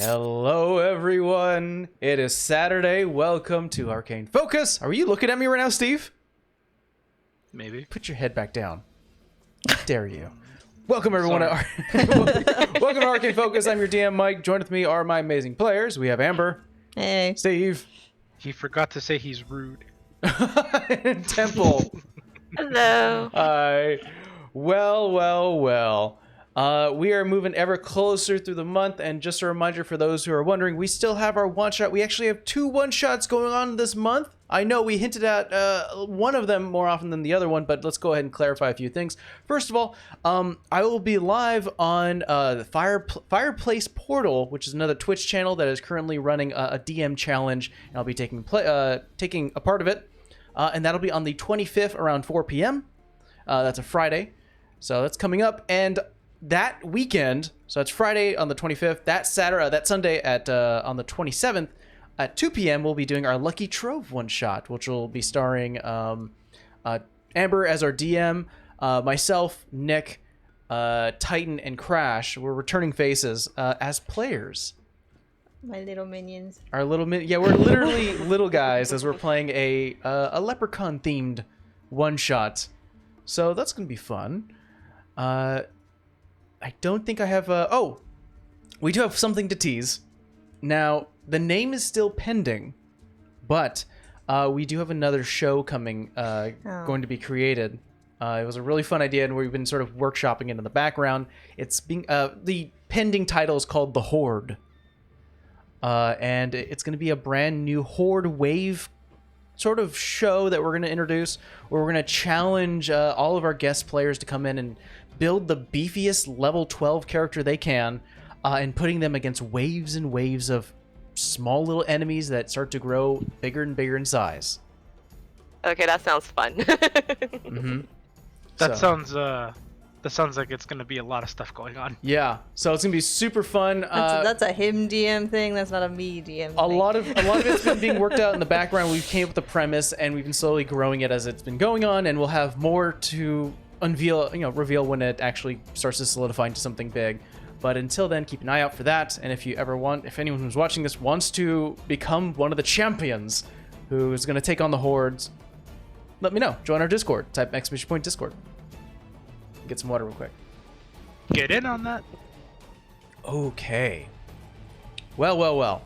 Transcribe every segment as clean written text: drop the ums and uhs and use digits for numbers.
Hello, everyone. It is Saturday. Welcome to Arcane Focus. Are you looking at me right now, Steve? Maybe. Put your head back down. How dare you? Welcome, everyone. Welcome to Arcane Focus. I'm your DM, Mike. Joined with me are my amazing players. We have Amber. Hey. Steve. He forgot to say he's rude. And Temple. Hello. Hi. Well. We are moving ever closer through the month, and just a reminder for those who are wondering, we still have our one-shot. We actually have 2 one-shots going on this month. I know we hinted at one of them more often than the other one, but let's go ahead and clarify a few things. First of all, I will be live on the Fireplace Portal, which is another Twitch channel that is currently running a DM challenge, and I'll be taking a part of it, and that'll be on the 25th around 4 p.m. That's a Friday, so that's coming up, and that weekend, so it's Friday on the 25th, that Sunday at on the 27th at 2 p.m. we'll be doing our Lucky Trove one-shot, which will be starring Amber as our DM, myself, Nick, Titan, and Crash. We're returning faces as players. My little minions. Our little yeah, we're literally little guys as we're playing a leprechaun-themed one-shot. So that's gonna be fun. I don't think I have we do have something to tease. Now, the name is still pending, but we do have another show coming, going to be created. It was a really fun idea, and we've been sort of workshopping it in the background. It's being the pending title is called The Horde, and it's going to be a brand new Horde wave sort of show that we're going to introduce, where we're going to challenge all of our guest players to come in and build the beefiest level 12 character they can, and putting them against waves and waves of small little enemies that start to grow bigger and bigger in size. Okay, that sounds fun. Mm-hmm. That sounds like it's gonna be a lot of stuff going on. Yeah, so it's gonna be super fun. That's a him DM thing. That's not a me DM thing. A lot of it's been being worked out in the background. We came up with the premise, and we've been slowly growing it as it's been going on, and we'll have more to reveal when it actually starts to solidify into something big. But until then, keep an eye out for that. And if anyone who's watching this wants to become one of the champions who's going to take on the hordes, let me know. Join our Discord. Type ! Discord. Get some water real quick. Get in on that. Okay. Well.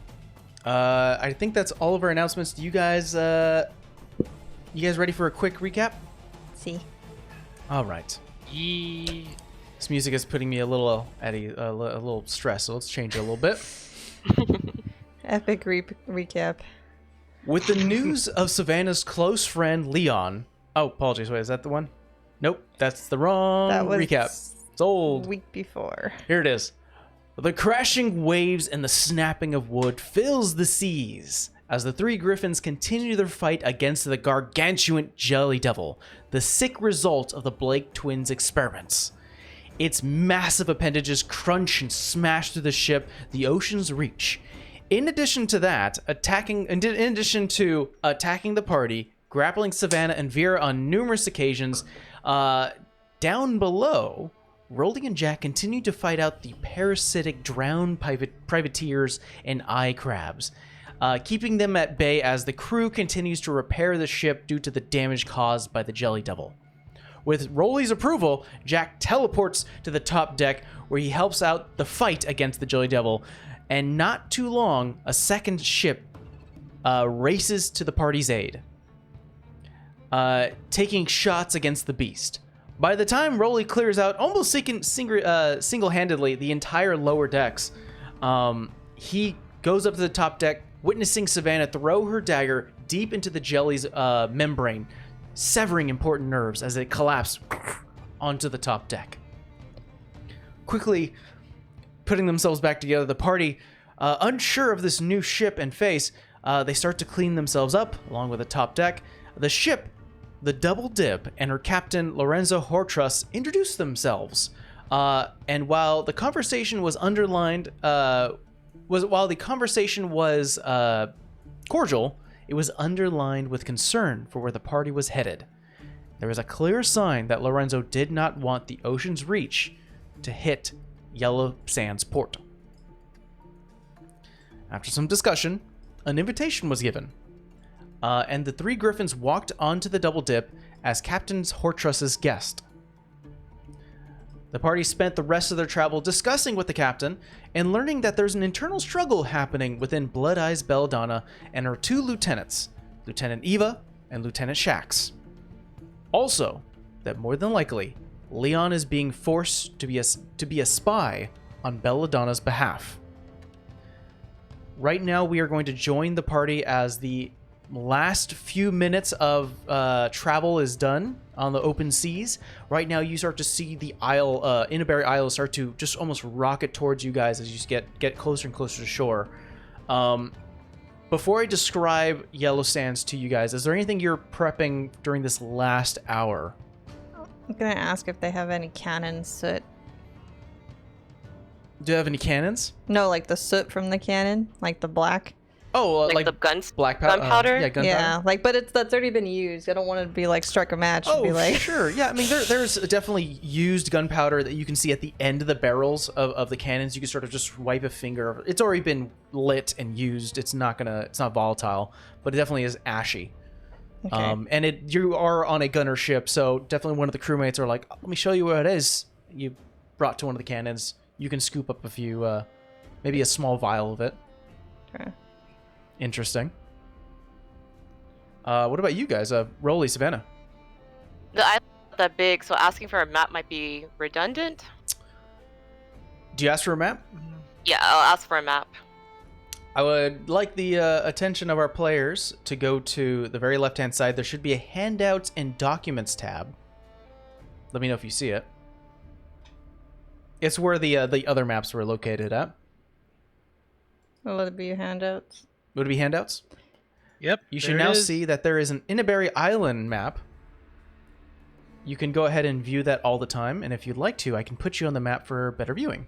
I think that's all of our announcements. Do you guys ready for a quick recap? See. All right. Yeah. This music is putting me a little at a little stress, so let's change it a little bit. Epic recap. With the news of Savannah's close friend Leon. Oh, apologies. Wait, is that the one? Nope, that's the wrong That was recap. It's old. Week before. Here it is. The crashing waves and the snapping of wood fills the seas as the 3 griffins continue their fight against the gargantuan jelly devil, the sick result of the Blake twins' experiments. Its massive appendages crunch and smash through the ship the oceans reach. In addition to attacking the party, grappling Savannah and Vera on numerous occasions, down below, Rolly and Jack continue to fight out the parasitic drowned privateers and eye crabs, keeping them at bay as the crew continues to repair the ship due to the damage caused by the jelly devil. With Rolly's approval, Jack teleports to the top deck where he helps out the fight against the jelly devil, and not too long, a second ship races to the party's aid, taking shots against the beast. By the time Rolly clears out almost single-handedly the entire lower decks, he goes up to the top deck, witnessing Savannah throw her dagger deep into the jelly's membrane, severing important nerves as it collapsed onto the top deck. Quickly putting themselves back together, the party, unsure of this new ship and face, they start to clean themselves up along with the top deck. The ship, the Double Dip, and her captain Lorenzo Hortrus introduce themselves. And while the conversation was cordial, it was underlined with concern for where the party was headed. There was a clear sign that Lorenzo did not want the Ocean's Reach to hit Yellow Sands Port. After some discussion, an invitation was given, and the 3 griffins walked onto the double dip as Captain Hortrus's guest. The party spent the rest of their travel discussing with the captain and learning that there's an internal struggle happening within Blood Eyes Belladonna and her 2 lieutenants, Lieutenant Eva and Lieutenant Shax. Also, that more than likely, Leon is being forced to be a spy on Belladonna's behalf. Right now, we are going to join the party as the last few minutes of travel is done on the open seas. Right now, you start to see the isle, Inneberry Isle, start to just almost rocket towards you guys as you get closer and closer to shore. Before I describe Yellow Sands to you guys, is there anything you're prepping during this last hour? I'm gonna ask if they have any cannon soot. Do you have any cannons? No, like the soot from the cannon, like the black. Oh, Like the gunpowder? Yeah, gunpowder. Yeah, like, but that's already been used. I don't want to be like struck a match and Oh, be like, sure. Yeah, I mean, there's definitely used gunpowder that you can see at the end of the barrels of the cannons. You can sort of just wipe a finger. It's already been lit and used. It's not volatile, but it definitely is ashy. Okay. And you are on a gunner ship, so definitely one of the crewmates are like, let me show you what it is. You brought to one of the cannons. You can scoop up a few, maybe a small vial of it. Okay. Interesting. What about you guys? Rolly, Savannah. The island's not that big, so asking for a map might be redundant. Do you ask for a map? Yeah, I'll ask for a map. I would like the attention of our players to go to the very left-hand side. There should be a Handouts and Documents tab. Let me know if you see it. It's where the other maps were located at. Will it be handouts? Would it be Handouts? Yep. You should now see that there is an Inneberry Island map. You can go ahead and view that all the time, and if you'd like to, I can put you on the map for better viewing.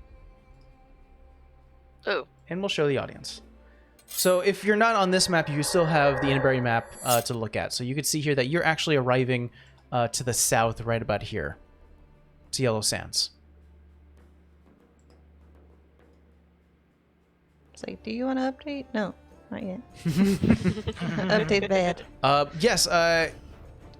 Ooh. And we'll show the audience. So if you're not on this map, you still have the Inneberry map to look at. So you can see here that you're actually arriving to the south right about here. To Yellow Sands. It's like, do you want to update? No, not yet. Update bad. Yes,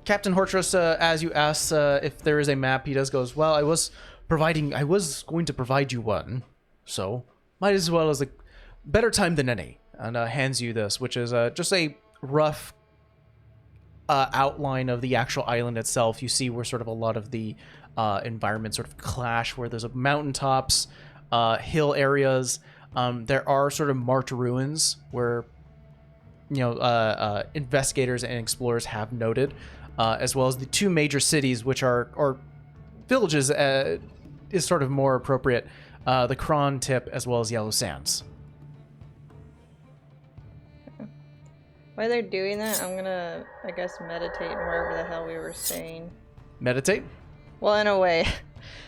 Captain Hortrus, as you asked if there is a map, he does goes, well, I was going to provide you one, so might as well as a better time than any. And hands you this, which is just a rough outline of the actual island itself. You see where sort of a lot of the environments sort of clash, where there's mountaintops, hill areas. There are sort of marked ruins where, investigators and explorers have noted, as well as the 2 major cities, which are, or villages, is sort of more appropriate, the Kron Tip as well as Yellow Sands. While they're doing that, I'm gonna, I guess, meditate in wherever the hell we were staying. Meditate? Well, in a way.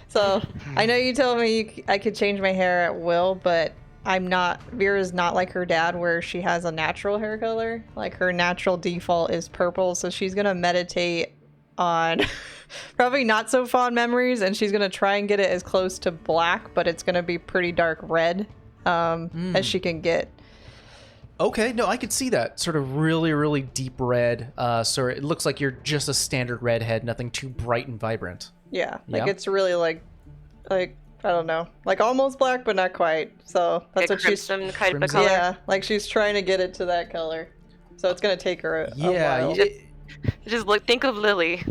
So, I know you told me I could change my hair at will, but Vera's not like her dad where she has a natural hair color. Like, her natural default is purple, so she's gonna meditate on probably not so fond memories, and she's gonna try and get it as close to black, but it's gonna be pretty dark red as she can get. Okay, no, I could see that. Sort of really, really deep red. So it looks like you're just a standard redhead, nothing too bright and vibrant. Yeah, like Yeah. it's really like I don't know, like almost black, but not quite. So that's Like what she's. crimson kind of a Crimson? color. Yeah, like she's trying to get it to that color. So it's gonna take her a Yeah, while. Just think of Lily.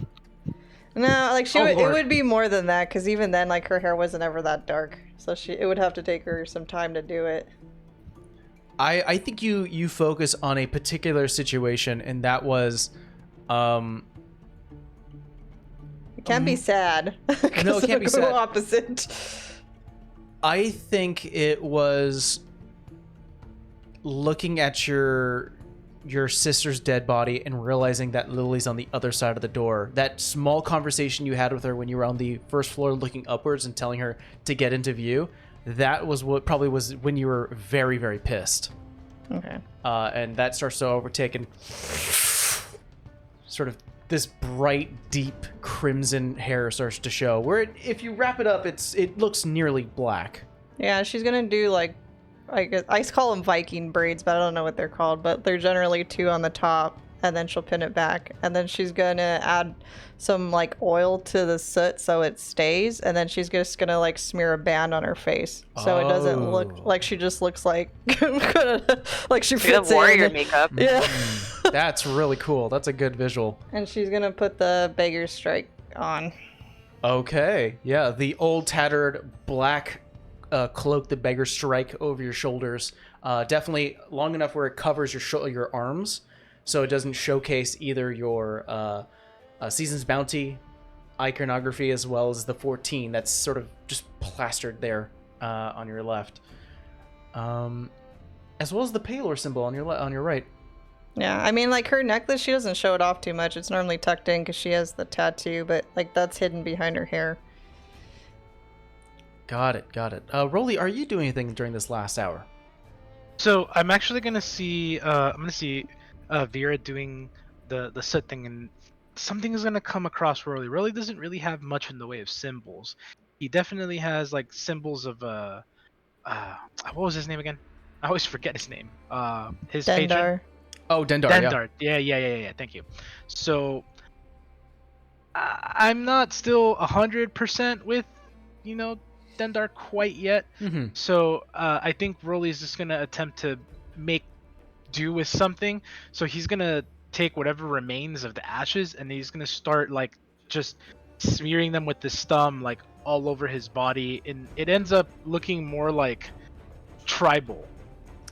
No, like Oh, it Lord. would be more than that, because even then, like her hair wasn't ever that dark. So it would have to take her some time to do it. I think you focus on a particular situation, and that was, It can be sad. No, it can't be sad. Opposite. I think it was looking at your sister's dead body and realizing that Lily's on the other side of the door. That small conversation you had with her when you were on the first floor looking upwards and telling her to get into view, that was what probably was when you were very, very pissed. Okay. And that starts to overtake, and sort of this bright, deep crimson hair starts to show. Where if you wrap it up, it looks nearly black. Yeah, she's gonna do like I guess I call them Viking braids, but I don't know what they're called. But they're generally 2 on the top, and then she'll pin it back, and then she's gonna add some like oil to the soot so it stays, and then she's just gonna like smear a band on her face so it doesn't look like she just looks like like she fits warrior in. makeup. Yeah. That's really cool. That's a good visual. And she's gonna put the beggar's strike on. Okay, yeah, the old tattered black cloak, the beggar strike over your shoulders. Definitely long enough where it covers your arms, so it doesn't showcase either your Season's Bounty iconography as well as the 14 that's sort of just plastered there on your left, as well as the Palor symbol on your right. Yeah, I mean, like her necklace, she doesn't show it off too much. It's normally tucked in because she has the tattoo, but like that's hidden behind her hair. Got it. Rolly, are you doing anything during this last hour? So I'm actually gonna see. Vera doing the soot thing, and something is gonna come across Rolly. Rolly doesn't really have much in the way of symbols. He definitely has like symbols of what was his name again? I always forget his name. His Dendar. patron. Oh, Dendar. Dendar. Yeah. Thank you. So I'm not still 100% with, Dendar quite yet. Mm-hmm. So I think Rolly's just gonna attempt to make do with something. So he's gonna take whatever remains of the ashes and he's gonna start like just smearing them with the stum like all over his body, and it ends up looking more like tribal.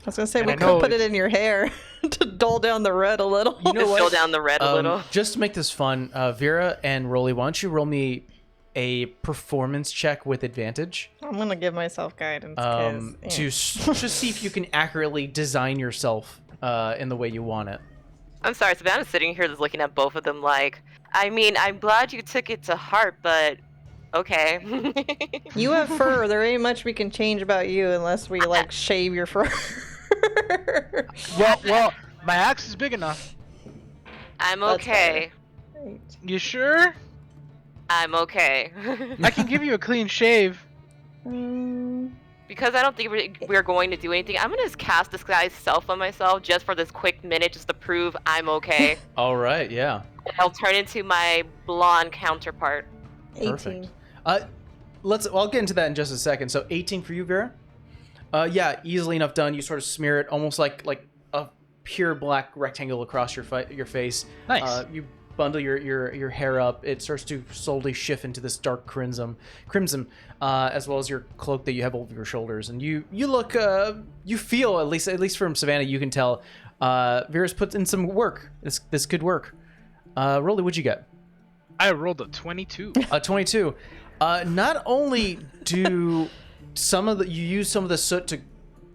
I was gonna say And we I could know put it it's- in your hair to dull down the red a little. You know Just what? go down the red a little. Just to make this fun, Vera and Rolly, why don't you roll me a performance check with advantage I'm gonna give myself guidance. to just see if you can accurately design yourself in the way you want it. I'm sorry, Savannah's sitting here just looking at both of them like, I mean, I'm glad you took it to heart, but okay. You have fur. There ain't much we can change about you unless we like shave your fur. Well, my axe is big enough. I'm That's okay. Right. You sure? I'm okay. I can give you a clean shave. Because I don't think we're going to do anything, I'm gonna just cast Disguise Self on myself just for this quick minute just to prove I'm okay. All right, yeah. I'll turn into my blonde counterpart. 18. Perfect. I'll get into that in just a second. So 18 for you, Vera? Yeah, easily enough done. You sort of smear it almost like a pure black rectangle across your face. Nice. You bundle your hair up. It starts to slowly shift into this dark crimson, as well as your cloak that you have over your shoulders. And you look, you feel at least from Savannah, you can tell, Vera's put in some work. This could work. Rolly, what'd you get? I rolled a 22. A 22. Not only do you use some of the soot to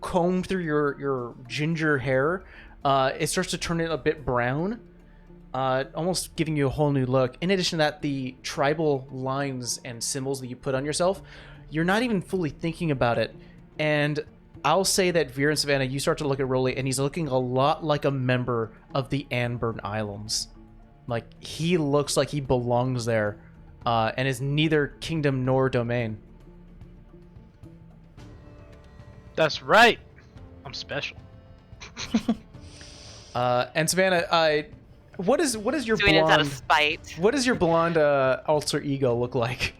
comb through your ginger hair, it starts to turn it a bit brown, almost giving you a whole new look. In addition to that, the tribal lines and symbols that you put on yourself, you're not even fully thinking about it. And I'll say that Vera and Savannah, you start to look at Rolly, and he's looking a lot like a member of the Anburn Islands. Like, he looks like he belongs there, and is neither kingdom nor domain. That's right. I'm special. And Savannah, what is your Doing it out of blonde? spite. What does your blonde alter ego look like?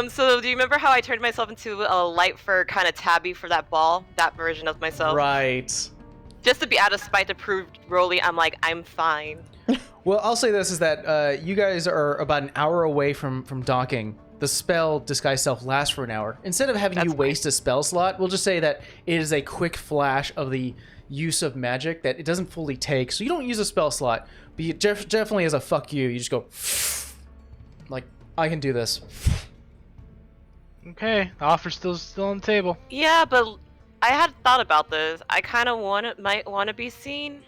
So do you remember how I turned myself into a light fur kind of tabby for that ball? That version of myself. Right. Just to be out of spite to prove Rolly, I'm fine. Well, I'll say this is that you guys are about an hour away from docking. The spell Disguise Self lasts for an hour. Instead of having That's you fine. waste a spell slot, we'll just say that it is a quick flash of the use of magic that it doesn't fully take. So you don't use a spell slot, but you definitely as a fuck you just go like, I can do this. Okay, the offer's still on the table. Yeah, but I had thought about this. I kind of might want to be seen.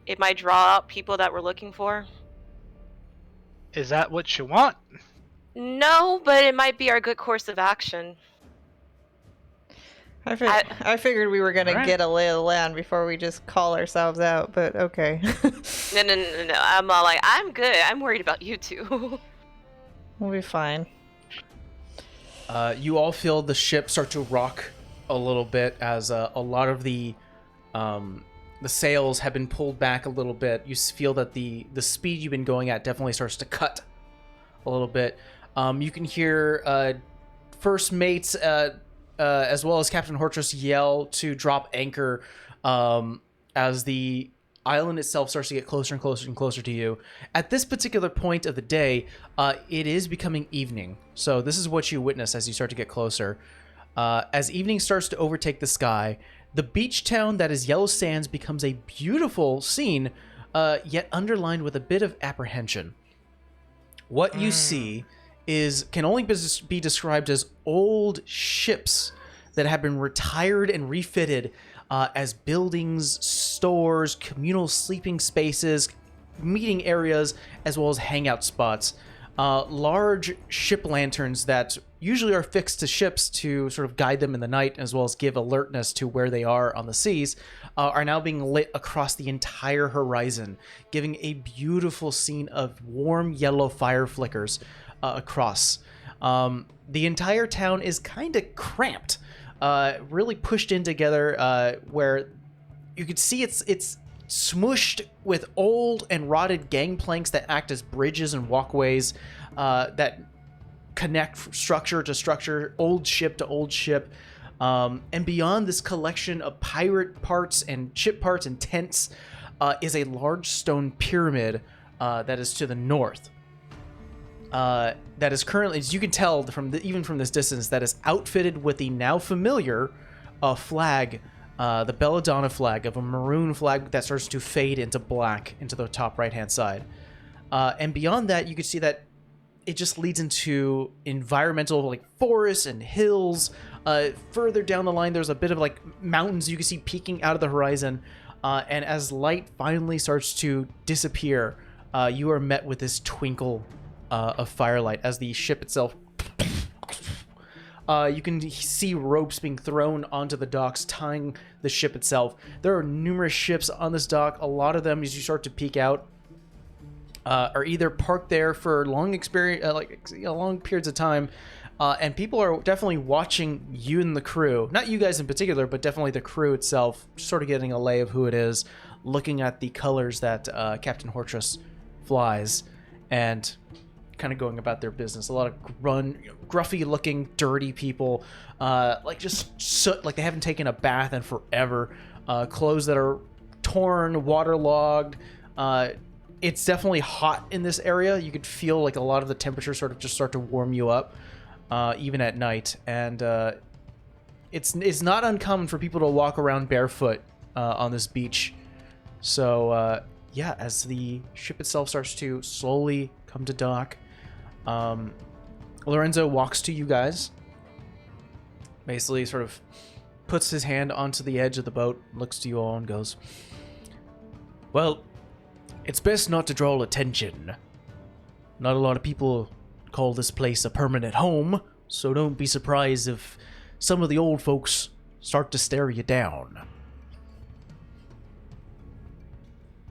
It might draw out people that we're looking for. Is that what you want? No, but it might be our good course of action. I figured we were gonna Alright. get a lay of the land before we just call ourselves out, but okay. No. I'm all like, I'm good. I'm worried about you two. We'll be fine. You all feel the ship start to rock a little bit as a lot of the sails have been pulled back a little bit. You feel that the speed you've been going at definitely starts to cut a little bit. You can hear first mates as well as Captain Hortress yell to drop anchor as the island itself starts to get closer and closer and closer to you. At this particular point of the day, it is becoming evening. So this is what you witness as you start to get closer. As evening starts to overtake the sky, the beach town that is Yellow Sands becomes a beautiful scene, yet underlined with a bit of apprehension. What you see can only be described as old ships that have been retired and refitted as buildings, stores, communal sleeping spaces, meeting areas, as well as hangout spots. Large ship lanterns that usually are fixed to ships to sort of guide them in the night, as well as give alertness to where they are on the seas, are now being lit across the entire horizon, giving a beautiful scene of warm yellow fire flickers across. The entire town is kind of cramped, really pushed in together, where you can see it's smushed with old and rotted gangplanks that act as bridges and walkways that connect structure to structure, old ship to old ship. And beyond this collection of pirate parts and ship parts and tents is a large stone pyramid that is to the north. That is currently, as you can tell even from this distance, that is outfitted with the now familiar flag, the Belladonna flag, of a maroon flag that starts to fade into black into the top right-hand side. And beyond that, you can see that it just leads into environmental, like, forests and hills. Further down the line, there's a bit of, like, mountains you can see peeking out of the horizon. And as light finally starts to disappear, you are met with this twinkle of firelight as the ship itself. You can see ropes being thrown onto the docks, tying the ship itself. There are numerous ships on this dock. A lot of them, as you start to peek out, are either parked there for long periods of time, and people are definitely watching you and the crew. Not you guys in particular, but definitely the crew itself, sort of getting a lay of who it is, looking at the colors that Captain Hortress flies, and kind of going about their business. A lot of gruffy-looking, dirty people, like just soot, like they haven't taken a bath in forever. Clothes that are torn, waterlogged. It's definitely hot in this area. You could feel like a lot of the temperatures sort of just start to warm you up, even at night. And it's not uncommon for people to walk around barefoot on this beach. So yeah, as the ship itself starts to slowly come to dock, Lorenzo walks to you guys, basically sort of puts his hand onto the edge of the boat, looks to you all and goes, "Well, it's best not to draw attention. Not a lot of people call this place a permanent home, so don't be surprised if some of the old folks start to stare you down.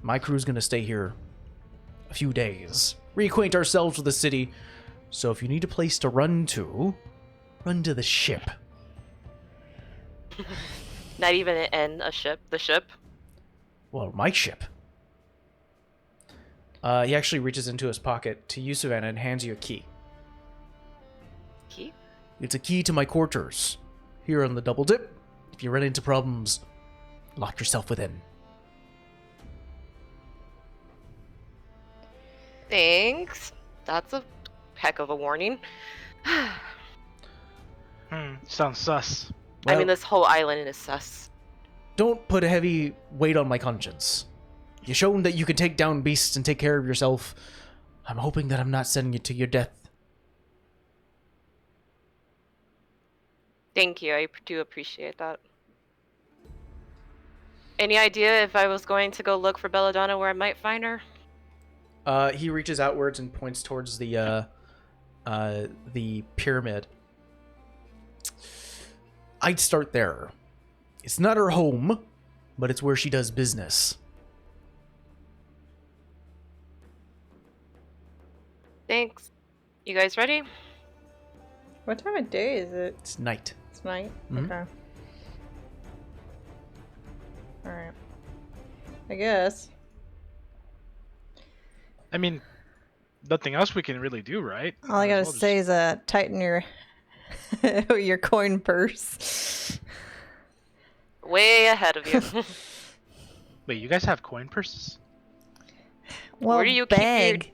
My crew's gonna stay here a few days, reacquaint ourselves with the city, so if you need a place to run to the ship." Not even in a ship. The ship. Well, my ship. He actually reaches into his pocket to you, Savannah, and hands you a key. Key? It's a key to my quarters. Here on the Double Dip. If you run into problems, lock yourself within. Thanks. That's a heck of a warning. Sounds sus. Well, I mean, this whole island is sus. Don't put a heavy weight on my conscience. You've shown that you can take down beasts and take care of yourself. I'm hoping that I'm not sending you to your death. Thank you. I do appreciate that. Any idea if I was going to go look for Belladonna where I might find her? He reaches outwards and points towards the pyramid. I'd start there. It's not her home, but it's where she does business. Thanks. You guys ready? What time of day is it? It's night. It's night? Mhm. Okay. I guess. I mean, nothing else we can really do, right? All I Might as gotta well say just- is tighten your your coin purse. Way ahead of you. Wait, you guys have coin purses? Well, Where do you bag.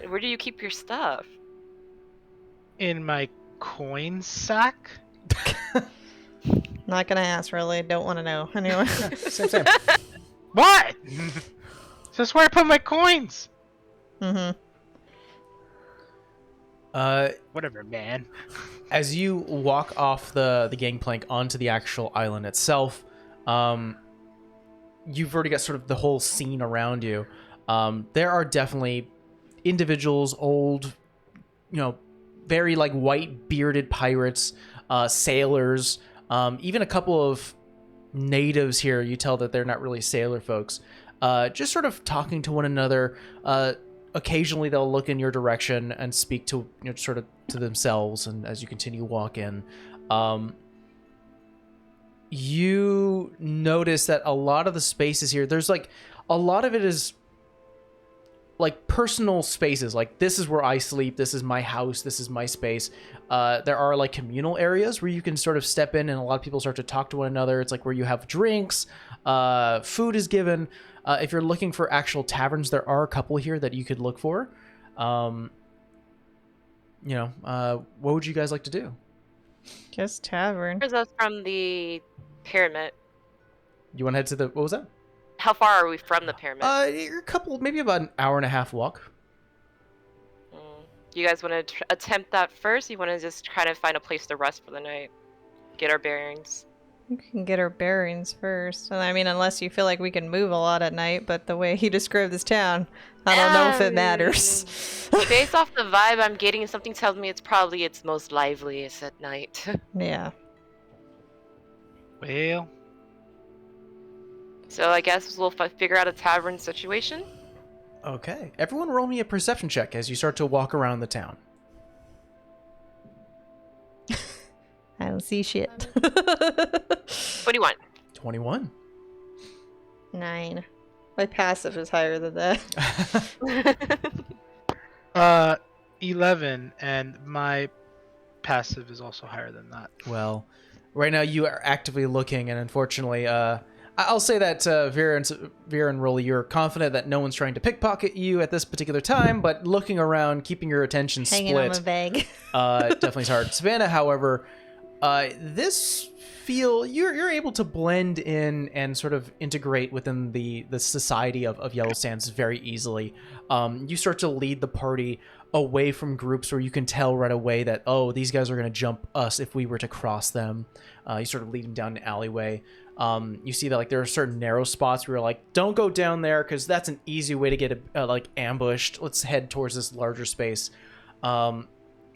Where do you keep your stuff? In my coin sack? Not gonna ask, really. Don't want to know. Anyway. Same. What? That's where I put my coins. Mm-hmm. Whatever, man. As you walk off the gangplank onto the actual island itself, you've already got sort of the whole scene around you. There are definitely individuals, old, very like white bearded pirates, sailors, even a couple of natives here. You tell that they're not really sailor folks. Just sort of talking to one another. Occasionally they'll look in your direction and speak to sort of to themselves, and as you continue to walk in, you notice that a lot of the spaces here, there's like a lot of it is like personal spaces. Like, this is where I sleep, this is my house, this is my space. There are like communal areas where you can sort of step in and a lot of people start to talk to one another. It's like where you have drinks, food is given. If you're looking for actual taverns, there are a couple here that you could look for. What would you guys like to do? Just tavern. Where's us from the pyramid? You want to head to the, what was that? How far are we from the pyramid? You're a couple, maybe about an hour and a half walk. You guys want to attempt that first? You want to just try to find a place to rest for the night? Get our bearings? We can get our bearings first. I mean, unless you feel like we can move a lot at night, but the way he described this town, I don't know if it matters. Based off the vibe I'm getting, something tells me it's probably its most liveliest at night. Yeah. Well, So I guess we'll figure out a tavern situation. Okay. Everyone roll me a perception check as you start to walk around the town. I don't see shit. What do you want? 21. 9. My passive is higher than that. 11, and my passive is also higher than that. Well, right now you are actively looking, and unfortunately, I'll say that Vera and Rolly, you're confident that no one's trying to pickpocket you at this particular time, but looking around, keeping your attention Hanging on my split, bag. definitely is hard. Savannah, however, you're able to blend in and sort of integrate within the society of Yellow Sands very easily. You start to lead the party away from groups where you can tell right away that, oh, these guys are going to jump us if we were to cross them. You sort of lead them down an alleyway. You see that like there are certain narrow spots where you're like, don't go down there because that's an easy way to get like ambushed. Let's head towards this larger space. And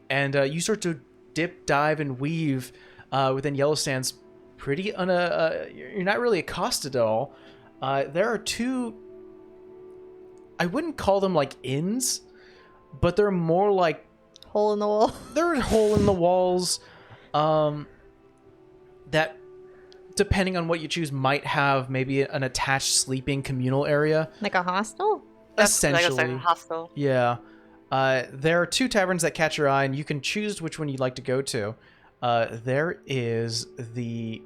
you start to dip, dive, and weave within Yellow Sands. Pretty you're not really accosted at all. There are two, I wouldn't call them like inns, but they're more like Hole in the wall. they're a hole in the walls that, depending on what you choose, might have maybe an attached sleeping communal area. Like a hostel? Essentially. Like a hostel. Yeah. There are two taverns that catch your eye, and you can choose which one you'd like to go to. There is the,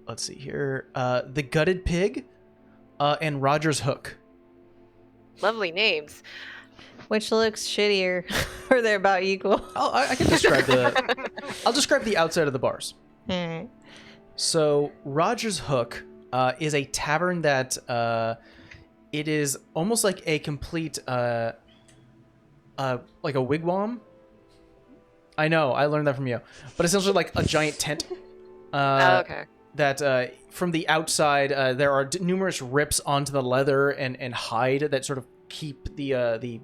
let's see here, the Gutted Pig, and Roger's Hook. Lovely names. Which looks shittier? Or they're about equal? I can describe I'll describe the outside of the bars. Alright. So Roger's Hook is a tavern that it is almost like a complete like a wigwam. I know, I learned that from you, but essentially like a giant tent. Okay. That from the outside there are numerous rips onto the leather and hide that sort of keep the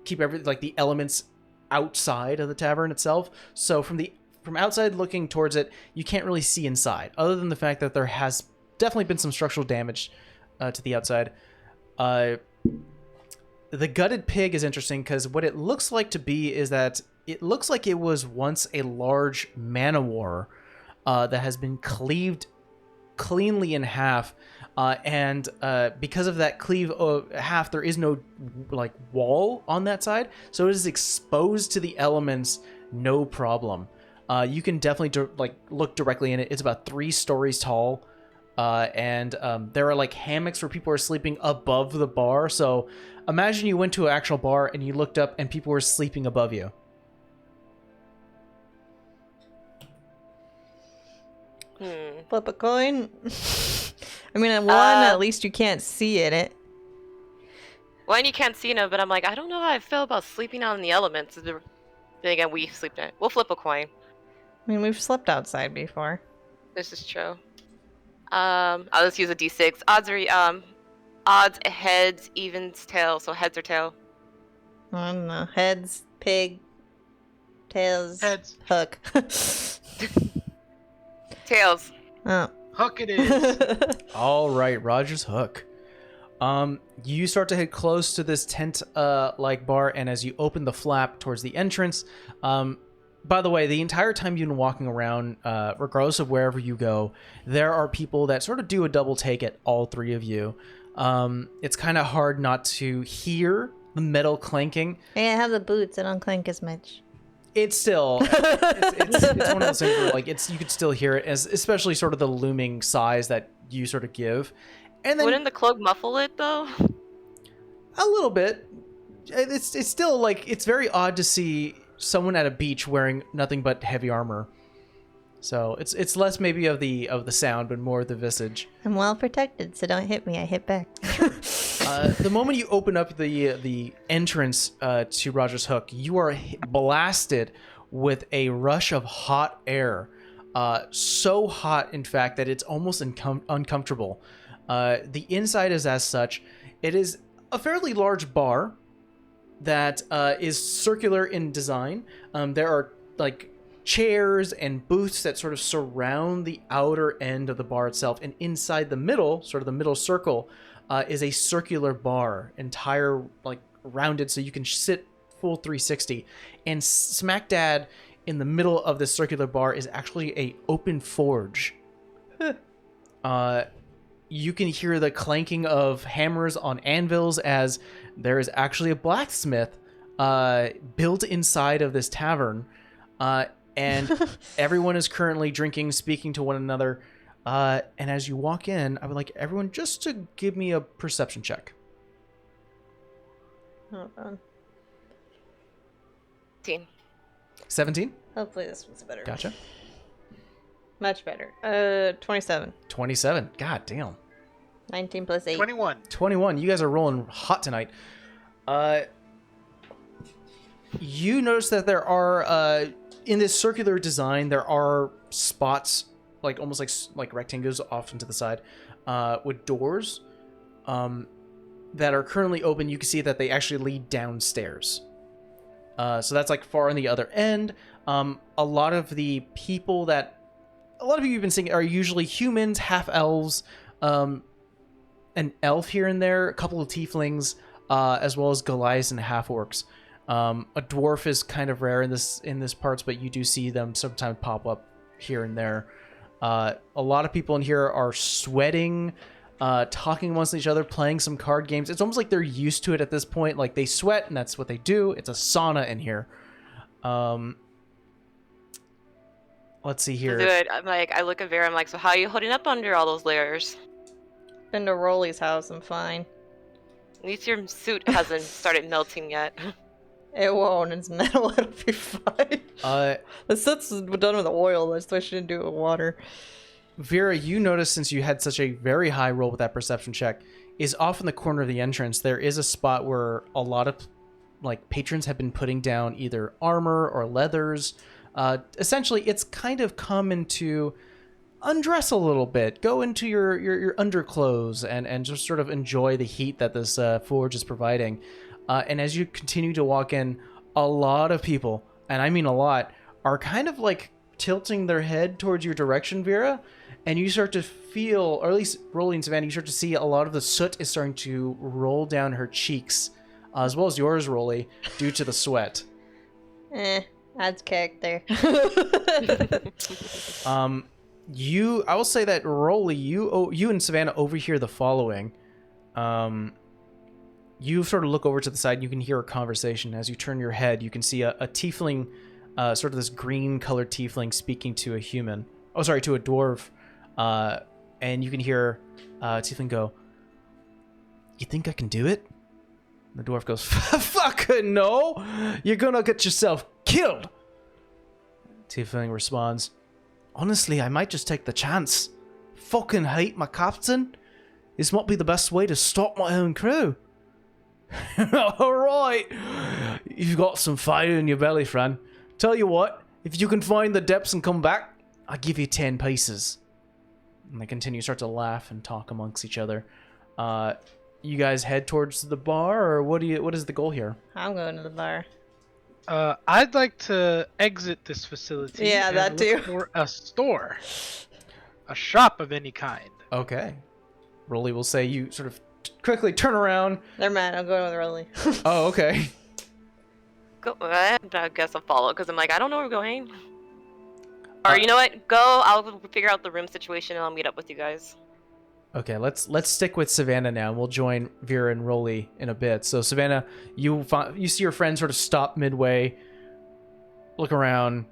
keep everything, like the elements outside of the tavern itself. So from outside looking towards it, you can't really see inside, other than the fact that there has definitely been some structural damage to the outside. The Gutted Pig is interesting because what it looks like to be is that it looks like it was once a large man-o-war that has been cleaved cleanly in half and because of that cleave half, there is no like wall on that side, so it is exposed to the elements, no problem. You can definitely look directly in it. It's about 3 stories tall, and there are like hammocks where people are sleeping above the bar. So imagine you went to an actual bar and you looked up and people were sleeping above you. Flip a coin. I mean, at least you can't see in it. One, you can't see it, but I'm like, I don't know how I feel about sleeping out in the elements. Then again, we sleep in it. We'll flip a coin. I mean, we've slept outside before. This is true. I'll just use a d6. Odds, heads, evens, tails. So heads or tail. I don't know. Heads, pig, tails, Heads. hook. Tails. Oh. Hook it is. All right, Roger's hook. You start to head close to this tent like bar, and as you open the flap towards the entrance, by the way, the entire time you've been walking around, regardless of wherever you go, there are people that sort of do a double take at all 3 of you. It's kind of hard not to hear the metal clanking. Hey, I have the boots. I don't clank as much. It's still it's one of those things where like you could still hear it, especially sort of the looming sighs that you sort of give. And then Wouldn't the cloak muffle it though? a little bit. It's still like it's very odd to see someone at a beach wearing nothing but heavy armor. So it's less maybe of the sound, but more of the visage. I'm well protected, so don't hit me. I hit back. The moment you open up the entrance to Roger's Hook, you are blasted with a rush of hot air. So hot, in fact, that it's almost uncomfortable. The inside is as such. It is a fairly large bar that is circular in design. There are like chairs and booths that sort of surround the outer end of the bar itself, and inside the middle, sort of the middle circle, is a circular bar, entire like rounded, so you can sit full 360. And smack dab in the middle of this circular bar is actually a open forge. You can hear the clanking of hammers on anvils as there is actually a blacksmith built inside of this tavern. And everyone is currently drinking, speaking to one another. And as you walk in, I would like everyone just to give me a perception check. Hold on. 17? Hopefully this one's better. Gotcha. Much better. 27. 27. God damn. 19 plus 8. 21. 21. You guys are rolling hot tonight. You notice that there are, in this circular design, there are spots, like almost like rectangles off into the side, with doors that are currently open. You can see that they actually lead downstairs. So that's like far on the other end. A lot of the people you've been seeing are usually humans, half elves, an elf here and there, a couple of tieflings, as well as Goliaths and half orcs. A dwarf is kind of rare in this parts, but you do see them sometimes pop up here and there. A lot of people in here are sweating, talking amongst each other, playing some card games. It's almost like they're used to it at this point. Like they sweat and that's what they do. It's a sauna in here. Let's see here. Good. I'm like, I look at Vera. I'm like, so how are you holding up under all those layers? Been to Rolly's house. I'm fine. At least your suit hasn't started melting yet. It won't. It's metal. It'll be fine. The suit's done with oil. That's why she didn't do it with water. Vera, you notice, since you had such a very high roll with that perception check, is off in the corner of the entrance. There is a spot where a lot of like patrons have been putting down either armor or leathers. Essentially, it's kind of come into undress a little bit, go into your underclothes, and just sort of enjoy the heat that this forge is providing. And as you continue to walk in, a lot of people, and I mean a lot, are kind of like tilting their head towards your direction, Vera, and you start to feel, or at least Rolly and Savannah, you start to see a lot of the soot is starting to roll down her cheeks, as well as yours, Rolly, due to the sweat. Adds character. I will say that Rolly, you and Savannah overhear the following. You sort of look over to the side and you can hear a conversation. As you turn your head, you can see a tiefling, sort of this green colored tiefling speaking to a human. Oh, sorry, to a dwarf. And you can hear tiefling go, "You think I can do it?" And the dwarf goes, "Fucking no! You're gonna get yourself killed!" Tiefling responds, "Honestly, I might just take the chance. Fucking hate my captain. This might be the best way to stop my own crew." "Alright. You've got some fire in your belly, friend. Tell you what, if you can find the depths and come back, I'll give you 10 pieces." And they start to laugh and talk amongst each other. You guys head towards the bar, or what is the goal here? I'm going to the bar. I'd like to exit this facility. Yeah, and that too. look for a store, a shop of any kind. Okay. Rolly will say you sort of quickly turn around. Never mind, I'm going with Rolly. Oh, okay. Go. I guess I'll follow because I'm like, I don't know where we're going. Or you know what? Go. I'll figure out the room situation and I'll meet up with you guys. Okay, let's stick with Savannah now, and we'll join Vera and Rolly in a bit. So Savannah, you see your friend sort of stop midway, look around,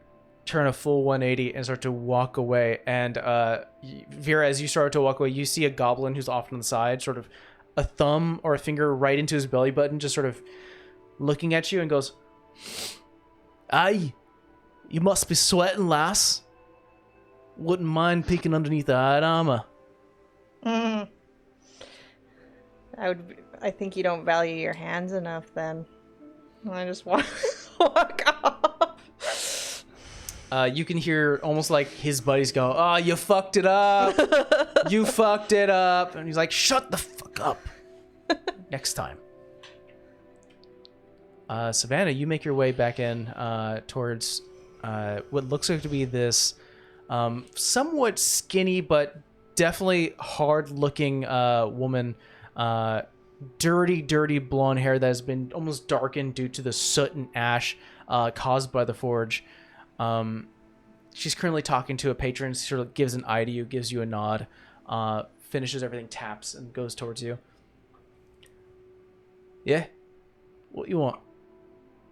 turn a full 180, and start to walk away. And Vera, as you start to walk away, you see a goblin who's off on the side, sort of a thumb or a finger right into his belly button, just sort of looking at you, and goes, "Aye, you must be sweating, lass. Wouldn't mind peeking underneath the hide armor." I think you don't value your hands enough then. I just walk off. You can hear almost like his buddies go, "Oh, you fucked it up. You fucked it up." And he's like, "Shut the fuck up. Next time." Savannah, you make your way back in towards what looks like to be this somewhat skinny but definitely hard-looking woman. Dirty blonde hair that has been almost darkened due to the soot and ash caused by the forge. She's currently talking to a patron. She sort of gives an eye to you, gives you a nod, finishes everything, taps, and goes towards you. "Yeah? What you want?"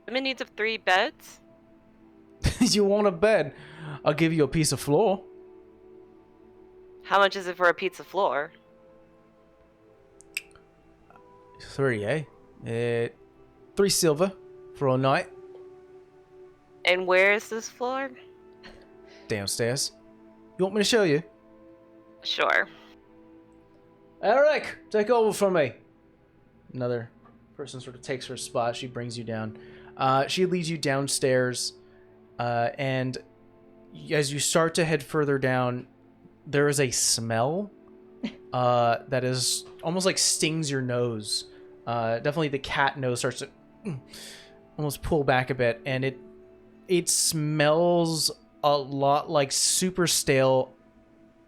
I'm in need of 3 beds. "You want a bed? I'll give you a piece of floor." How much is it for a pizza floor? 3, eh? 3 silver for a night. And where is this floor? Downstairs. You want me to show you? Sure. Eric, take over from me. Another person sort of takes her spot. She brings you down. She leads you downstairs, and as you start to head further down, there is a smell that is almost like stings your nose. Definitely the cat nose starts to almost pull back a bit, and it smells a lot like super stale,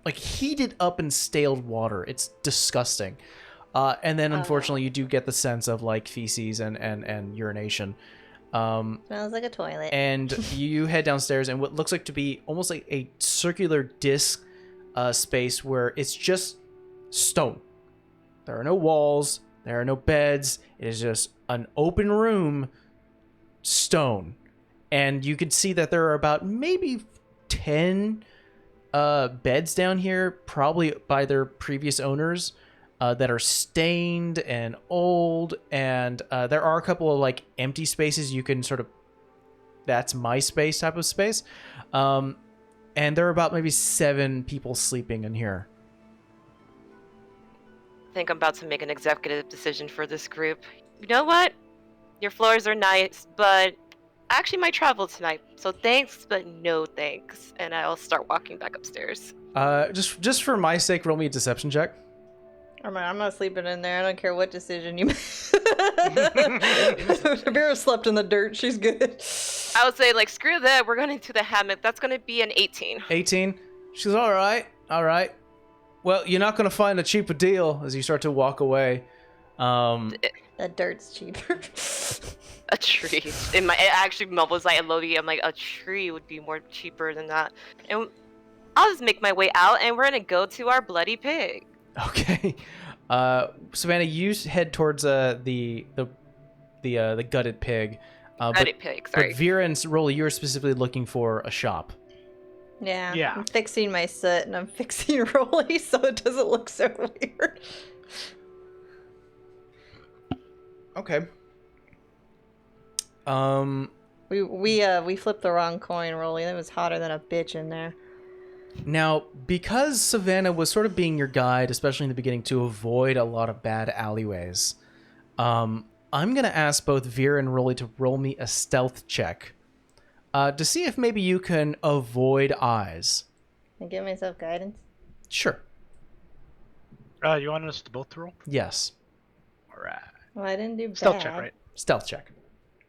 like heated up and staled water. It's disgusting. And then unfortunately you do get the sense of like feces and urination. Smells like a toilet. And you head downstairs, and what looks like to be almost like a circular disc space where it's just stone. There are no walls, there are no beds. It is just an open room, stone. And you can see that there are about maybe 10 beds down here, probably by their previous owners, that are stained and old. And there are a couple of like empty spaces you can sort of, that's my space type of space. And there are about maybe 7 people sleeping in here. I think I'm about to make an executive decision for this group. You know what? Your floors are nice, but I actually might travel tonight. So thanks, but no thanks. And I'll start walking back upstairs. Just for my sake, roll me a deception check. I'm not sleeping in there. I don't care what decision you make. Vera slept in the dirt. She's good. I would say, like, screw that. We're going to the hammock. That's going to be an 18. 18. She's all right. Well, you're not going to find a cheaper deal as you start to walk away. That dirt's cheaper. A tree. It actually mumbles like a Lodi. I'm like, a tree would be more cheaper than that. And I'll just make my way out, and we're gonna go to our bloody pig. Okay. Savannah, you head towards the gutted pig. Gutted pig, sorry. But Vera and Rolly, you're specifically looking for a shop. Yeah. Yeah. I'm fixing my soot and I'm fixing Rolly so it doesn't look so weird. Okay. We flipped the wrong coin, Rolly. That was hotter than a bitch in there. Now, because Savannah was sort of being your guide, especially in the beginning, to avoid a lot of bad alleyways, I'm going to ask both Vera and Rolly to roll me a stealth check to see if maybe you can avoid eyes. Can I give myself guidance? Sure. You want us to both roll? Yes. All right. Well, I didn't do Stealth bad. check, right? Stealth check.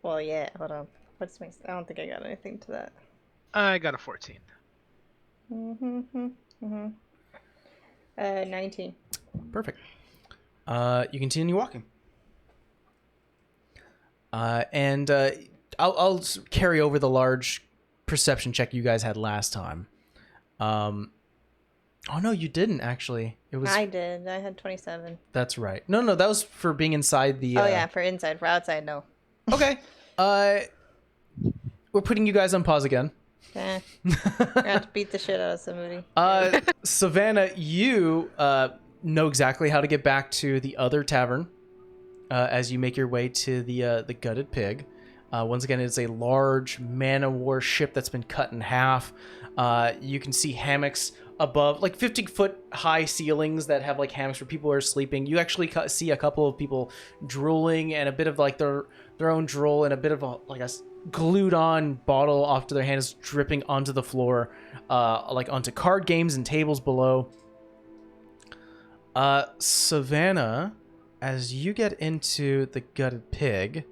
Well, yeah. Hold on. What's my? I don't think I got anything to that. I got a 14. 19. Perfect. You continue walking. And I'll carry over the large perception check you guys had last time. Oh no, you didn't actually. It was. I did. I had 27. That's right. No, that was for being inside the. Oh yeah, for inside. For outside, no. Okay. We're putting you guys on pause again. Eh. I have to beat the shit out of somebody. Savannah, you know exactly how to get back to the other tavern as you make your way to the gutted pig. Once again, it's a large man-of-war ship that's been cut in half. You can see hammocks above, like 50-foot high ceilings that have like hammocks where people are sleeping. You actually see a couple of people drooling and a bit of like their own drool and a bit of a glued on bottle off to their hands dripping onto the floor, like onto card games and tables below. Savannah, as you get into the gutted pig,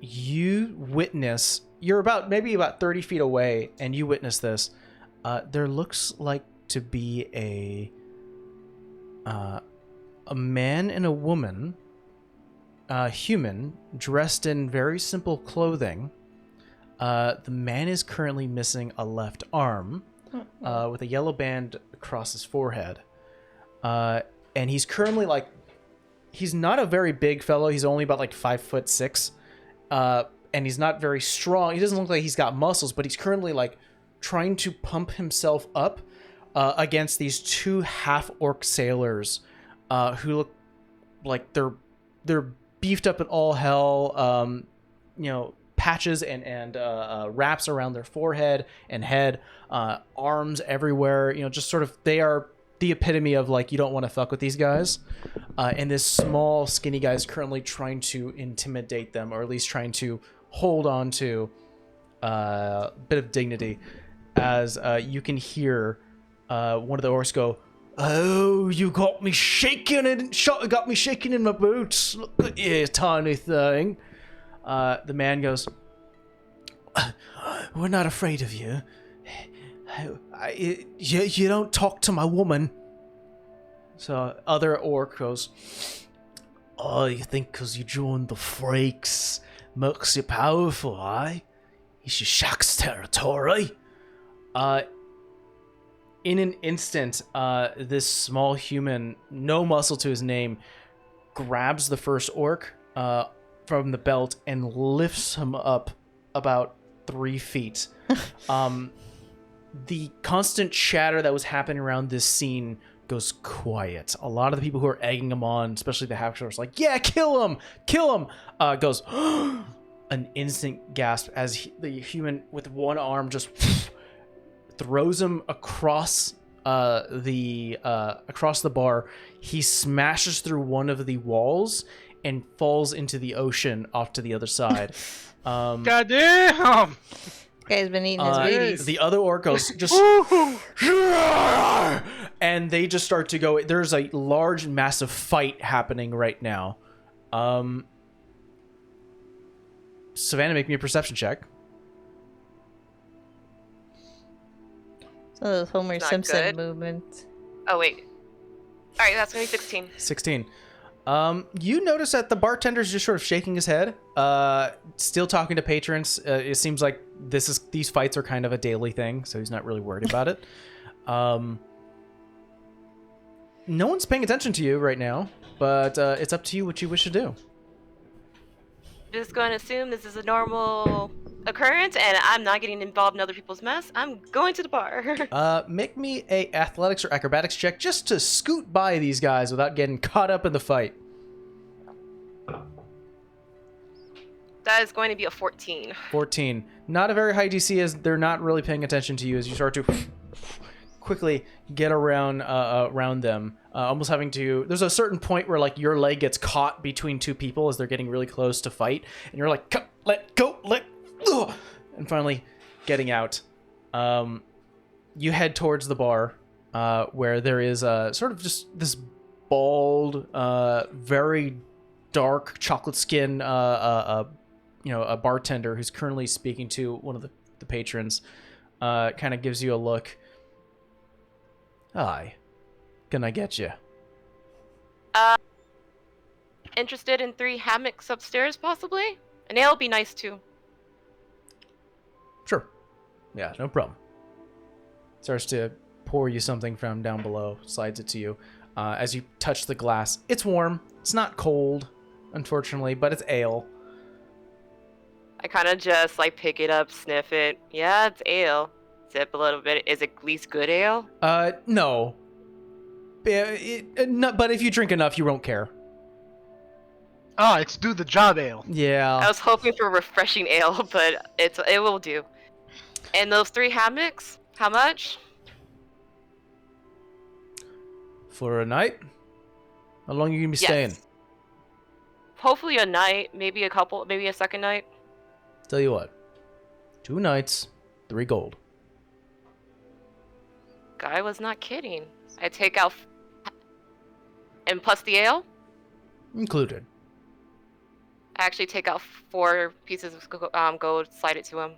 you witness, you're maybe about 30 feet away, and you witness this. There looks like to be a man and a woman, human, dressed in very simple clothing. The man is currently missing a left arm, with a yellow band across his forehead. And he's currently he's not a very big fellow. He's only about 5'6", and he's not very strong. He doesn't look like he's got muscles, but he's currently trying to pump himself up against these two half-orc sailors who look like they're beefed up at all hell. Patches and wraps around their forehead and head, arms everywhere. Just sort of, they are the epitome of you don't want to fuck with these guys. And this small, skinny guy is currently trying to intimidate them, or at least trying to hold on to a bit of dignity. As you can hear one of the orcs go, "Oh, you got me shaking got me shaking in my boots. Look at you, tiny thing." The man goes, "We're not afraid of you. You don't talk to my woman." So other orc goes, "Oh, you think because you joined the freaks makes you powerful, eh? It's your shack's territory." In an instant, this small human, no muscle to his name, grabs the first orc from the belt and lifts him up about 3 feet. The constant chatter that was happening around this scene goes quiet. A lot of the people who are egging him on, especially the half-shorts, "Yeah, kill him! Kill him!" Goes, an instant gasp as the human with one arm just throws him across the bar. He smashes through one of the walls and falls into the ocean off to the other side. Goddamn! Guy's been eating his Wheaties. The other orcos just and they just start to go. There's a large, massive fight happening right now. Savannah, make me a perception check. So those Homer Not Simpson good. movements. Oh wait. All right, that's gonna be 16. 16. You notice that the bartender's just sort of shaking his head, still talking to patrons. It seems like these fights are kind of a daily thing, so he's not really worried about it. No one's paying attention to you right now, but it's up to you what you wish to do. Just going to assume this is a normal occurrence, and I'm not getting involved in other people's mess. I'm going to the bar. Make me a athletics or acrobatics check just to scoot by these guys without getting caught up in the fight. That is going to be a 14. 14. Not a very high DC, as they're not really paying attention to you as you start to quickly get around them, almost having to. There's a certain point where like your leg gets caught between two people as they're getting really close to fight, and you're like, let go, and finally getting out. You head towards the bar, where there is sort of just this bald, very dark chocolate skin, a bartender who's currently speaking to one of the patrons. Kind of gives you a look. Hi, can I get you? Interested in 3 hammocks upstairs, possibly? An ale would be nice too. Sure. Yeah, no problem. Starts to pour you something from down below, slides it to you. As you touch the glass, it's warm. It's not cold, unfortunately, but it's ale. I kind of just like pick it up, sniff it. Yeah, it's ale. Sip a little bit. Is it at least good ale? No. But if you drink enough, you won't care. Ah, it's do the job ale. Yeah. I was hoping for refreshing ale, but it will do. And those 3 hammocks, how much? For a night? How long are you gonna be staying? Hopefully a night, maybe a second night. Tell you what. 2 nights, 3 gold. Guy was not kidding. I take out... And plus the ale? Included. I actually take out 4 pieces of gold, slide it to him.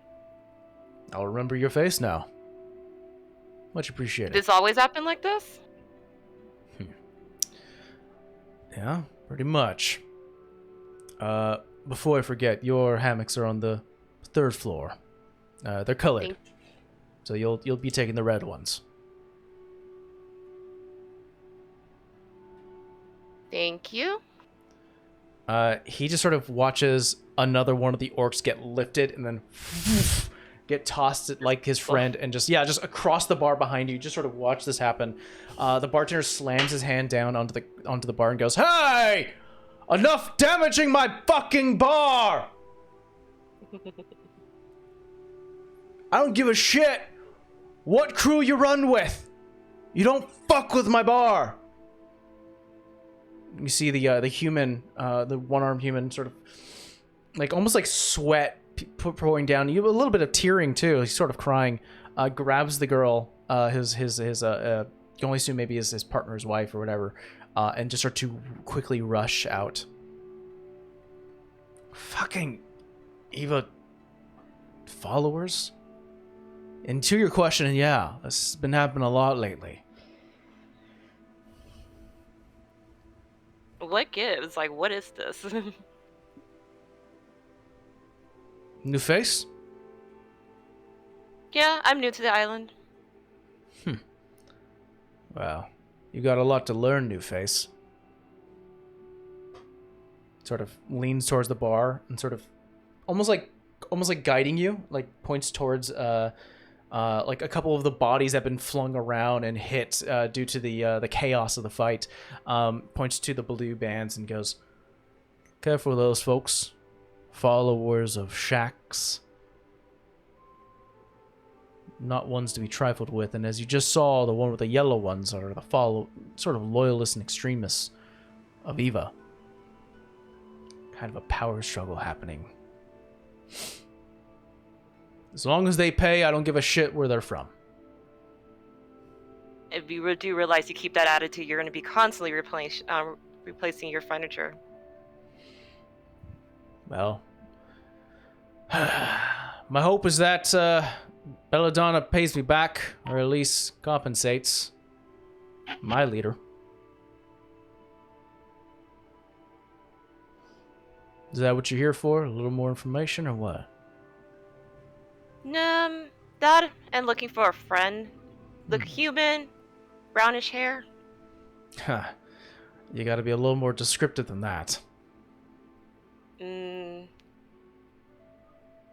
I'll remember your face now. Much appreciated. Does this always happen like this? Yeah, pretty much. Before I forget, your hammocks are on the 3rd floor. They're colored. So you'll be taking the red ones. Thank you. He just sort of watches another one of the orcs get lifted and then get tossed at, like his friend, and just across the bar behind you. Just sort of watch this happen. The bartender slams his hand down onto the bar and goes, "Hey! Enough damaging my fucking bar! I don't give a shit what crew you run with. You don't fuck with my bar." You see the human, the one-armed human, sort of like almost like sweat pouring down. You have a little bit of tearing too. He's sort of crying. Grabs the girl, his you can only assume maybe his partner's wife or whatever, and just start to quickly rush out. Fucking Eva followers. And to your question, yeah, this has been happening a lot lately. What gives? Like, what is this? New face? Yeah, I'm new to the island. Well, you got a lot to learn, new face. Sort of leans towards the bar and sort of almost like guiding you, like points towards like a couple of the bodies that have been flung around and hit due to the chaos of the fight. Points to the blue bands and goes, "Careful of those folks, followers of Shax. Not ones to be trifled with, and as you just saw, the one with the yellow ones are the sort of loyalists and extremists of Eva. Kind of a power struggle happening. As long as they pay, I don't give a shit where they're from." If you do realize you keep that attitude, you're going to be constantly replacing your furniture. Well, my hope is that Belladonna pays me back, or at least compensates my leader. Is that what you're here for? A little more information or what? That and looking for a friend. Look human, brownish hair. Huh. You gotta be a little more descriptive than that. Is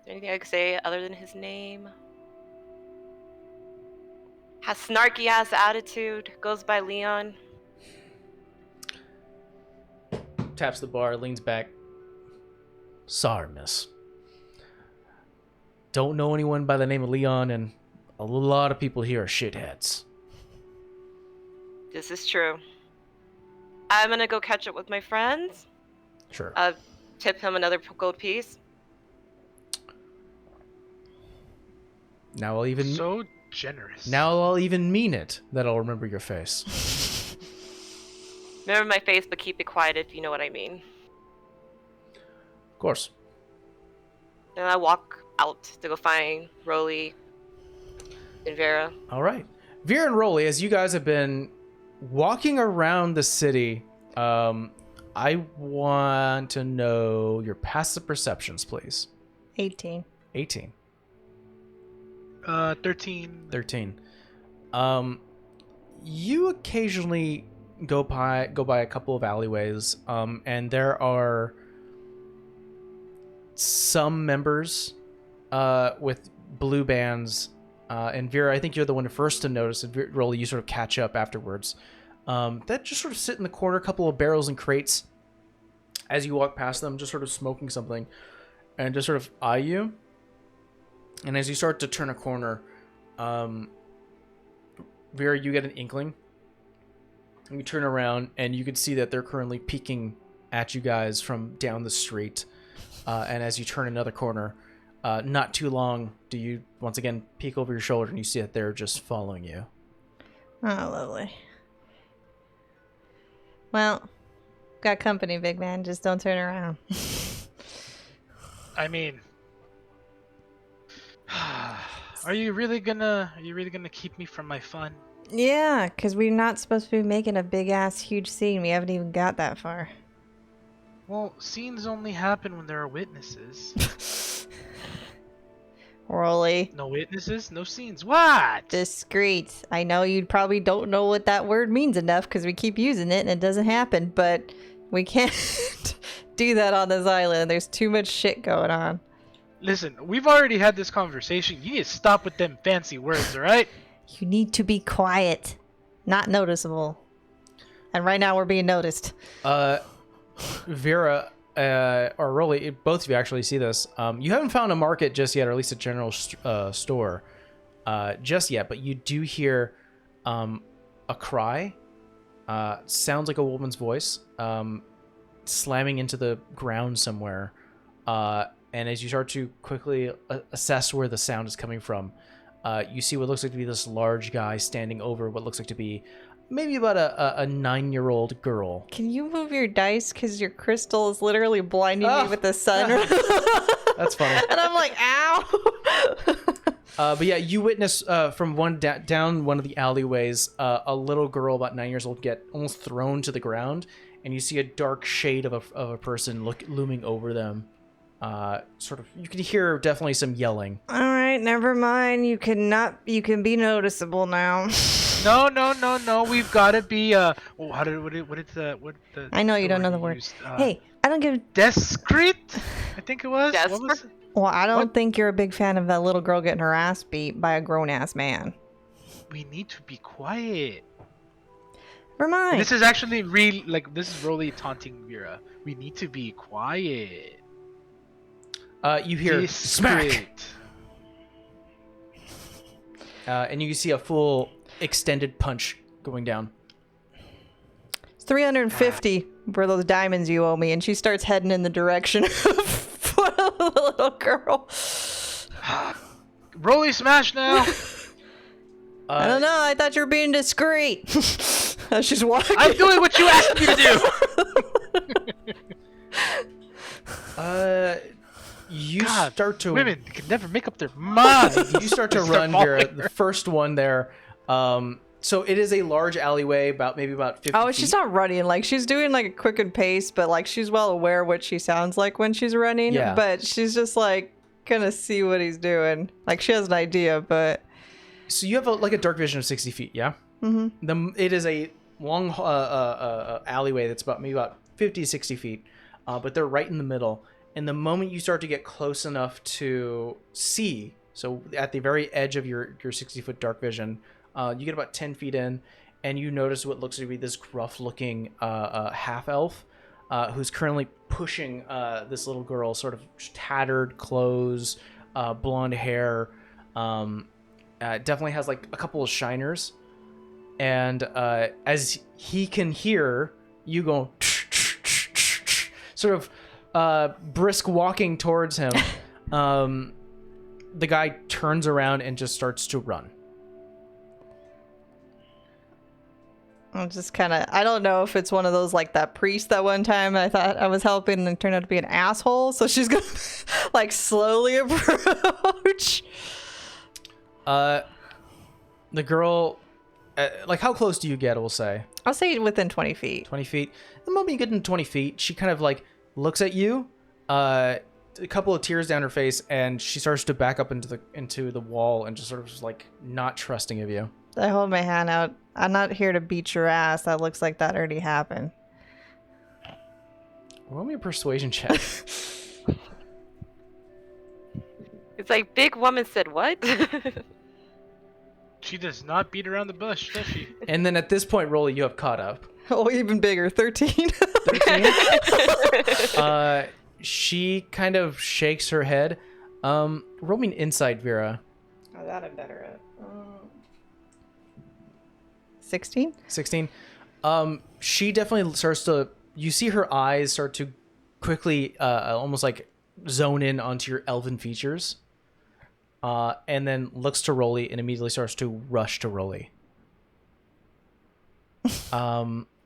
there anything I could say other than his name? Has snarky ass attitude. Goes by Leon. Taps the bar, leans back. Sorry, miss. Don't know anyone by the name of Leon, and a lot of people here are shitheads. This is true. I'm gonna go catch up with my friends. Sure. Tip him another gold piece. Now I'll even So generous. now I'll even mean it that I'll remember your face. Remember my face, but keep it quiet if you know what I mean. Of course. Then I walk out to go find Rolly and Vera. All right. Vera and Rolly, as you guys have been walking around the city, I want to know your passive perceptions, please. 18. 18. 13. 13. You occasionally go by a couple of alleyways, and there are some members with blue bands, and Vera, I think you're the one first to notice, and Rolly, you sort of catch up afterwards, that just sort of sit in the corner, a couple of barrels and crates, as you walk past them, just sort of smoking something, and just sort of eye you. And as you start to turn a corner, Vera, you get an inkling. And you turn around, and you can see that they're currently peeking at you guys from down the street. And as you turn another corner, not too long, do you once again peek over your shoulder, and you see that they're just following you. Oh, lovely. Well, got company, big man. Just don't turn around. I mean, are you really gonna keep me from my fun? Yeah, because we're not supposed to be making a big-ass huge scene. We haven't even got that far. Well, scenes only happen when there are witnesses. Rolly. No witnesses, no scenes. What? Discreet. I know you probably don't know what that word means enough because we keep using it and it doesn't happen, but we can't do that on this island. There's too much shit going on. Listen, we've already had this conversation. You need to stop with them fancy words, alright? You need to be quiet. Not noticeable. And right now we're being noticed. Vera, or Rolly, both of you actually see this. You haven't found a market just yet, or at least a general store just yet, but you do hear a cry. Sounds like a woman's voice, slamming into the ground somewhere. And as you start to quickly assess where the sound is coming from, you see what looks like to be this large guy standing over what looks like to be maybe about a 9-year-old girl. Can you move your dice? Because your crystal is literally blinding me with the sun. That's funny. And I'm like, ow. But yeah, you witness from one down one of the alleyways, a little girl about 9 years old get almost thrown to the ground, and you see a dark shade of a person looming over them. Sort of, you can hear definitely some yelling. All right, never mind. You can be noticeable now. No. We've got to be what the I know you don't know the word. used? Hey, I don't give. Discreet? I think it was. What was it? Well, I don't think you're a big fan of that little girl getting her ass beat by a grown ass man. We need to be quiet. Never mind. This is actually real. Like, this is really taunting Vera. We need to be quiet. You hear smack, Discreet. and you can see a full extended punch going down. It's 350 for those diamonds you owe me, and she starts heading in the direction of the little girl. Rolly smash now. I don't know. I thought you were being discreet. She's walking. I'm doing what you asked me to do. You God, start to women can never make up their mind. You start to run, Vera. The first one there, So it is a large alleyway, maybe about 50 Oh, feet. she's not running. Like, she's doing like a quickened pace, but like she's well aware what she sounds like when she's running. Yeah. But she's just like gonna see what he's doing. Like, she has an idea, but. So you have like a dark vision of 60 feet, yeah? Mm-hmm. It is a long alleyway that's maybe about 50 to 60 feet, but they're right in the middle. And the moment you start to get close enough to see, so at the very edge of your 60-foot dark vision, you get about 10 feet in, and you notice what looks to be this gruff-looking half-elf who's currently pushing this little girl, sort of tattered clothes, blonde hair, definitely has like a couple of shiners. And as he can hear you go sort of brisk walking towards him, the guy turns around and just starts to run. I'm just kind of, I don't know if it's one of those like that priest that one time I thought I was helping and turned out to be an asshole. So she's going to like slowly approach. The girl, like, how close do you get, we'll say? I'll say within 20 feet. 20 feet. The moment you get in 20 feet, she kind of like looks at you, a couple of tears down her face, and she starts to back up into the wall and just sort of just like not trusting of you. I hold my hand out. I'm not here to beat your ass. That looks like that already happened. Roll me a persuasion check. It's like, big woman said what? She does not beat around the bush, does she? And then at this point, Rolly, you have caught up. Oh, even bigger. 13. 13? She kind of shakes her head. Roll me an insight, Vera. Oh, that I'm better at. 16? 16. She definitely starts to, you see her eyes start to quickly almost like zone in onto your elven features, and then looks to Rolly and immediately starts to rush to Rolly.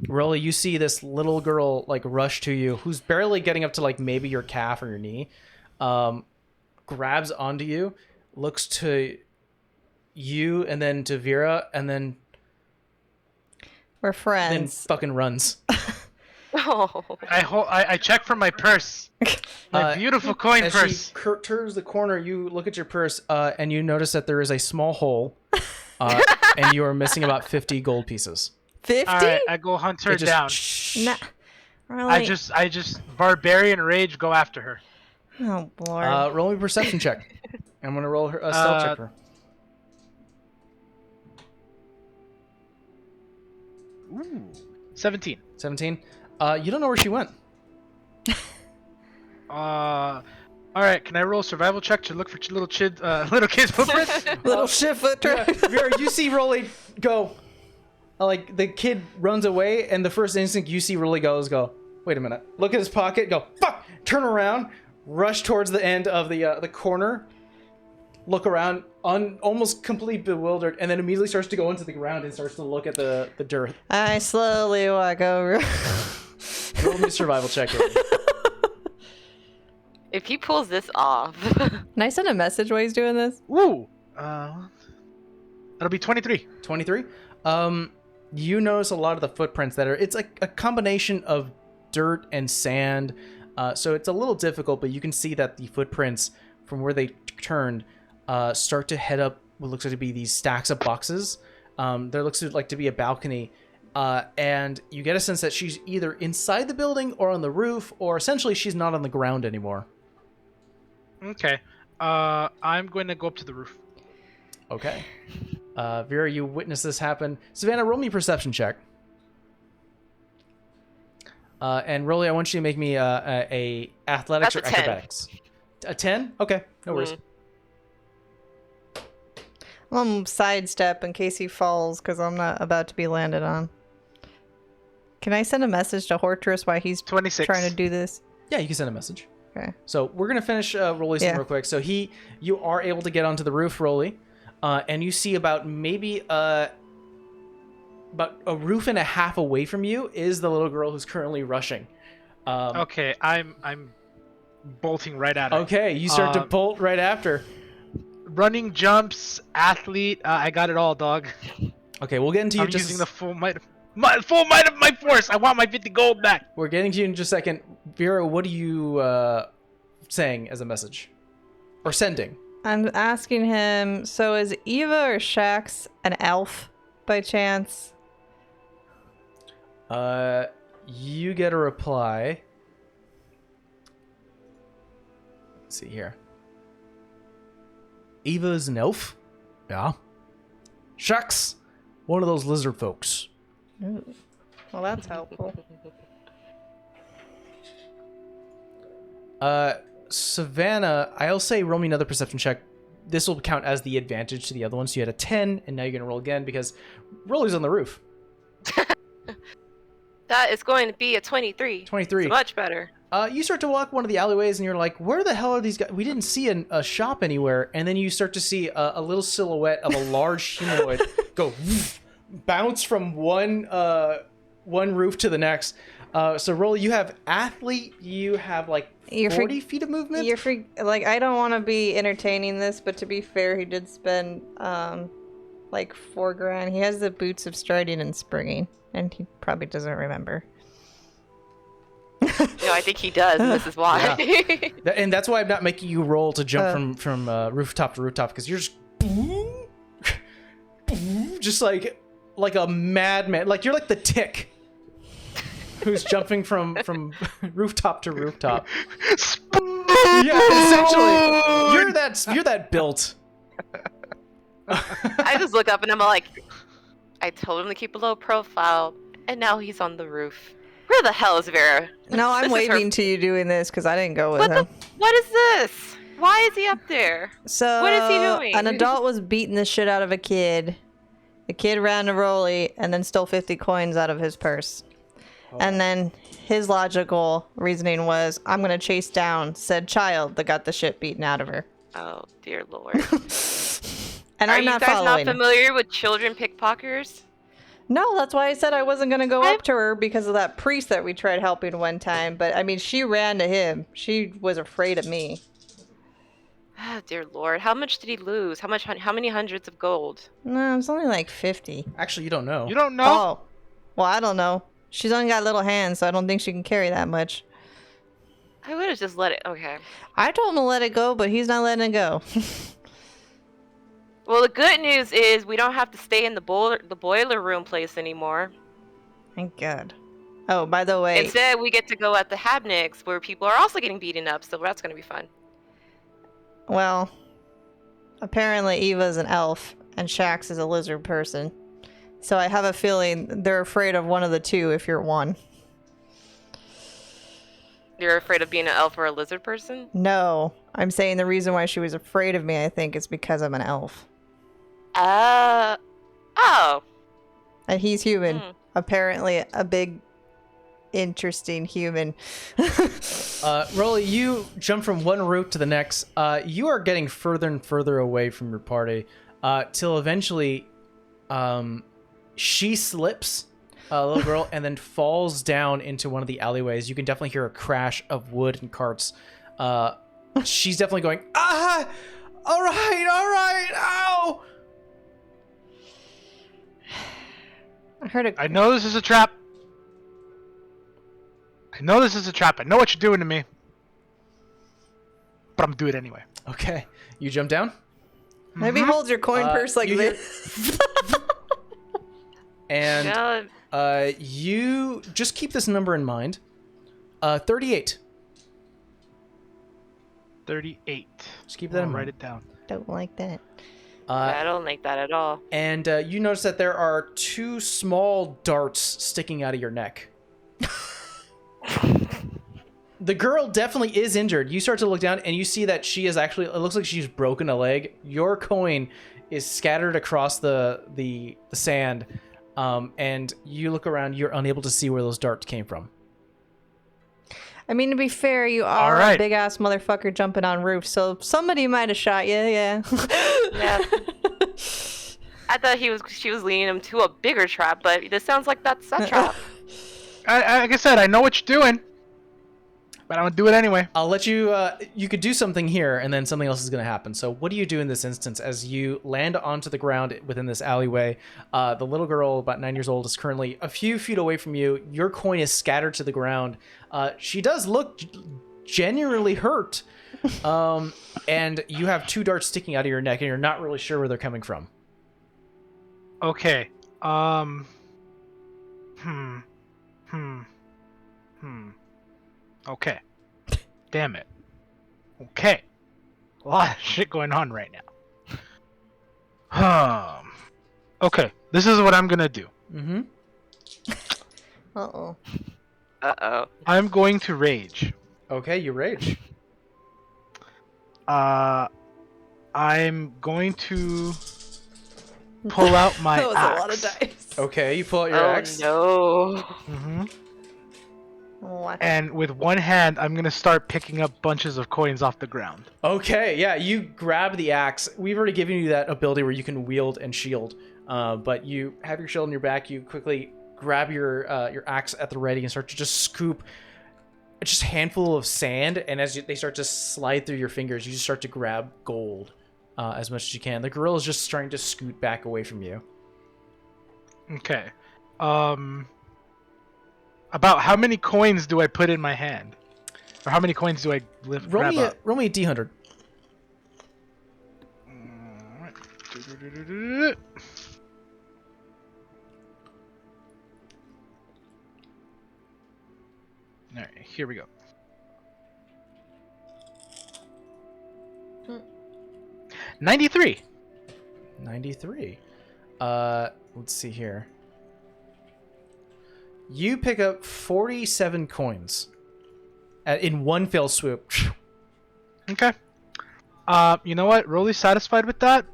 Rolly, you see this little girl like rush to you, who's barely getting up to like maybe your calf or your knee, grabs onto you, looks to you and then to Vera, and then We're then friends. fucking runs. Oh. I check for my purse. My beautiful coin As purse. she turns the corner, you look at your purse, and you notice that there is a small hole, and you are missing about 50 gold pieces. 50? All right, I go hunt her It just- down. Nah. Really? I just barbarian rage go after her. Oh, Lord. Roll me a perception check. I'm gonna roll her a stealth check for her. Ooh. 17. 17. You don't know where she went. All right. Can I roll a survival check to look for little kid's footprints? Little shift Yeah, Vera, you see Rolly go. Like the kid runs away, and the first instinct you see Rolly go, wait a minute. Look at his pocket. Go, fuck. Turn around. Rush towards the end of the corner. Look around, almost completely bewildered, and then immediately starts to go into the ground and starts to look at the dirt. I slowly walk over. Roll me a survival check. Rolly. If he pulls this off. Can I send a message while he's doing this? Ooh. That'll be 23. 23. You notice a lot of the footprints it's like a combination of dirt and sand, so it's a little difficult, but you can see that the footprints from where they turned start to head up what looks like to be these stacks of boxes. There looks like to be a balcony, and you get a sense that she's either inside the building or on the roof, or essentially she's not on the ground anymore. Okay. I'm going to go up to the roof. Okay. Vera, you witness this happen. Savannah, roll me a perception check. And Rolly, I want you to make me a athletics That's or a 10. acrobatics. A 10? Okay, no worries. I'm sidestep in case he falls because I'm not about to be landed on. Can I send a message to Hortress while he's 26. trying to do this? Yeah, you can send a message. Okay. So we're gonna finish Rolly's thing Yeah. real quick. So you are able to get onto the roof, Rolly, and you see about maybe about a roof and a half away from you is the little girl who's currently rushing. Okay, I'm bolting right at her. Okay, you start to bolt right after. Running jumps, athlete, I got it all, dog. Okay, we'll get into you I'm just using the full might of my force. I want my 50 gold back. We're getting to you in just a second. Vera, what are you saying as a message? Or sending? I'm asking him, so is Eva or Shax an elf by chance? You get a reply. Let's see here. Eva's an elf? Yeah. Shucks! One of those lizard folks. Ooh. Well, that's helpful. Savannah, I'll say roll me another perception check. This will count as the advantage to the other one. So you had a 10, and now you're going to roll again because Rolly's on the roof. That is going to be a 23. 23. It's much better. You start to walk one of the alleyways, and you're like, where the hell are these guys? We didn't see a shop anywhere. And then you start to see a little silhouette of a large humanoid go bounce from one roof to the next. So, Rolly, you have athlete. You have, like, 40 feet of movement? You're like, I don't want to be entertaining this, but to be fair, he did spend, like, $4,000. He has the boots of striding and springing, and he probably doesn't remember. No, I think he does, and this is why. Yeah. And that's why I'm not making you roll to jump from rooftop to rooftop, because you're just like a madman. Like, you're like the Tick who's jumping from rooftop to rooftop. Yeah, essentially. You're that built. I just look up and I'm like, I told him to keep a low profile, and now he's on the roof. Where the hell is Vera? No, I'm waving to you doing this because I didn't go with him. What is this? Why is he up there? So, what is he doing? An adult was beating the shit out of a kid. The kid ran to Rolly and then stole 50 coins out of his purse. Oh. And then his logical reasoning was, I'm going to chase down said child that got the shit beaten out of her. Oh, dear Lord. And I'm not following. Are you guys not familiar with children pickpocketers? No, that's why I said I wasn't going to go up to her because of that priest that we tried helping one time. But, I mean, she ran to him. She was afraid of me. Oh, dear Lord. How much did he lose? How many hundreds of gold? No, it's only like 50. Actually, you don't know. You don't know? Oh. Well, I don't know. She's only got little hands, so I don't think she can carry that much. I would have just let it... Okay. I told him to let it go, but he's not letting it go. Well, the good news is we don't have to stay in the boiler room place anymore. Thank God. Oh, by the way... Instead, we get to go at the Habniks, where people are also getting beaten up, so that's going to be fun. Well, apparently Eva's an elf, and Shax is a lizard person. So I have a feeling they're afraid of one of the two if you're one. You're afraid of being an elf or a lizard person? No. I'm saying the reason why she was afraid of me, I think, is because I'm an elf. Oh. And he's human. Apparently a big, interesting human. Rolly, you jump from one route to the next. You are getting further and further away from your party, till eventually, she slips, a little girl, and then falls down into one of the alleyways. You can definitely hear a crash of wood and carts. She's definitely going, ah! All right, ow! I know this is a trap. I know what you're doing to me. But I'm gonna do it anyway. Okay. You jump down? Maybe hold your coin purse like this. And you just keep this number in mind. 38. 38. Just keep that in mind. Write it down. Don't like that. I don't like that at all. And you notice that there are 2 small darts sticking out of your neck. The girl definitely is injured. You start to look down and you see that she is actually, it looks like she's broken a leg. Your coin is scattered across the sand. And you look around, you're unable to see where those darts came from. I mean, to be fair, you are a big-ass motherfucker jumping on roofs, so somebody might have shot you, yeah. Yeah. I thought she was leading him to a bigger trap, but this sounds like that's a trap. Like I said, I know what you're doing. But I'm gonna do it anyway. I'll let you, you could do something here, and then something else is going to happen. So what do you do in this instance as you land onto the ground within this alleyway? The little girl, about 9 years old, is currently a few feet away from you. Your coin is scattered to the ground. She does look genuinely hurt. And you have 2 darts sticking out of your neck, and you're not really sure where they're coming from. Okay. Okay. Damn it. Okay. A lot of shit going on right now. Okay. This is what I'm gonna do. Mm-hmm. Uh-oh. Uh-oh. I'm going to rage. Okay, you rage. I'm going to pull out my That was axe. a lot of dice. Okay, you pull out your Oh axe. no. Mm-hmm. What? And with one hand, I'm gonna start picking up bunches of coins off the ground. Okay, yeah, you grab the axe. We've already given you that ability where you can wield and shield, but you have your shield on your back. You quickly grab your axe at the ready and start to just scoop just a handful of sand, and as they start to slide through your fingers, you just start to grab gold as much as you can. The gorilla is just starting to scoot back away from you. Okay. About how many coins do I put in my hand? Or how many coins do I grab up? Roll me a D100. Alright. Alright, here we go. Hmm. 93. 93. Let's see here. You pick up 47 coins in one fell swoop. Okay. You know what? Rolly's satisfied with that.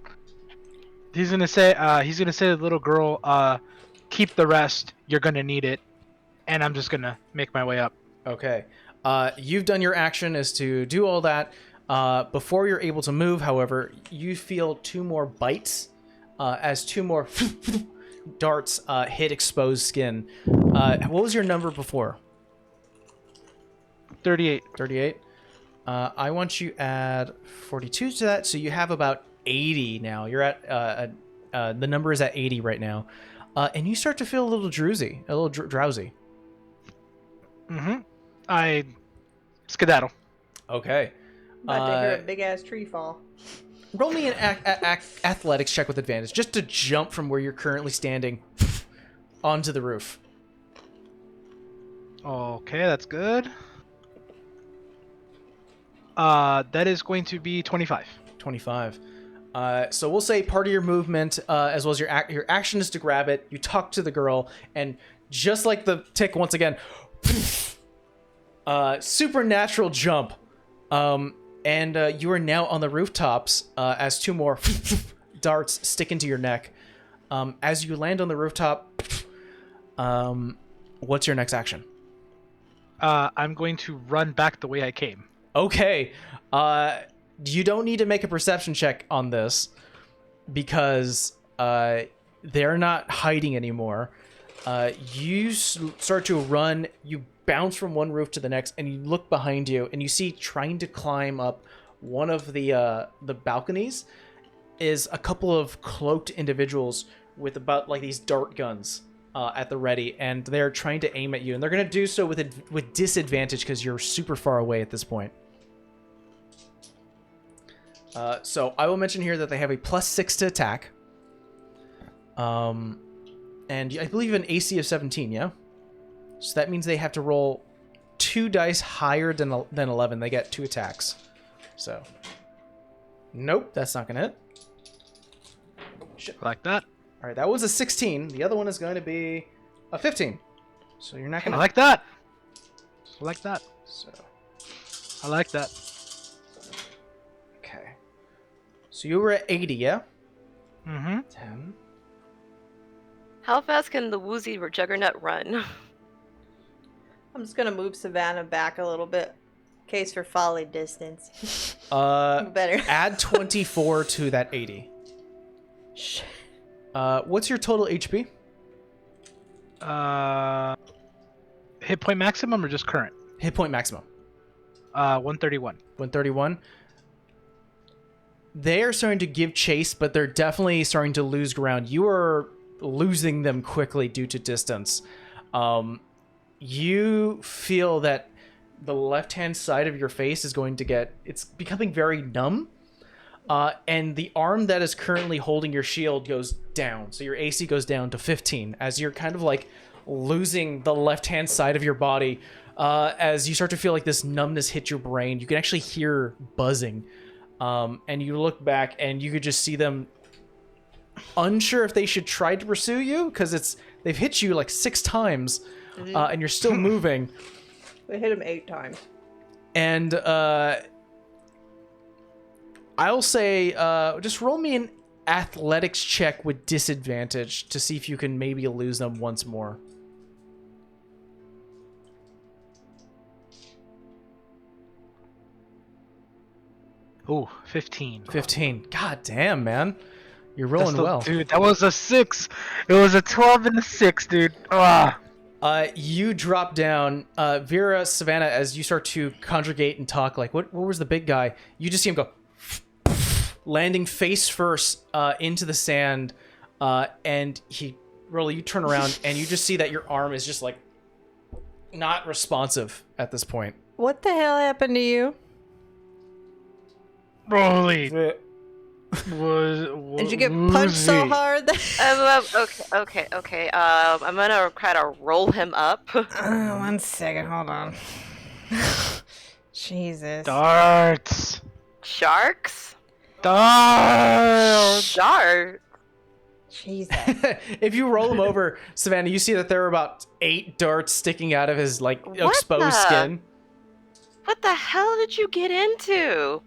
He's gonna say to the little girl, keep the rest. You're gonna need it. And I'm just gonna make my way up. Okay. You've done your action is to do all that. Before you're able to move, however, you feel 2 more bites as 2 more darts hit exposed skin. What was your number before? 38. 38. I want you to add 42 to that, so you have about 80 now. You're at the number is at 80 right now, and you start to feel a little drowsy, drowsy. Mm-hmm. I skedaddle. Okay. About to hear a big ass tree fall. Roll me an athletics check with advantage, just to jump from where you're currently standing onto the roof. Okay, that's good. That is going to be 25. 25. So we'll say part of your movement, as well as your action, is to grab it. You talk to the girl, and just like the tick, once again, supernatural jump. And you are now on the rooftops as 2 more darts stick into your neck. As you land on the rooftop, what's your next action? I'm going to run back the way I came. Okay. You don't need to make a perception check on this because they're not hiding anymore. You start to run, you bounce from one roof to the next, and you look behind you, and you see trying to climb up one of the balconies is a couple of cloaked individuals with about like these dart guns at the ready, and they're trying to aim at you, and they're going to do so with disadvantage because you're super far away at this point. So I will mention here that they have a +6 to attack. And I believe an AC of 17, yeah? So that means they have to roll 2 dice higher than 11. They get 2 attacks. So, nope, that's not going to hit. Shit. Like that. All right, that was a 16. The other one is going to be a 15. So you're not going I to... like that. I like that. So, I like that. okay. So you were at 80, yeah? Mm-hmm. 10. How fast can the woozy or juggernaut run? I'm just gonna move Savannah back a little bit. Case for folly distance. Better. Add 24 to that 80. Shh. What's your total HP? Hit point maximum or just current? Hit point maximum. 131. 131. They are starting to give chase, but they're definitely starting to lose ground. You are losing them quickly due to distance. You feel that the left-hand side of your face is going to it's becoming very numb. And the arm that is currently holding your shield goes down. So your AC goes down to 15 as you're kind of like losing the left-hand side of your body. As you start to feel like this numbness hit your brain, you can actually hear buzzing. And you look back and you could just see them unsure if they should try to pursue you because they've hit you like 6 times and you're still moving. They hit him 8 times. And I'll say just roll me an athletics check with disadvantage to see if you can maybe lose them once more. Ooh, 15. 15. God damn, man. You're rolling well. Dude, that was a 6. It was a 12 and a 6, dude. Ah. You drop down, Vera, Savannah, as you start to conjugate and talk, like, what was the big guy? You just see him go, landing face first into the sand, and you turn around, and you just see that your arm is just, like, not responsive at this point. What the hell happened to you? Rolly. Did you get punched so hard that... Okay. I'm gonna try to roll him up. 1 second, hold on. Jesus. Darts. Sharks? Darts. Shark? Jesus. If you roll him over, Savannah, you see that there are about 8 darts sticking out of his, like, exposed skin. What the hell did you get into?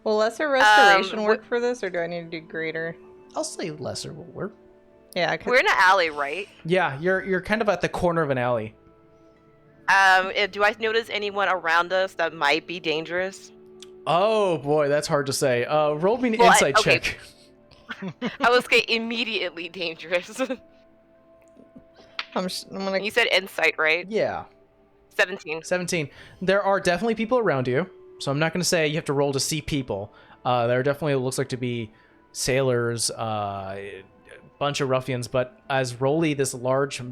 Will lesser restoration work for this, or do I need to do greater? I'll say lesser will work. Yeah, we're in an alley, right? Yeah, you're kind of at the corner of an alley. Do I notice anyone around us that might be dangerous? Oh boy, that's hard to say. Roll me an insight check. I was say immediately dangerous. I'm gonna... You said insight, right? Yeah. 17. 17. There are definitely people around you, so I'm not going to say you have to roll to see people. There definitely looks like to be sailors, a bunch of ruffians, but as Rolly, this large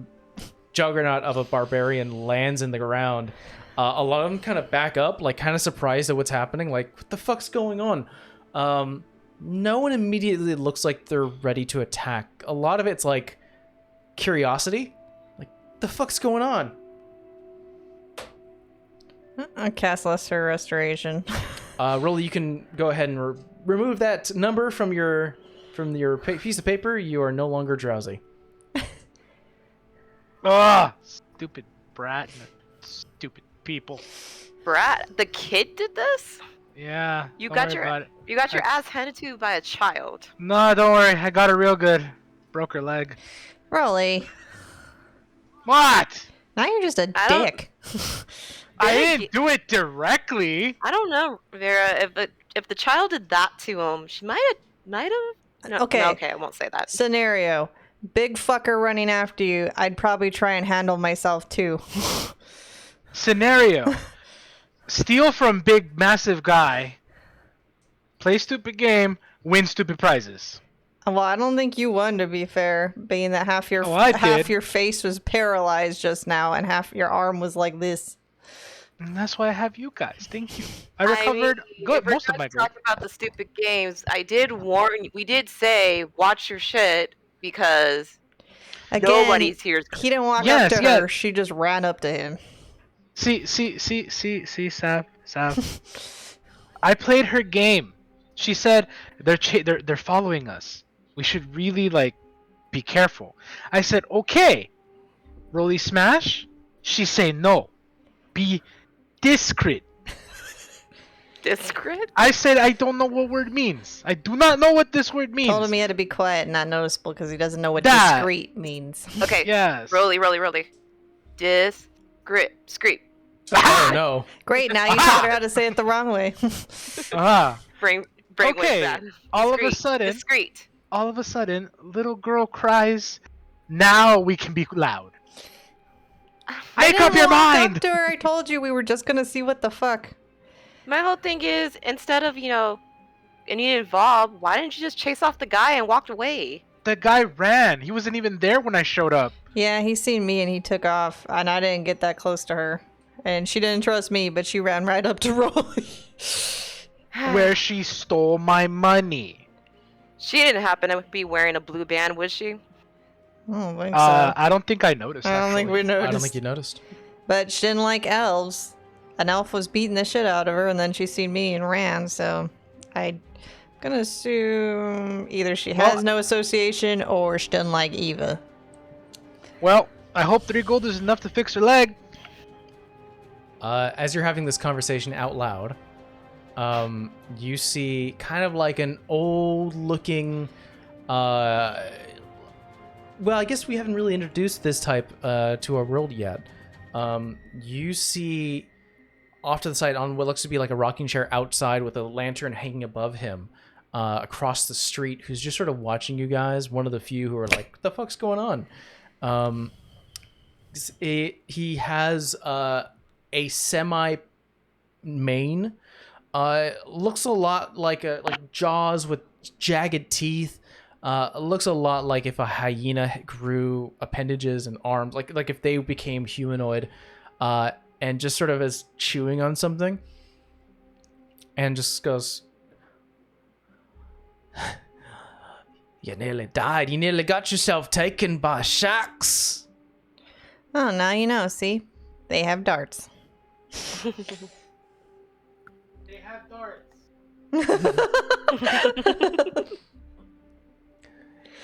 juggernaut of a barbarian, lands in the ground, a lot of them kind of back up, like kind of surprised at what's happening, like, what the fuck's going on? No one immediately looks like they're ready to attack. A lot of it's like curiosity, like, the fuck's going on? I'll cast lesser restoration. Rolly, you can go ahead and remove that number from your piece of paper. You are no longer drowsy. Ah, stupid brat and stupid people. Brat, the kid did this? Yeah. You got your ass handed to you by a child. No, don't worry. I got her real good. Broke her leg. Rolly. What? Now you're just a dick. I didn't do it directly. I don't know, Vera. If the child did that to him, she might have. No, okay. No, okay, I won't say that. Scenario: big fucker running after you. I'd probably try and handle myself too. Scenario: steal from big massive guy. Play stupid game. Win stupid prizes. Well, I don't think you won, to be fair, being that half your face was paralyzed just now and half your arm was like this. And that's why I have you guys. Thank you. I recovered most of my group. Talk about the stupid games. I did warn you. We did say watch your shit because again, nobody's here. He didn't walk up to her. She just ran up to him. See, Sav. I played her game. She said they're following us. We should really be careful. I said okay. Rolly smash. She say no. Be discreet. Discreet? I said I don't know what word means. I do not know what this word means. Told him he had to be quiet and not noticeable because he doesn't know what discreet means. Okay. Yes. Rolly. Discreet. Oh no. Great, now you taught her how to say it the wrong way. Bring okay. that. All of a sudden, little girl cries. Now we can be loud. Make up your mind. Up to her. I told you we were just gonna see what the fuck. My whole thing is, instead of, getting involved, why didn't you just chase off the guy and walked away? The guy ran. He wasn't even there when I showed up. Yeah, he seen me and he took off, and I didn't get that close to her. And she didn't trust me, but she ran right up to Rolly. Where she stole my money. She didn't happen to be wearing a blue band, was she? I don't think so. I don't think I noticed. I don't think we noticed. I don't think you noticed. But she didn't like elves. An elf was beating the shit out of her, and then she seen me and ran, so I'm gonna assume either she has no association or she doesn't like Eva. Well, I hope 3 gold is enough to fix her leg. As you're having this conversation out loud, you see kind of like an old-looking. Well, I guess we haven't really introduced this type to our world yet. You see off to the side on what looks to be like a rocking chair outside with a lantern hanging above him across the street, who's just sort of watching you guys. One of the few who are like, "What the fuck's going on?" He has a semi mane. Looks a lot like jaws with jagged teeth. Looks a lot like if a hyena grew appendages and arms, like if they became humanoid, and just sort of is chewing on something, and just goes, "You nearly died. You nearly got yourself taken by sharks." Oh, now you know. See, they have darts. They have darts.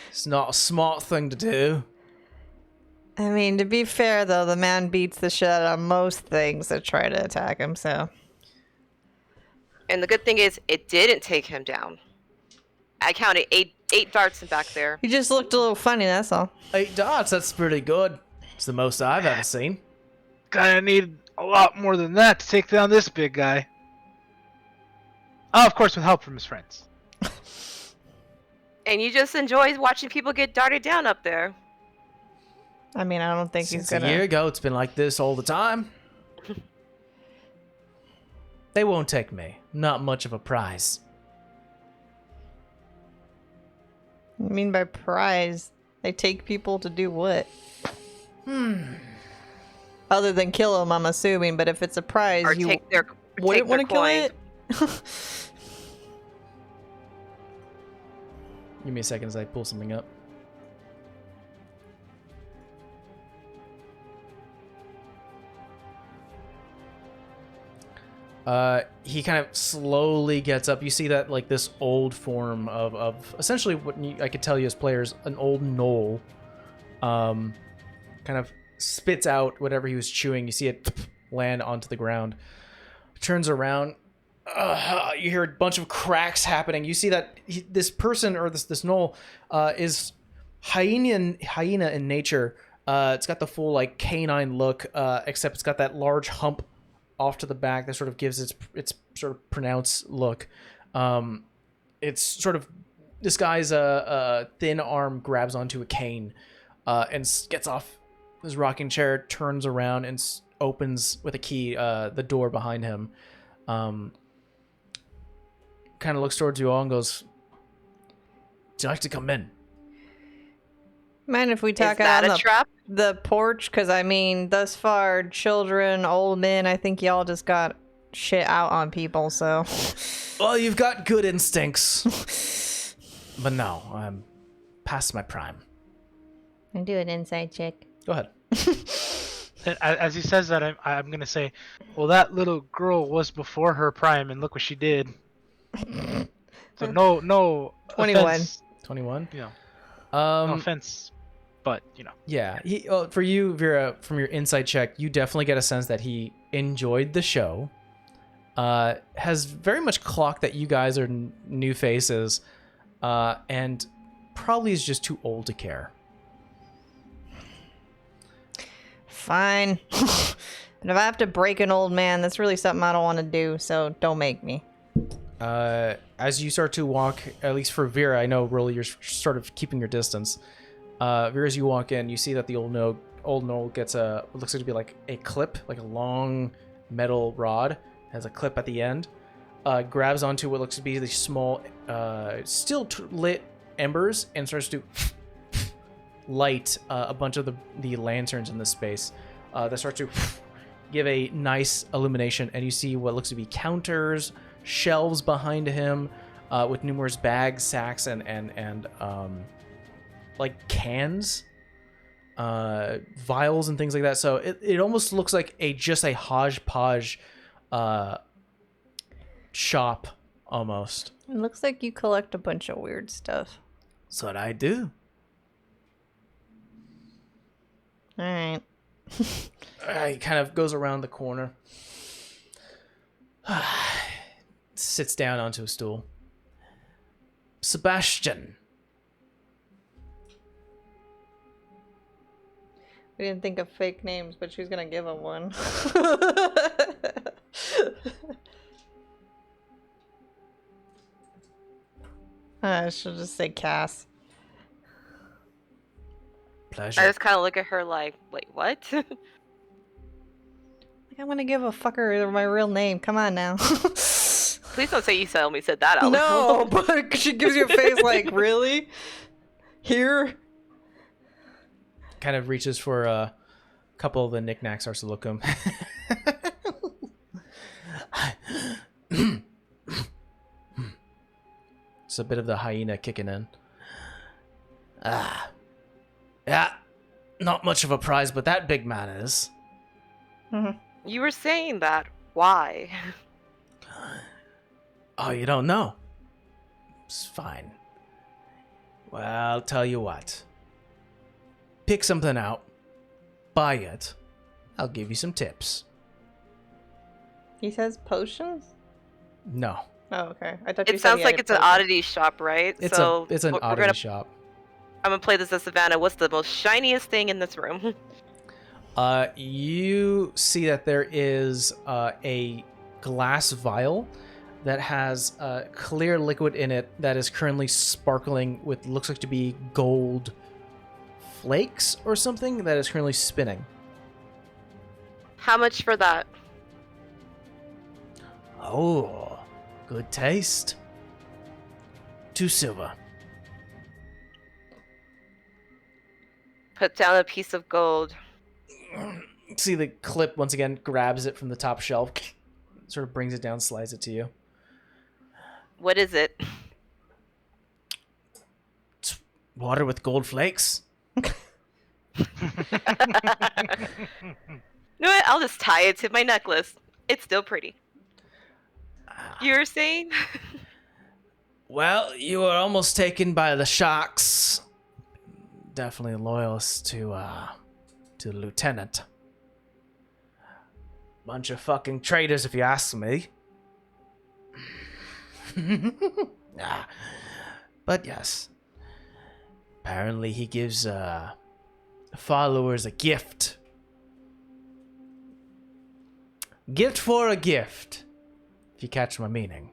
It's not a smart thing to do. I mean, to be fair, though, the man beats the shit out of most things that try to attack him, so. And the good thing is, it didn't take him down. I counted eight darts in back there. He just looked a little funny, that's all. 8 darts, that's pretty good. It's the most I've ever seen. Kinda need a lot more than that to take down this big guy. Oh, of course, with help from his friends. And you just enjoy watching people get darted down up there. I mean, I don't think Since he's gonna. a year ago, it's been like this all the time. They won't take me. Not much of a prize. What do you mean by prize? They take people to do what? Other than kill them, I'm assuming. But if it's a prize, Or you take their wouldn't want to kill coin. it. Give me a second as I pull something up. He kind of slowly gets up. You see that like this old form of essentially what I could tell you as players, an old gnoll, kind of spits out whatever he was chewing. You see it land onto the ground. Turns around. You hear a bunch of cracks happening. You see that this person or this gnoll is hyena in nature. It's got the full like canine look, except it's got that large hump off to the back that sort of gives its sort of pronounced look. It's sort of this guy's thin arm grabs onto a cane and gets off his rocking chair, turns around and opens with a key the door behind him. Kind of looks towards you all and goes, "Would you like to come in?" Mind if we talk Is that out a on trap? the porch? Because I mean, thus far, children, old men, I think y'all just got shit out on people. So. Well, you've got good instincts. But no, I'm past my prime. I do an inside check. Go ahead. And as he says that, I'm gonna say, well, that little girl was before her prime, and look what she did. So no 21. offense, 21? you know, no No offense, but you know. Yeah, for you, Vera, from your insight check, you definitely get a sense that he enjoyed the show. Has very much clocked that you guys are new faces, and probably is just too old to care. Fine. But if I have to break an old man, that's really something I don't want to do, so don't make me. As you start to walk, at least for Vera, I know really you're sort of keeping your distance. Vera, as you walk in, you see that the old gnoll gets what looks like to be like a clip, like a long metal rod, has a clip at the end. Grabs onto what looks to be the small, still lit embers and starts to light a bunch of the lanterns in this space. That start to give a nice illumination, and you see what looks to be counters, shelves behind him, with numerous bags, sacks, and like cans, vials, and things like that. So it almost looks like just a hodgepodge shop almost. It looks like you collect a bunch of weird stuff. That's what I do. All right. He kind of goes around the corner, sits down onto a stool. Sebastian. We didn't think of fake names, but she's gonna give him one. She'll just say Cass. Pleasure. I just kind of look at her like, wait, what? Like, I'm gonna give a fucker my real name. Come on now. Please don't say you tell me said that out No, loud. but she gives you a face like, really? Here? Kind of reaches for a couple of the knickknacks, starts to look him. It's a bit of the hyena kicking in. Yeah, not much of a prize, but that big man is. You were saying that. Why? Oh, you don't know? It's fine. Well, I'll tell you what. Pick something out. Buy it. I'll give you some tips. He says potions? No. Oh, okay. I thought you It said sounds he like had it's an potions. oddity shop, right? It's an we're oddity gonna, shop. I'm gonna play this as Savannah. What's the most shiniest thing in this room? You see that there is a glass vial that has clear liquid in it that is currently sparkling with looks like to be gold flakes or something that is currently spinning. How much for that? Oh, good taste. 2 silver. Put down a piece of gold. See the clip once again, grabs it from the top shelf, sort of brings it down, slides it to you. What is it? It's water with gold flakes. You know what? I'll just tie it to my necklace. It's still pretty. You were saying? Well, you were almost taken by the sharks. Definitely loyalist to the lieutenant. Bunch of fucking traitors, if you ask me. But yes, apparently he gives followers a gift. Gift for a gift, if you catch my meaning.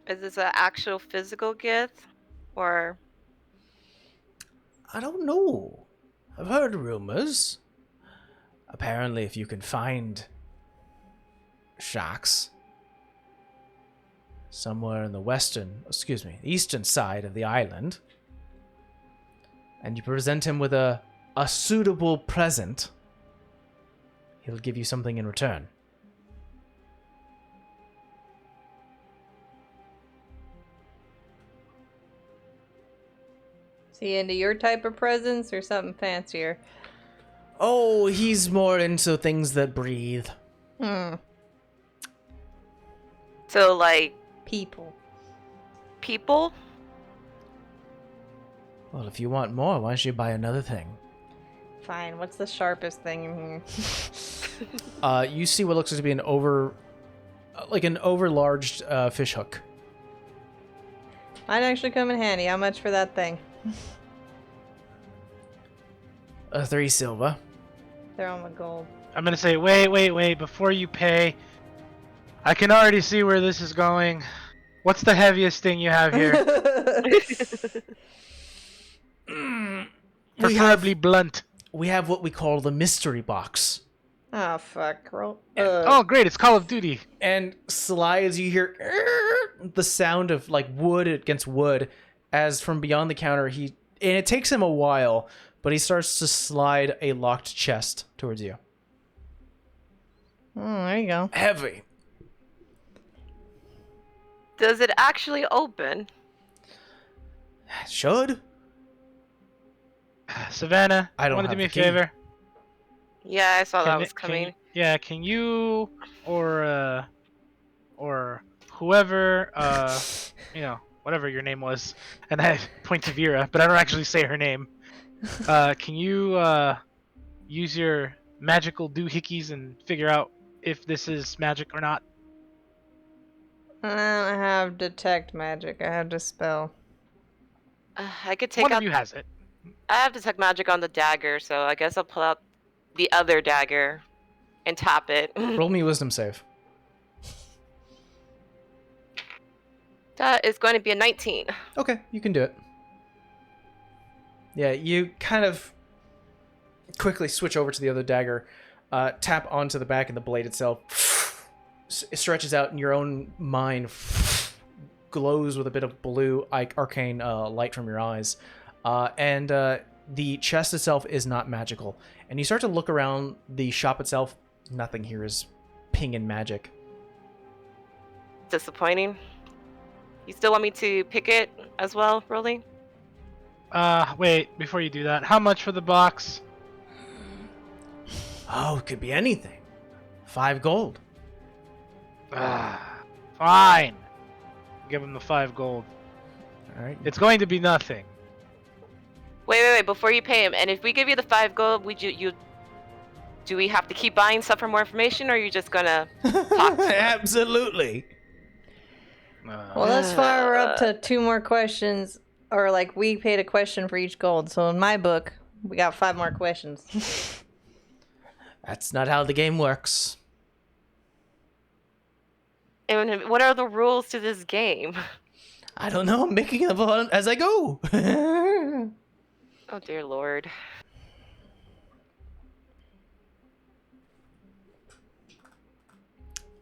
Is this an actual physical gift? Or I don't know. I've heard rumors. Apparently, if you can find sharks somewhere in the eastern side of the island, and you present him with a suitable present, he'll give you something in return. Is he into your type of presents or something fancier? Oh, he's more into things that breathe. so like People. people? Well, if you want more, why don't you buy another thing? Fine. What's the sharpest thing in here? You see what looks to be an overlarged fish hook. Might actually come in handy. How much for that thing? 3 silver. They're on the gold. I'm gonna say, wait, before you pay. I can already see where this is going. What's the heaviest thing you have here? Preferably blunt. We have what we call the mystery box. Oh fuck. Roll. Oh, great! It's Call of Duty. And slides, you hear the sound of like wood against wood as from beyond the counter and it takes him a while, but he starts to slide a locked chest towards you. There you go. Heavy. Does it actually open? Should. Savannah, I don't want to have do me a the key. favor? Yeah, I saw that was Can coming. can you or whoever whatever your name was, and I point to Vera, but I don't actually say her name. Can you use your magical doohickeys and figure out if this is magic or not? I don't have detect magic. I have dispel. I could take One out. of you has it. I have detect magic on the dagger, so I guess I'll pull out the other dagger and tap it. Roll me a wisdom save. That is going to be a 19. Okay, you can do it. Yeah, you kind of quickly switch over to the other dagger, tap onto the back, and the blade itself it stretches out, and your own mind glows with a bit of blue arcane light from your eyes. And the chest itself is not magical. And you start to look around the shop itself. Nothing here is pinging magic. Disappointing. You still want me to pick it as well, Rolly? Wait, before you do that, how much for the box? Oh, it could be anything. 5 gold. Fine. Give him the 5 gold. All right. It's going to be nothing. Wait, before you pay him, and if we give you the 5 gold, would you do we have to keep buying stuff for more information, or are you just gonna talk to him? Absolutely. Well, thus far we're up to 2 more questions, or like we paid a question for each gold. So in my book, we got 5 more questions. That's not how the game works. And what are the rules to this game? I don't know. I'm making it up as I go. Oh dear lord.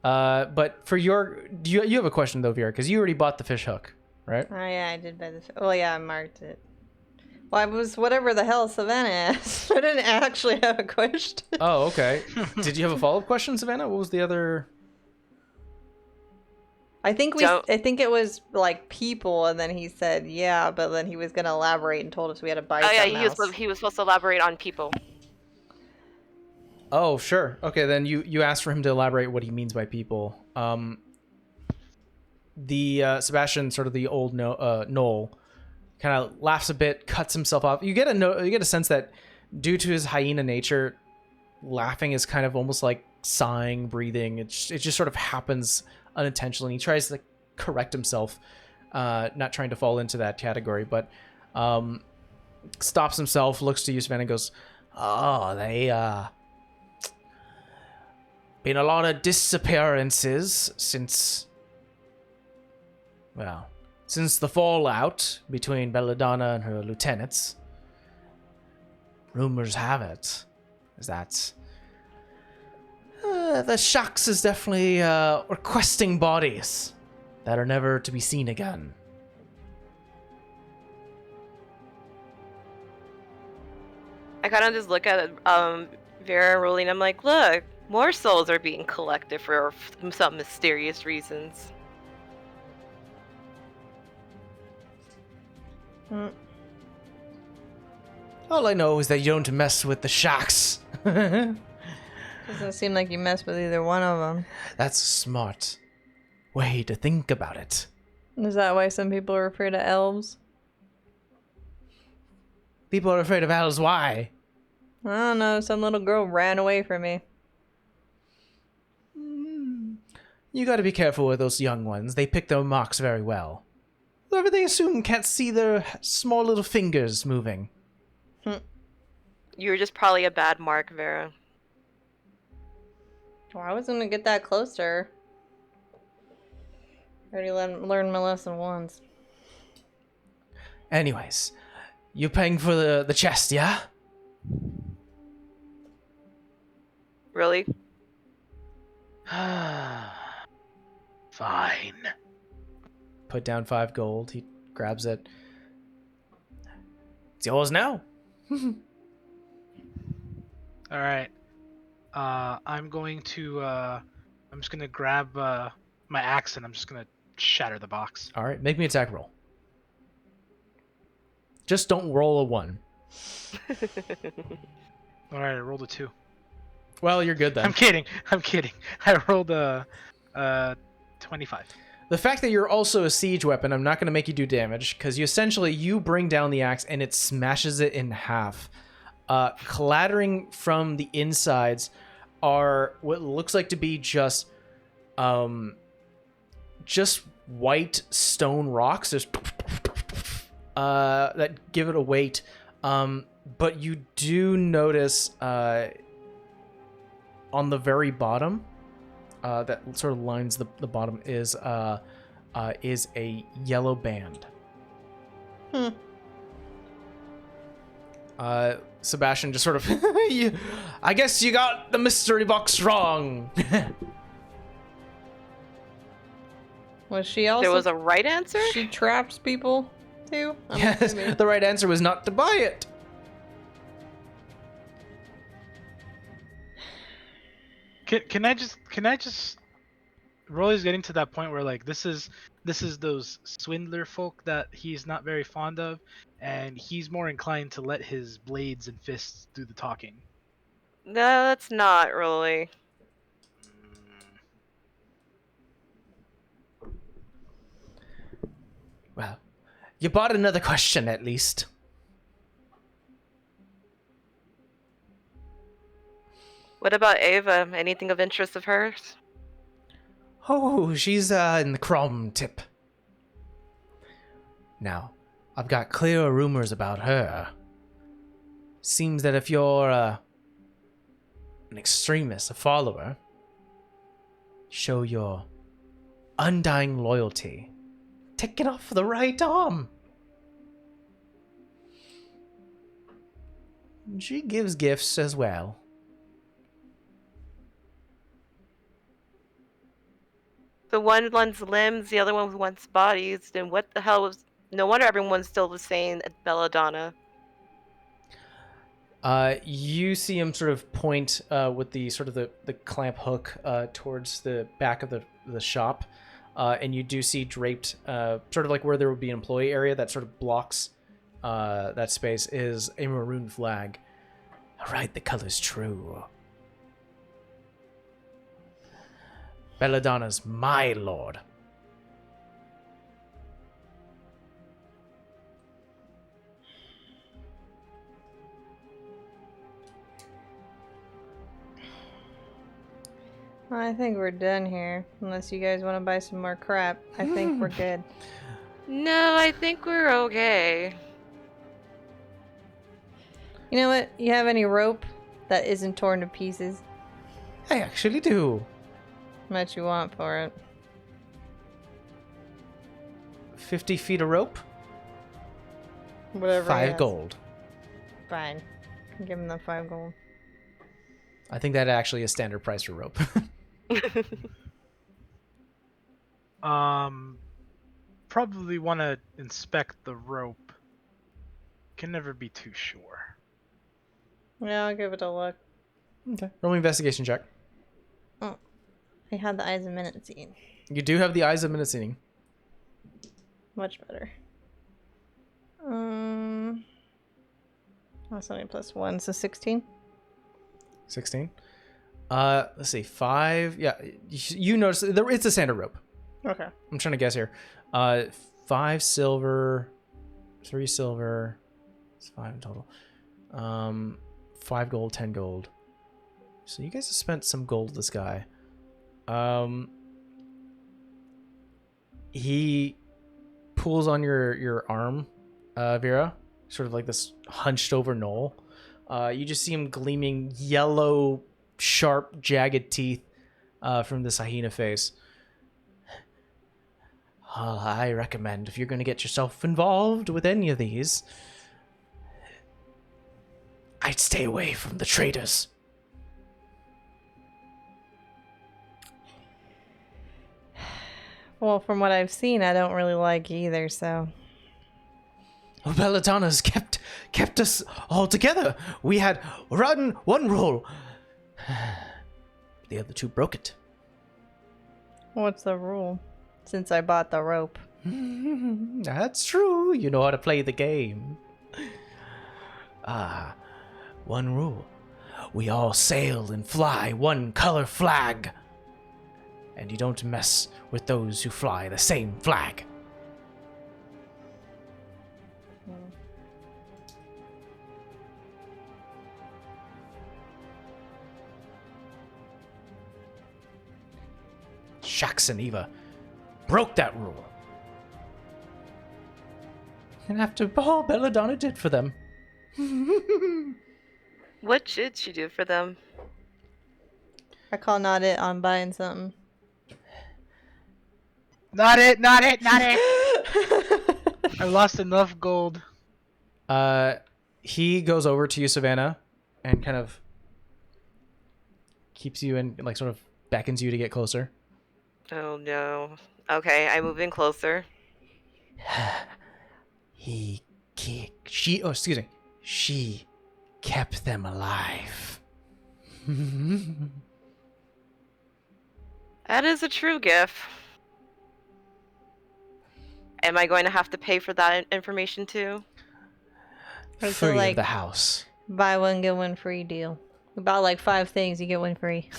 But for you have a question though, Vera, because you already bought the fish hook, right? Oh yeah, I did buy this. Well, yeah, I marked it. Well, I was whatever the hell Savannah asked. I didn't actually have a question. Oh, okay. Did you have a follow-up question, Savannah? What was the other? I think it was like people, and then he said yeah, but then he was gonna elaborate and told us we had to buy Oh yeah, something else. he was supposed to elaborate on people. Oh, sure. Okay, then you asked for him to elaborate what he means by people. The Sebastian, sort of the old Noel, kind of laughs a bit, cuts himself off. You get a sense that due to his hyena nature, laughing is kind of almost like sighing, breathing. It just sort of happens unintentionally. He tries to correct himself, not trying to fall into that category, but stops himself, looks to you, Savannah, and goes, "Oh, they been a lot of disappearances since the fallout between Belladonna and her lieutenants. Rumors have it is that the Shaks is definitely requesting bodies that are never to be seen again." I kind of just look at Vera and Rolly, and I'm like, look, more souls are being collected for some mysterious reasons. All I know is that you don't mess with the Shaks. Doesn't seem like you mess with either one of them. That's a smart way to think about it. Is that why some people are afraid of elves? People are afraid of elves. Why? I don't know. Some little girl ran away from me. You gotta be careful with those young ones. They pick their marks very well. Whoever they assume can't see their small little fingers moving. You're just probably a bad mark, Vera. Well, I was gonna get that closer. Already learned my lesson once. Anyways, you paying for the chest, yeah? Really? Fine. Put down 5 gold. He grabs it. It's yours now. All right. I'm just gonna grab my axe and I'm just gonna shatter the box. All right, make me an attack roll. Just don't roll a 1. All right, I rolled a 2. Well, you're good then. I'm kidding. I rolled a 25. The fact that you're also a siege weapon, I'm not going to make you do damage, because you bring down the axe and it smashes it in half. Clattering from the insides are what looks like to be just white stone rocks. There's that give it a weight. But you do notice on the very bottom, that sort of lines the bottom is a yellow band. Sebastian just sort of, I guess you got the mystery box wrong. Was she also? There was a right answer? She traps people too. I'm Yes, assuming. the right answer was not to buy it. Can I just Rolly's getting to that point where like this is those swindler folk that he's not very fond of, and he's more inclined to let his blades and fists do the talking. No, that's not really. Well, you bought another question at least. What about Ava? Anything of interest of hers? Oh, she's in the Crom tip. Now, I've got clear rumors about her. Seems that if you're an extremist, a follower, show your undying loyalty. Take it off the right arm. She gives gifts as well. The one wants limbs, the other one wants bodies. Then what the hell was? No wonder everyone's still the same at Belladonna. You see him sort of point with the sort of the clamp hook towards the back of the shop, and you do see draped, sort of like where there would be an employee area that sort of blocks that space, is a maroon flag. All right, the color's true. Belladonna's my lord. I think we're done here. Unless you guys want to buy some more crap. I think we're good. No, I think we're okay. You know what? You have any rope that isn't torn to pieces? I actually do. How much you want for it? 50 feet of rope, Whatever. he 5 has. gold. Fine. Give him the 5 gold. I think that actually is standard price for rope. Probably want to inspect the rope. Can never be too sure. Yeah, I'll give it a look. Okay. Roll me investigation check. Oh. I had the eyes of Menacine. You do have the eyes of Menacing. Much better. That's only +1, so 16. 16. Let's see. 5. Yeah, you notice it's a standard rope. Okay. I'm trying to guess here. 5 silver, 3 silver. It's 5 in total. 5 gold, 10 gold. So you guys have spent some gold with this guy. He pulls on your arm, Vera, sort of like this hunched over knoll. You just see him gleaming yellow, sharp, jagged teeth from this hyena face. I recommend, if you're going to get yourself involved with any of these, I'd stay away from the traders. Well, from what I've seen, I don't really like either, so. Well, Belladonna's kept us all together. We had one rule. The other two broke it. What's the rule? Since I bought the rope. That's true. You know how to play the game. One rule. We all sail and fly one color flag. And you don't mess with those who fly the same flag. Shax and Eva broke that rule. And after all Belladonna did for them. What should she do for them? I call not it on buying something. Not it. I lost enough gold. He goes over to you, Savannah, and kind of keeps you in, like, sort of beckons you to get closer. Oh no. Okay, I move in closer. She kept them alive. That is a true gift. Am I going to have to pay for that information too? So, Free like, of the house. Buy one, get one free deal. About like 5 things, you get one free.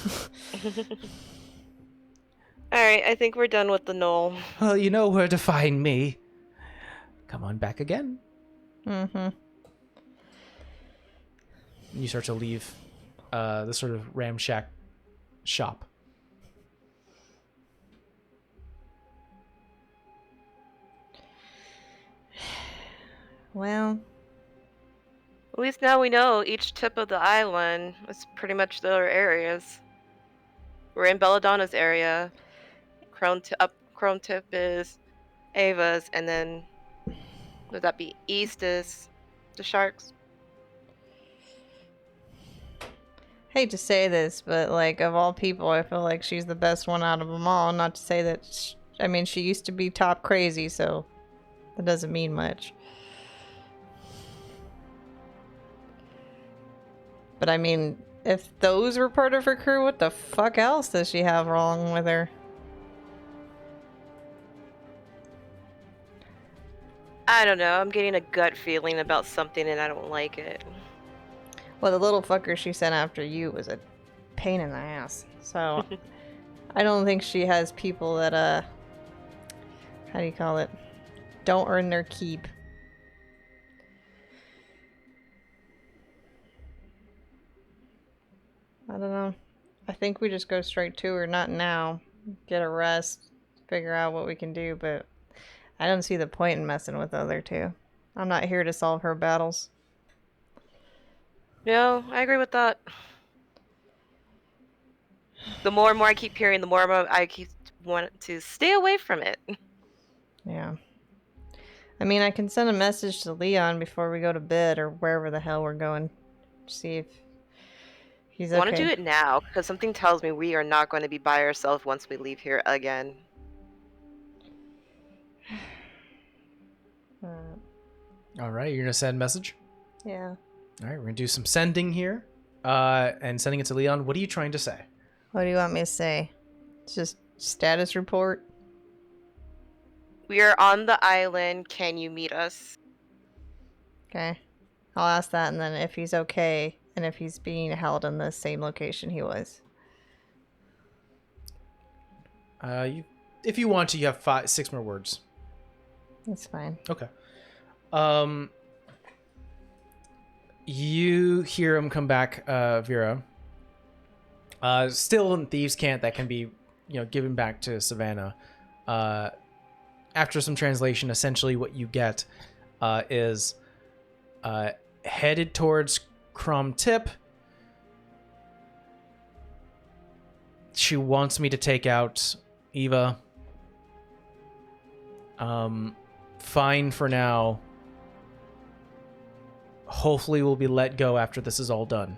Alright, I think we're done with the knoll. Well, you know where to find me. Come on back again. Mm-hmm. You start to leave the sort of ramshack shop. Well, At least now we know each tip of the island is pretty much their areas. We're in Belladonna's area. Crone Tip is Ava's, and then would that be east is the Sharks? hate to say this, but like of all people, I feel like she's the best one out of them all. Not to say that, I mean, she used to be top crazy, so that doesn't mean much. But I mean, if those were part of her crew, what the fuck else does she have wrong with her? I don't know. I'm getting a gut feeling about something and I don't like it. Well, the little fucker she sent after you was a pain in the ass. So, I don't think she has people that, how do you call it? Don't earn their keep. I don't know. I think we just go straight to her, not now. Get a rest, figure out what we can do, but I don't see the point in messing with the other two. I'm not here to solve her battles. No, I agree with that. The more and more I keep hearing, the more and more I keep want to stay away from it. Yeah. I mean, I can send a message to Leon before we go to bed or wherever the hell we're going. See if he's okay. I want to do it now, because something tells me we are not going to be by ourselves once we leave here again. All right, you're going to send a message? Yeah. All right, we're going to do some sending here. And sending it to Leon. What are you trying to say? What do you want me to say? It's just status report? We are on the island. Can you meet us? Okay. I'll ask that, and then if he's okay, and if he's being held in the same location he was. If you want to, you have 6 more words. That's fine. Okay. You hear him come back, Vera. Still in Thieves' Cant that can be, given back to Savannah. After some translation, essentially what you get is headed towards Crom Tip. She wants me to take out Eva. Fine for now. Hopefully we'll be let go after this is all done.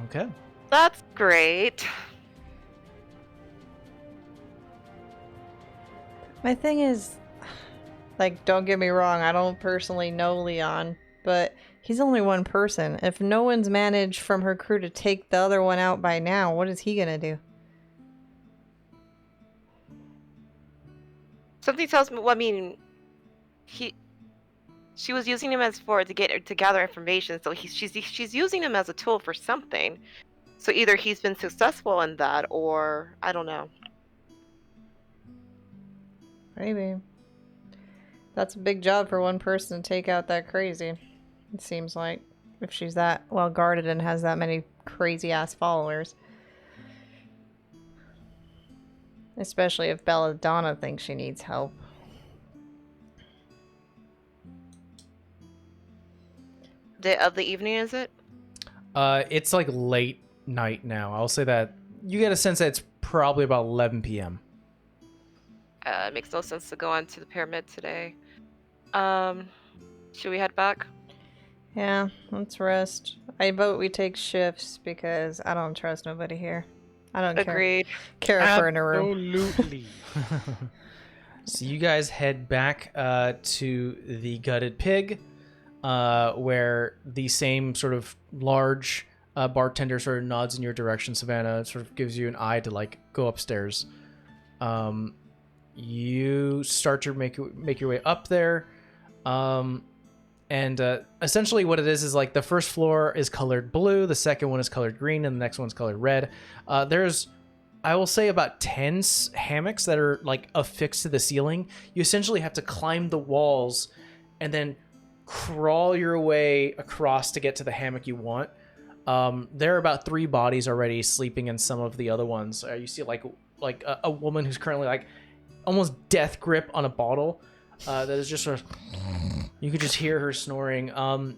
Okay. That's great. My thing is, like, don't get me wrong, I don't personally know Leon, but he's only one person. If no one's managed from her crew to take the other one out by now, what is he gonna do? Something tells me. Well, I mean, she was using him to gather information. So she's using him as a tool for something. So either he's been successful in that, or I don't know. Maybe. That's a big job for one person to take out that crazy. It seems like, if she's that well guarded and has that many crazy ass followers. Especially if Belladonna thinks she needs help. Day of the evening, is it? It's like late night now. I'll say that you get a sense that it's probably about 11 p.m. It makes no sense to go on to the pyramid today. Should we head back? Yeah, let's rest. I vote we take shifts because I don't trust nobody here. I don't Agreed. care if we're in a room. Absolutely. So you guys head back to the gutted pig, where the same sort of large bartender sort of nods in your direction. Savannah sort of gives you an eye to like go upstairs. You start to make your way up there, and essentially what it is like the first floor is colored blue, the second one is colored green, and the next one's colored red. There's, I will say, about 10 hammocks that are like affixed to the ceiling. You essentially have to climb the walls and then crawl your way across to get to the hammock you want. There are about 3 bodies already sleeping in some of the other ones. You see like a woman who's currently like almost death grip on a bottle that is just sort of, you could just hear her snoring.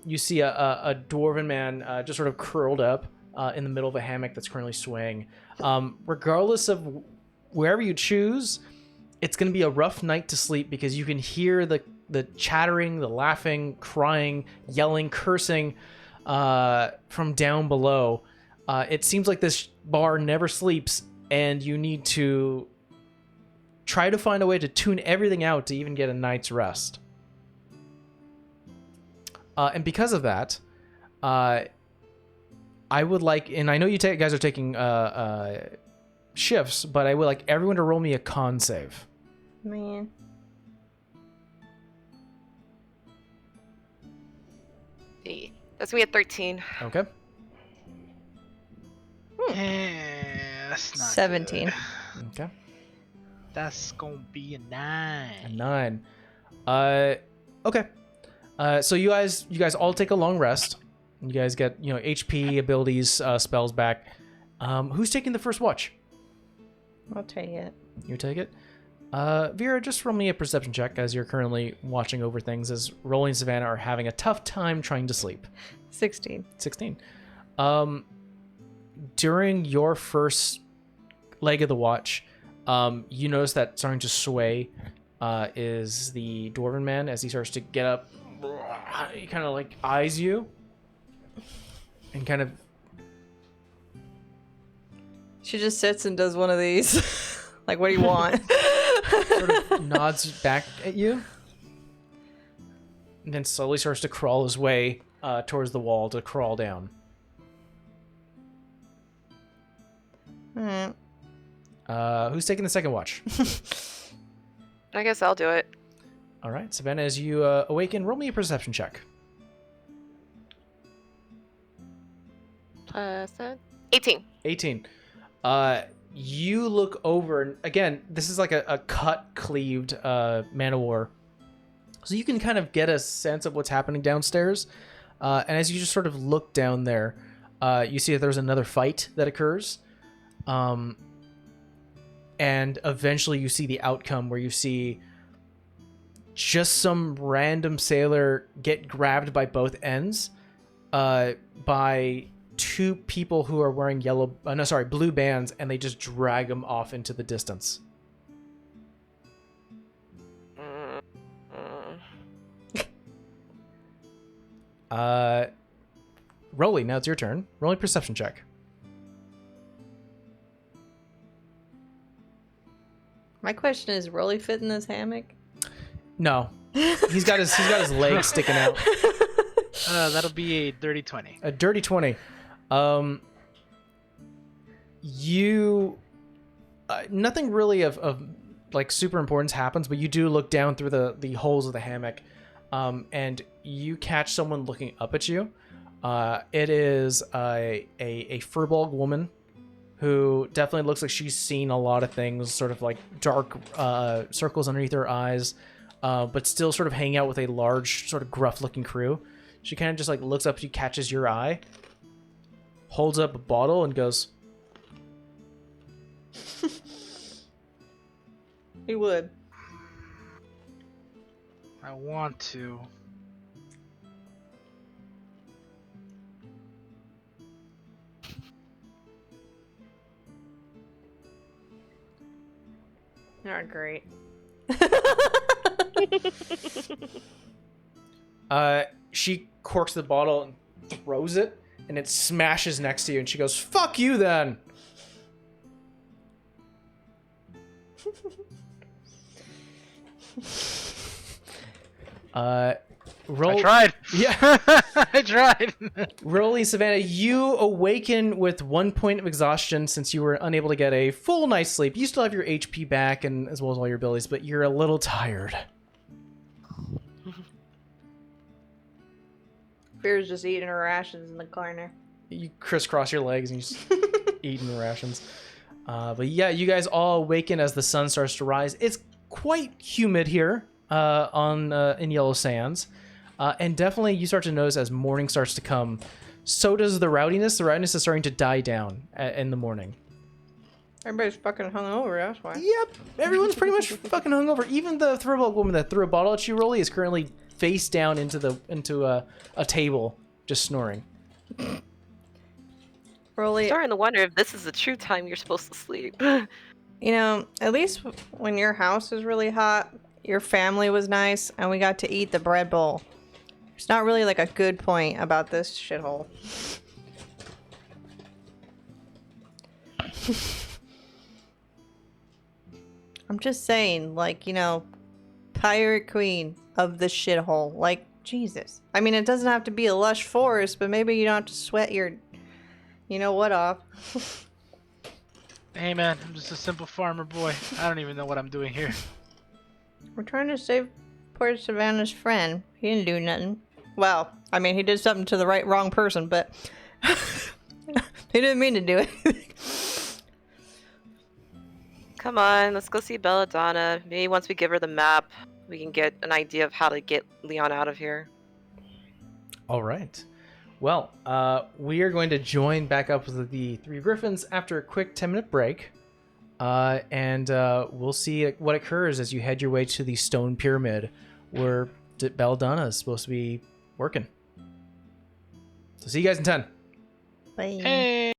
You see a dwarven man just sort of curled up in the middle of a hammock that's currently swaying. Regardless of wherever you choose, it's going to be a rough night to sleep because you can hear the chattering, the laughing, crying, yelling, cursing from down below. It seems like this bar never sleeps, and you need to try to find a way to tune everything out to even get a night's rest. And because of that, I would like, and I know you guys are taking shifts, but I would like everyone to roll me a con save. Man. That's me at 13. Okay. Yeah, that's not 17. good. Okay. That's gonna be a 9. A 9. Okay. So you guys all take a long rest. You guys get, HP, abilities, spells back. Who's taking the first watch? I'll take it. You take it. Vera, just roll me a perception check as you're currently watching over things as Rolly and Savannah are having a tough time trying to sleep. 16. 16. During your first leg of the watch, you notice that starting to sway is the dwarven man as he starts to get up. He kind of like eyes you and kind of... She just sits and does one of these. Like, what do you want? sort of nods back at you and then slowly starts to crawl his way towards the wall to crawl down. Who's taking the second watch? I guess I'll do it. All right, Savannah, as you awaken, roll me a perception check. 18. 18. You look over, and again, this is like a cut-cleaved man of war. So you can kind of get a sense of what's happening downstairs. And as you just sort of look down there, you see that there's another fight that occurs. And eventually you see the outcome where you see just some random sailor get grabbed by both ends by 2 people who are wearing blue bands, and they just drag him off into the distance. Rolly, now it's your turn. Roll a perception check. My question is, really fit in this hammock? No, he's got his legs sticking out. That'll be a dirty 20. A dirty 20. You nothing really of like super importance happens, but you do look down through the holes of the hammock, and you catch someone looking up at you. It is a furball woman who definitely looks like she's seen a lot of things, sort of like dark circles underneath her eyes, but still sort of hanging out with a large, sort of gruff-looking crew. She kind of just like looks up at you, catches your eye, holds up a bottle, and goes, He would. I want to. Not great. She corks the bottle and throws it, and it smashes next to you, and she goes, "Fuck you then." Roll. I tried. Yeah. I tried. Rolly Savannah, you awaken with 1 point of exhaustion since you were unable to get a full night's sleep. You still have your HP back and as well as all your abilities, but you're a little tired. Fear's just eating her rations in the corner. You crisscross your legs and you just eating the rations. But yeah, you guys all awaken as the sun starts to rise. It's quite humid here in Yellow Sands. And definitely you start to notice as morning starts to come, so does the rowdiness. The rowdiness is starting to die down in the morning. Everybody's fucking hungover, that's why. Yep, everyone's pretty much fucking hungover. Even the throwback woman that threw a bottle at you, Rolly, is currently face down into a table, just snoring. Rolly, Starting to wonder if this is the true time you're supposed to sleep. you know, at least when your house was really hot, your family was nice, and we got to eat the bread bowl. There's not really like a good point about this shithole. I'm just saying, like, you know, pirate queen of the shithole. Like, Jesus. I mean, it doesn't have to be a lush forest, but maybe you don't have to sweat your, you know what, off. Hey man, I'm just a simple farmer boy. I don't even know what I'm doing here. We're trying to save poor Savannah's friend. He didn't do nothing. Well, I mean, he did something to the wrong person, but he didn't mean to do it. Come on, let's go see Belladonna. Maybe once we give her the map, we can get an idea of how to get Leon out of here. All right. Well, we are going to join back up with the three griffins after a quick 10-minute break. And we'll see what occurs as you head your way to the stone pyramid where Belladonna is supposed to be working. So see you guys in 10. Bye. Hey.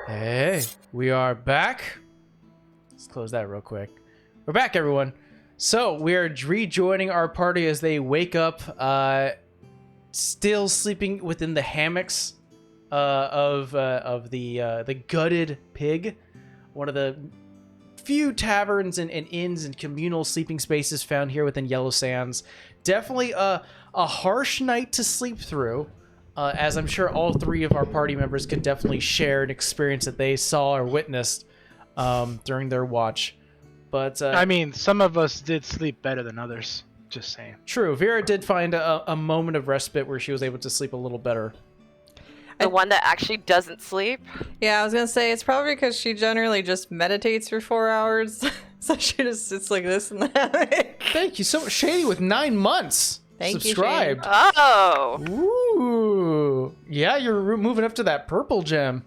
Hey, we are back. Let's close that real quick. We're back, everyone. So we are rejoining our party as they wake up, still sleeping within the hammocks of the gutted pig, one of the few taverns and inns and communal sleeping spaces found here within Yellow Sands. Definitely a harsh night to sleep through. As I'm sure all three of our party members can definitely share an experience that they saw or witnessed during their watch. But I mean, some of us did sleep better than others. Just saying. true, Vera did find a moment of respite where she was able to sleep a little better. The one that actually doesn't sleep. Yeah, I was gonna say it's probably because she generally just meditates for 4 hours, so she just sits like this in the hammock. Thank you so much, Shady, with 9 months. Thank you, subscribed. Oh. Ooh, yeah, you're moving up to that purple gem.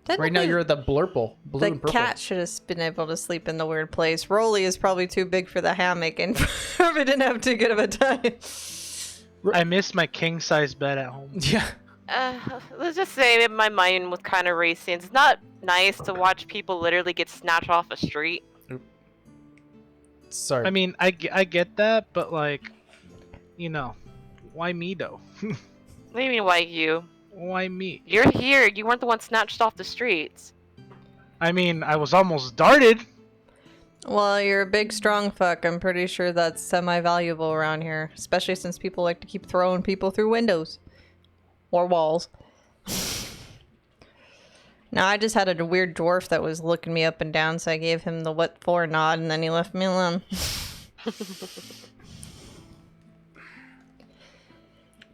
Right now, Technically, you're at the blurple, blue the and purple. cat should have been able to sleep in the weird place. Rolly is probably too big for the hammock, and probably didn't have too good of a time. I miss my king-size bed at home. Yeah. Let's just say my mind was kind of racing. It's not nice to watch people literally get snatched off a street. Sorry. I mean, I get that, but like, you know, why me though? What do you mean, why you? Why me? You're here. You weren't the one snatched off the streets. I mean, I was almost darted. Well, you're a big, strong fuck. I'm pretty sure that's semi-valuable around here, especially since people like to keep throwing people through windows or walls. Now, I just had a weird dwarf that was looking me up and down, so I gave him the what for nod, and then he left me alone.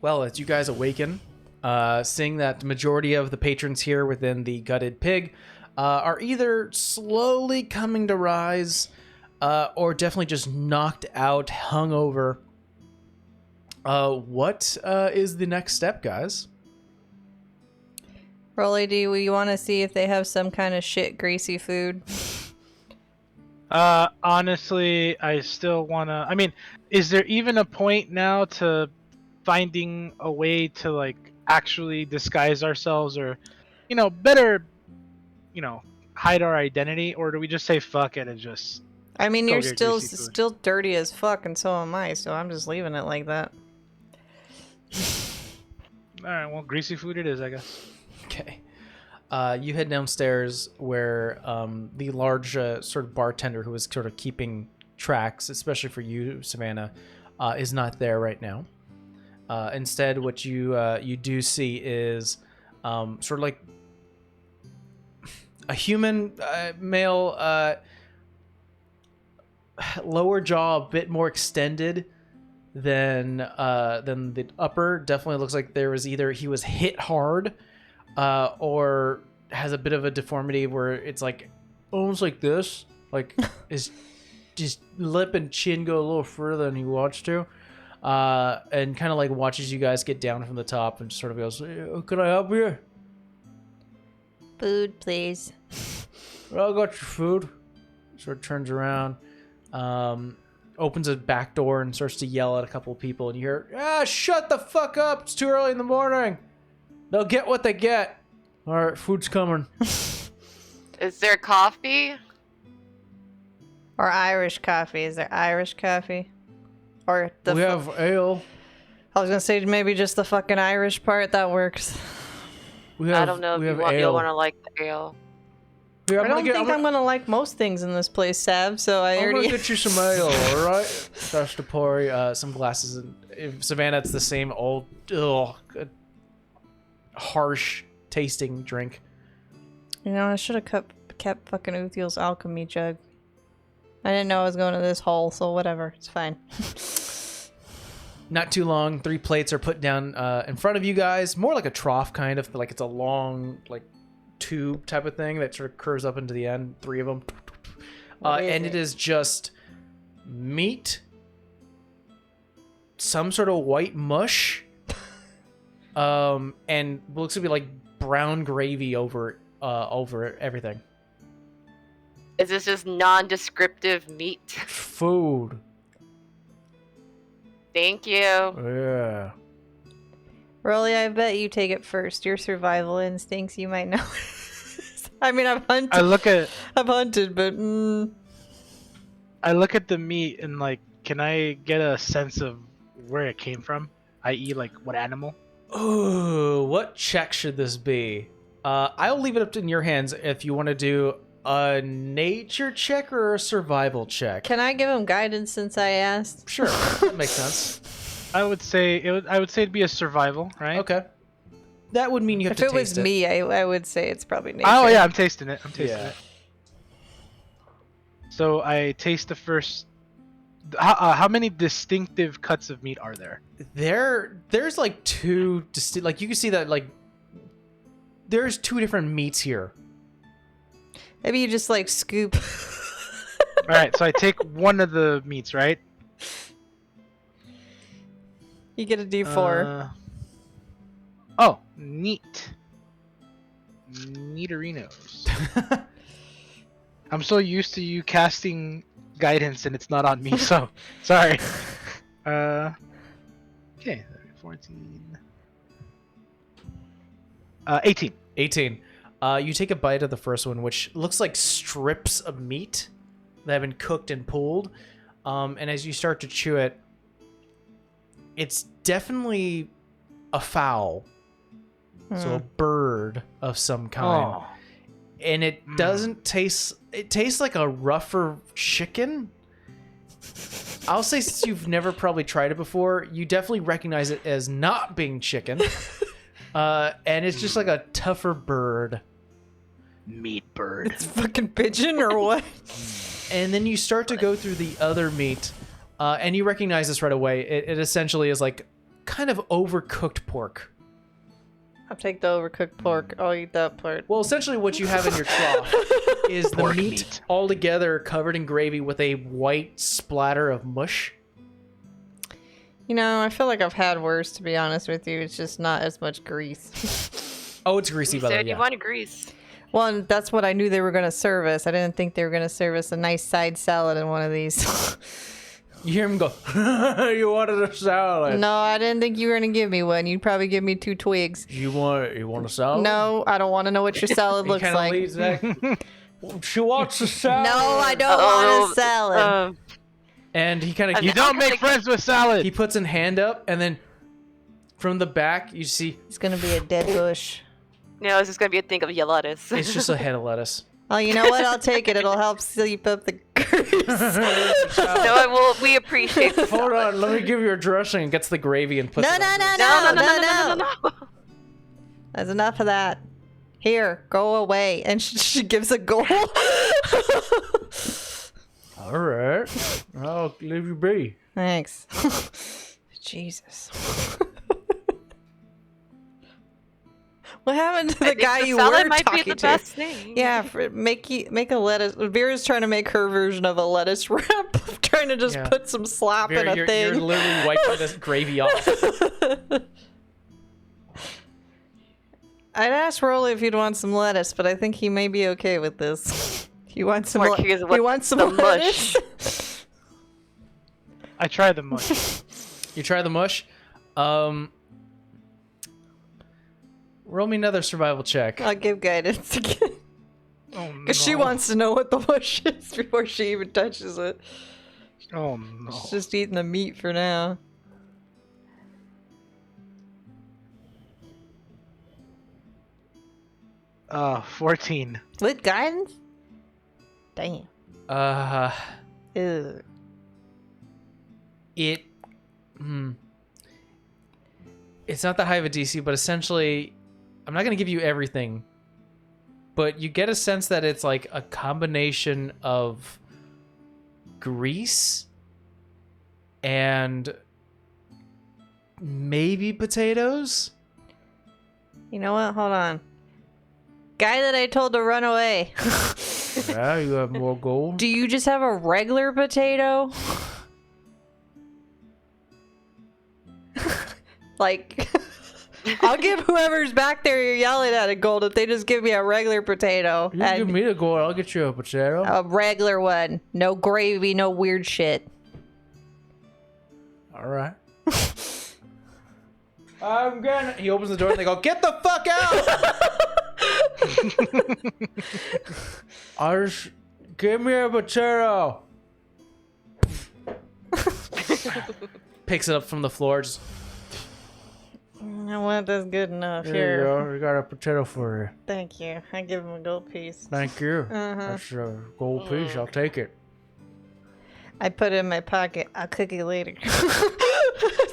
Well, as you guys awaken, seeing that the majority of the patrons here within the gutted pig are either slowly coming to rise or definitely just knocked out, hungover. What is the next step, guys? Rolly, do you want to see if they have some kind of shit greasy food? Honestly, I still wanna. I mean, is there even a point now to finding a way to like actually disguise ourselves, or, you know, better, you know, hide our identity, or do we just say fuck it and just? I mean, Go you're get still greasy food. still dirty as fuck, and so am I. So I'm just leaving it like that. All right, well, greasy food it is, I guess. Okay. You head downstairs where the large sort of bartender who was sort of keeping tracks, especially for you, Savannah, is not there right now. Instead, what you do see is sort of like a human male, lower jaw a bit more extended Then the upper definitely looks like there was either he was hit hard, or has a bit of a deformity where it's like almost like this, like his just lip and chin go a little further than he wants to, and kind of like watches you guys get down from the top and sort of goes, "Hey, can I help you? Food, please. Well, I got your food." Sort of turns around, opens a back door and starts to yell at a couple of people, and you hear, shut the fuck up, it's too early in the morning. They'll get what they get. All right, food's coming. Is there coffee? Or Irish coffee. Is there Irish coffee? Or the We have ale. I was gonna say maybe just the fucking Irish part. That works. I don't know if you'll want to like the ale. Here, I don't think I'm gonna like most things in this place, Sav. So I'm already gonna get you some ale, all right? Starts to pour some glasses, and if Savannah, it's the same old, harsh tasting drink. You know, I should have kept fucking Uthiel's alchemy jug. I didn't know I was going to this hole, so whatever. It's fine. Not too long, 3 plates are put down in front of you guys, more like a trough kind of, like it's a long like tube type of thing that sort of curves up into the end. 3 of them, and it is just meat, some sort of white mush, and looks to be like brown gravy over everything. Is this just non-descriptive meat? Food. Thank you. Yeah. Rolly, I bet you take it first. Your survival instincts, you might know. I mean, I've hunted. I've hunted, but I look at the meat and like, can I get a sense of where it came from? I.e., like what animal? Ooh, what check should this be? I'll leave it up in your hands if you want to do a nature check or a survival check. Can I give him guidance since I asked? Sure, that makes sense. I would say it'd be a survival, right? Okay. That would mean you have If to it was taste it. me, I would say it's probably nature. Oh yeah, I'm tasting it. Yeah. So I taste the first. How many distinctive cuts of meat are there? There's like 2 distinct. Like you can see that like there's 2 different meats here. Maybe you just like scoop. All right, so I take one of the meats, right? You get a D4. Oh, neat. Neaterinos. I'm so used to you casting guidance and it's not on me, so sorry. Okay, 14. 18. 18. You take a bite of the first one, which looks like strips of meat that have been cooked and pulled. And as you start to chew it, it's definitely a fowl. So a bird of some kind. Oh. And it doesn't taste... It tastes like a rougher chicken. I'll say since you've never probably tried it before, you definitely recognize it as not being chicken. And it's just like a tougher bird. Meat bird. It's fucking pigeon or what? And then you start to go through the other meat, and you recognize this right away. It essentially is like kind of overcooked pork. I'll take the overcooked pork. I'll eat that part. Well, essentially what you have in your trough is the meat all together covered in gravy with a white splatter of mush. You know, I feel like I've had worse, to be honest with you. It's just not as much grease. Oh, it's greasy, You by the way. said you Yeah. wanted grease. Well, and that's what I knew they were going to serve us. I didn't think they were going to serve us a nice side salad in one of these. You hear him go, you wanted a salad. No, I didn't think you were going to give me one. You'd probably give me 2 twigs. You want a salad? No, I don't want to know what your salad He looks kinda like. leaves back. She wants a salad. No, I don't want a salad. And he kind of You don't make friends with salad. he puts a hand up, and then from the back you see It's going to be a dead bush. No, it's just gonna be a thing of lettuce. it's just a head of lettuce. Oh, you know what? I'll take it. It'll help sleep up the grease. No, we appreciate this. Hold on, let me give you a dressing. And gets the gravy and puts No, it no, on. no. That's enough of that. Here, go away. And she gives a goal. All right, I'll leave you be. Thanks. Jesus. What happened to I the think guy the you salad were might be talking the to? best thing. Yeah, make a lettuce. Vera's trying to make her version of a lettuce wrap. Trying to just Yeah. put some slop Vera, in a you're thing. literally wiping this gravy off. I'd ask Rolly if he'd want some lettuce, but I think he may be okay with this. He wants some. More curious He what wants some the lettuce. mush. I try the mush. You try the mush. Roll me another survival check. I'll give guidance again. Oh no. Because she wants to know what the mush is before she even touches it. Oh no. She's just eating the meat for now. Uh, 14. With guidance? Damn. Ew. It. It's not that high of a DC, but essentially, I'm not going to give you everything, but you get a sense that it's like a combination of grease and maybe potatoes. You know what? Hold on. Guy that I told to run away. Yeah, you have more gold. Do you just have a regular potato? Like, I'll give whoever's back there you're yelling at a gold if they just give me a regular potato. You and give me the gold, I'll get you a potato. a regular one. No gravy, no weird shit. All right. I'm gonna. He opens the door and they go, "Get the fuck out!" I just give me a potato. Picks it up from the floor. Just You know what? That's good enough. here Here. you go. We got a potato for you. Thank you. I give him a gold piece. Thank you. Uh-huh. That's a gold piece. I'll take it. I put it in my pocket. I'll cook it later.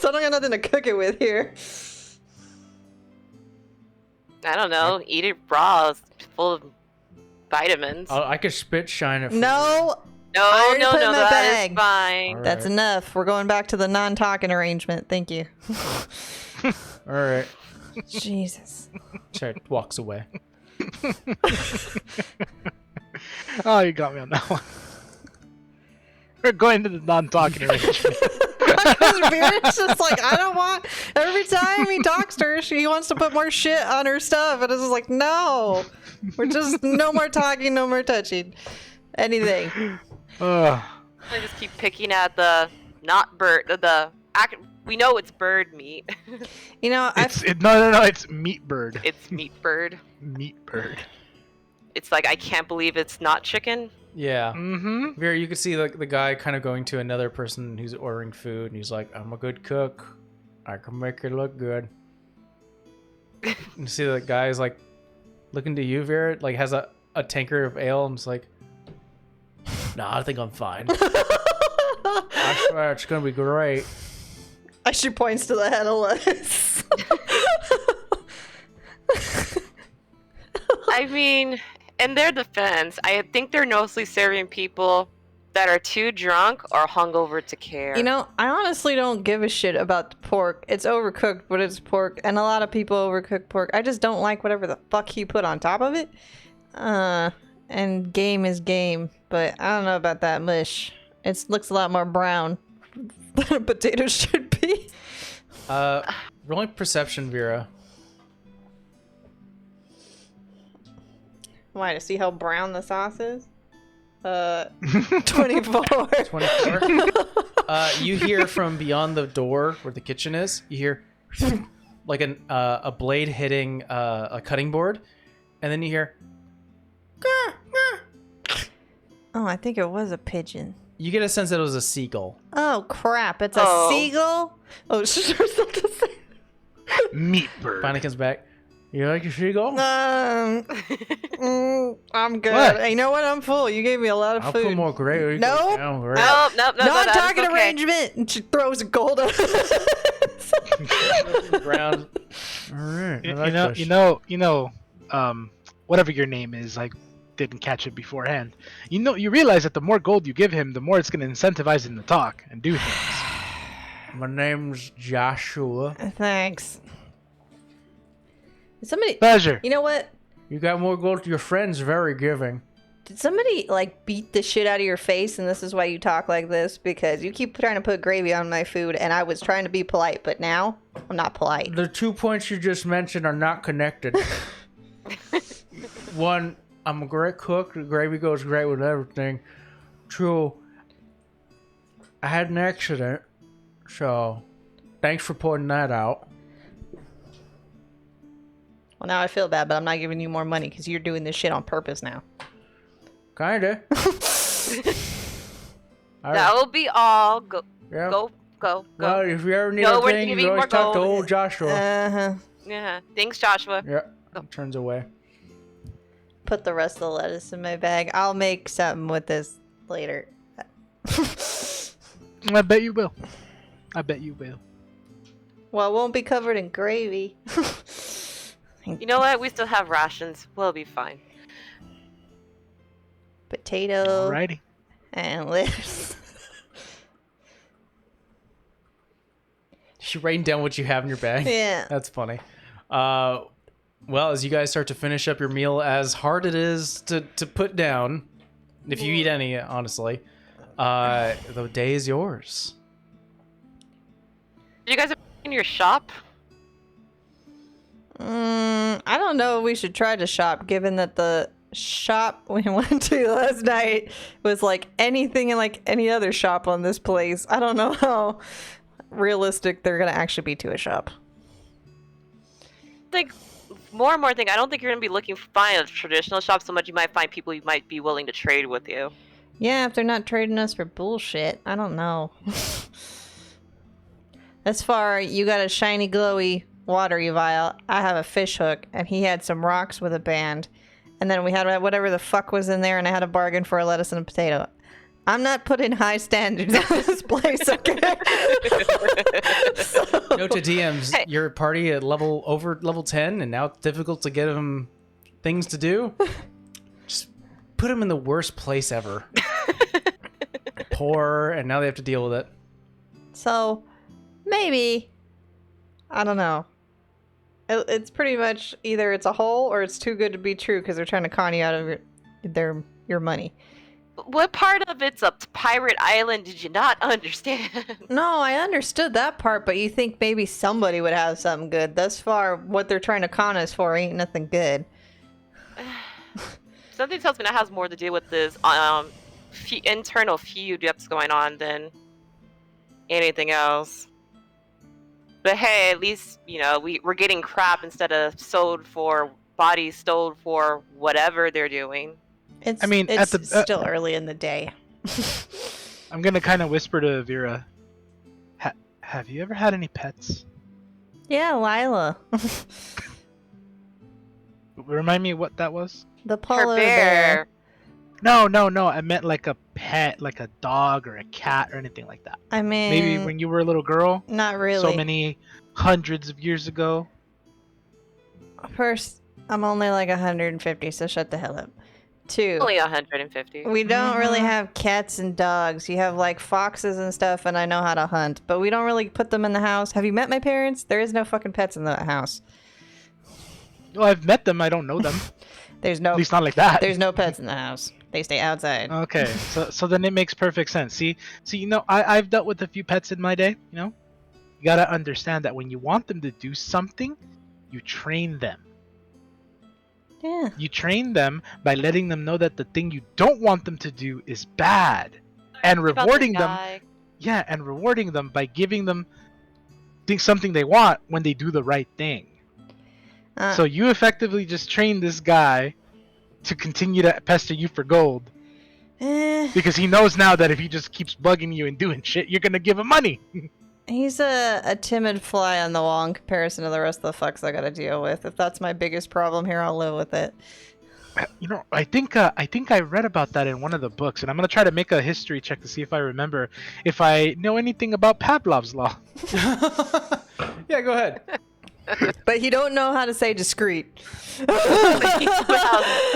So I don't got nothing to cook it with here. I don't know. Eat it raw. It's full of vitamins. I could spit shine it. For you. No, I No, already no, put it no. in my That bag. is fine. All that's right. enough. We're going back to the non-talking arrangement. Thank you. All right. Jesus. Chad walks away. Oh, you got me on that one. We're going to the non-talking arrangement. It's just like, I don't want. Every time he talks to her, he wants to put more shit on her stuff, and it's just like, no. We're just no more talking, no more touching. Anything. Ugh. I just keep picking at the not bird. We know it's bird meat. You know, No, it's meat bird. It's meat bird. Meat bird. It's like I can't believe it's not chicken. Yeah. Mm-hmm. Vera, you could see the guy kind of going to another person who's ordering food, and he's like, "I'm a good cook. I can make it look good." And you see the guy's like looking to you, Vera, like has a tankard of ale, and it's like, "Nah, I think I'm fine. I swear it's gonna be great." she points to the head of lettuce. I mean, in their defense, I think they're mostly serving people that are too drunk or hungover to care. You know, I honestly don't give a shit about the pork. It's overcooked, but it's pork, and a lot of people overcook pork. I just don't like whatever the fuck he put on top of it. And game is game, but I don't know about that mush. It looks a lot more brown than a potato should be. Rolling perception, Vera. Why, to see how brown the sauce is? 24. 24. You hear from beyond the door where the kitchen is. You hear like a blade hitting a cutting board, and then you hear. Oh, I think it was a pigeon. You get a sense that it was a seagull. Oh, crap. It's a Oh. seagull? Oh, sure, something to say. Meat bird. Finally comes back. You like your seagull? I'm good. What? You know what? I'm full. You gave me a lot of I'll food. put more gravy. Nope. Down, right? Nope, nope, no, Not that's talking okay. arrangement. And she throws a gold at Ground. All right. I You like know, this. you know, whatever your name is, I didn't catch it beforehand. You realize that the more gold you give him, the more it's going to incentivize him to talk and do things. My name's Joshua. Thanks. Somebody. Pleasure. You know what? You got more gold. Your friend's very giving. Did somebody like beat the shit out of your face and this is why you talk like this? Because you keep trying to put gravy on my food and I was trying to be polite, but now I'm not polite. The 2 points you just mentioned are not connected. One, I'm a great cook. The gravy goes great with everything. Two, I had an accident. So, thanks for pointing that out. Well, now I feel bad, but I'm not giving you more money because you're doing this shit on purpose now. Kinda. That will be all. Go, Yeah. go. Well, if you ever need No, we're anything, giving you always more talk to gold. old Joshua. Uh-huh. Yeah. Thanks, Joshua. Yeah. Turns away. Put the rest of the lettuce in my bag. I'll make something with this later. I bet you will. I bet you will. Well, it won't be covered in gravy. You know what? We still have rations. We'll be fine. Potato Alrighty. and lettuce. She writing down what you have in your bag. Yeah. That's funny. Well, as you guys start to finish up your meal, as hard it is to put down, if you eat any, honestly, the day is yours. Did you guys in your shop? I don't know if we should try to shop, given that the shop we went to last night was like anything in like any other shop on this place. I don't know how realistic they're gonna actually be to a shop. Like, more and more thing, I don't think you're gonna be looking to find a traditional shop so much. You might find people you might be willing to trade with you. Yeah, if they're not trading us for bullshit, I don't know. As far, you got a shiny, glowy watery vial. I have a fish hook, and he had some rocks with a band. And then we had whatever the fuck was in there, and I had a bargain for a lettuce and a potato. I'm not putting high standards on this place, okay? Note to DMs, Hey. your party at over level 10, and now it's difficult to get them things to do. Just put them in the worst place ever. Poor, and now they have to deal with it. So, maybe, I don't know. It's pretty much either it's a hole or it's too good to be true because they're trying to con you out of your money. What part of it's a pirate island did you not understand? No, I understood that part, but you think maybe somebody would have something good. Thus far, what they're trying to con us for ain't nothing good. Something tells me that has more to do with this internal feud that's going on than anything else. But hey, at least, you know, we're getting crap instead of sold for bodies, sold for whatever they're doing. It's, I mean, it's at the- still early in the day. I'm gonna kind of whisper to Vera. Have you ever had any pets? Yeah, Lila. Remind me what that was? The Her polar bear. No. I meant like a pet, like a dog or a cat or anything like that. I mean, Maybe when you were a little girl, not really. so many hundreds of years ago. First, I'm only like 150, so shut the hell up. Two, Only 150. we don't really have cats and dogs. You have like foxes and stuff, and I know how to hunt, but we don't really put them in the house. Have you met my parents? There is no fucking pets in the house. Well, I've met them. I don't know them. There's no At least not like that. there's no pets in the house. They stay outside. Okay, so then it makes perfect sense. See, you know, I've dealt with a few pets in my day. You know, you gotta understand that when you want them to do something, you train them. Yeah. You train them by letting them know that the thing you don't want them to do is bad, and About this rewarding them. guy. Yeah, and rewarding them by giving them something they want when they do the right thing. So you effectively just train this guy to continue to pester you for gold because he knows now that if he just keeps bugging you and doing shit, you're gonna give him money. He's a timid fly on the wall in comparison to the rest of the fucks I gotta deal with. If that's my biggest problem here, I'll live with it. You know, I think I read about that in one of the books, and I'm gonna try to make a history check to see if I remember if I know anything about Pavlov's law. Yeah, go ahead. But you don't know how to say discreet.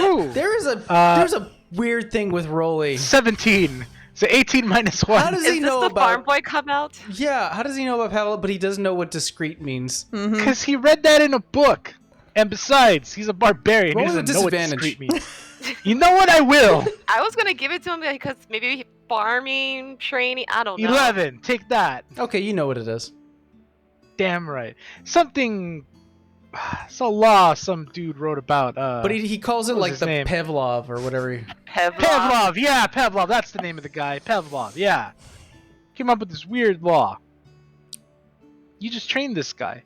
Ooh, There's a weird thing with Rolly. 17 So 18 minus 1. How does Is he this know the about? farm boy come out? Yeah, how does he know about paddle? But he doesn't know what discreet means. Mm-hmm. Because he read that in a book. And besides, he's a barbarian. Roll He with doesn't know what disadvantage. discreet means. You know what? I will. I was gonna give it to him because maybe farming, training, I don't know. 11. Take that. Okay, you know what it is. Damn right. Something. It's a law some dude wrote about. But he calls it what was like his the name? Pevlov or whatever. Pevlov. Yeah, Pevlov. That's the name of the guy. Pevlov. Yeah. Came up with this weird law. You just trained this guy.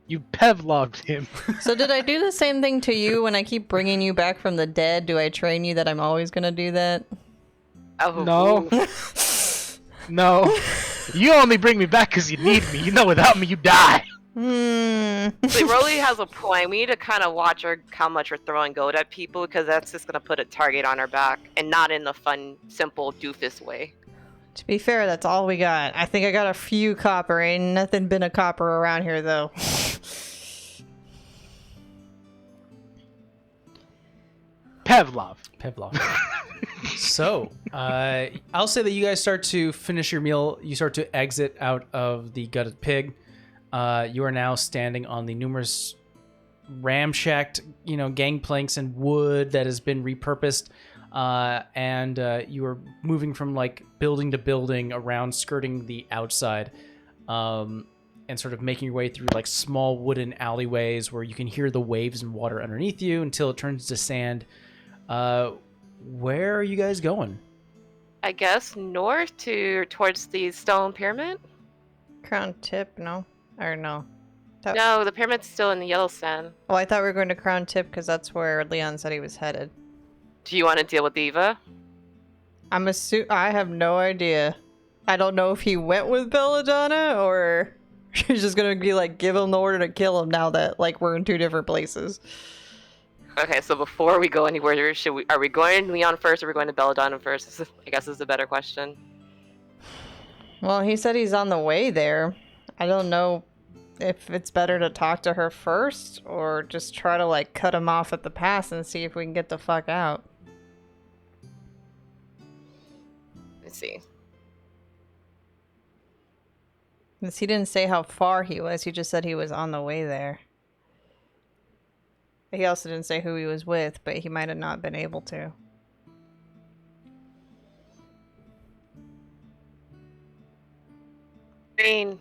You Pevloved him. So did I do the same thing to you when I keep bringing you back from the dead? Do I train you that I'm always gonna do that? Oh, No. ooh. No. You only bring me back because you need me. You know, without me, you die. See, Rolly has a point. We need to kind of watch how much we're throwing gold at people because that's just gonna put a target on our back, and not in the fun, simple doofus way. To be fair, that's all we got. I think I got a few copper. Ain't nothing been a copper around here, though. Pevlov. So, I'll say that you guys start to finish your meal. You start to exit out of the gutted pig. You are now standing on the numerous ramshacked, gangplanks and wood that has been repurposed. And you are moving from like building to building around, skirting the outside, and sort of making your way through like small wooden alleyways where you can hear the waves and water underneath you until it turns to sand. Where are you guys going? I guess north towards the stone pyramid. Crown Tip, no? Or no? No, the pyramid's still in the yellow sand. Oh, I thought we were going to Crown Tip because that's where Leon said he was headed. Do you want to deal with Eva? I have no idea. I don't know if he went with Belladonna or she's just gonna be like, give him the order to kill him now that like we're in two different places. Okay, so before we go anywhere, are we going to Leon first or are we going to Belladonna first? I guess is a better question. Well, he said he's on the way there. I don't know if it's better to talk to her first or just try to like cut him off at the pass and see if we can get the fuck out. Let's see. Because he didn't say how far he was, he just said he was on the way there. He also didn't say who he was with, but he might have not been able to. I mean,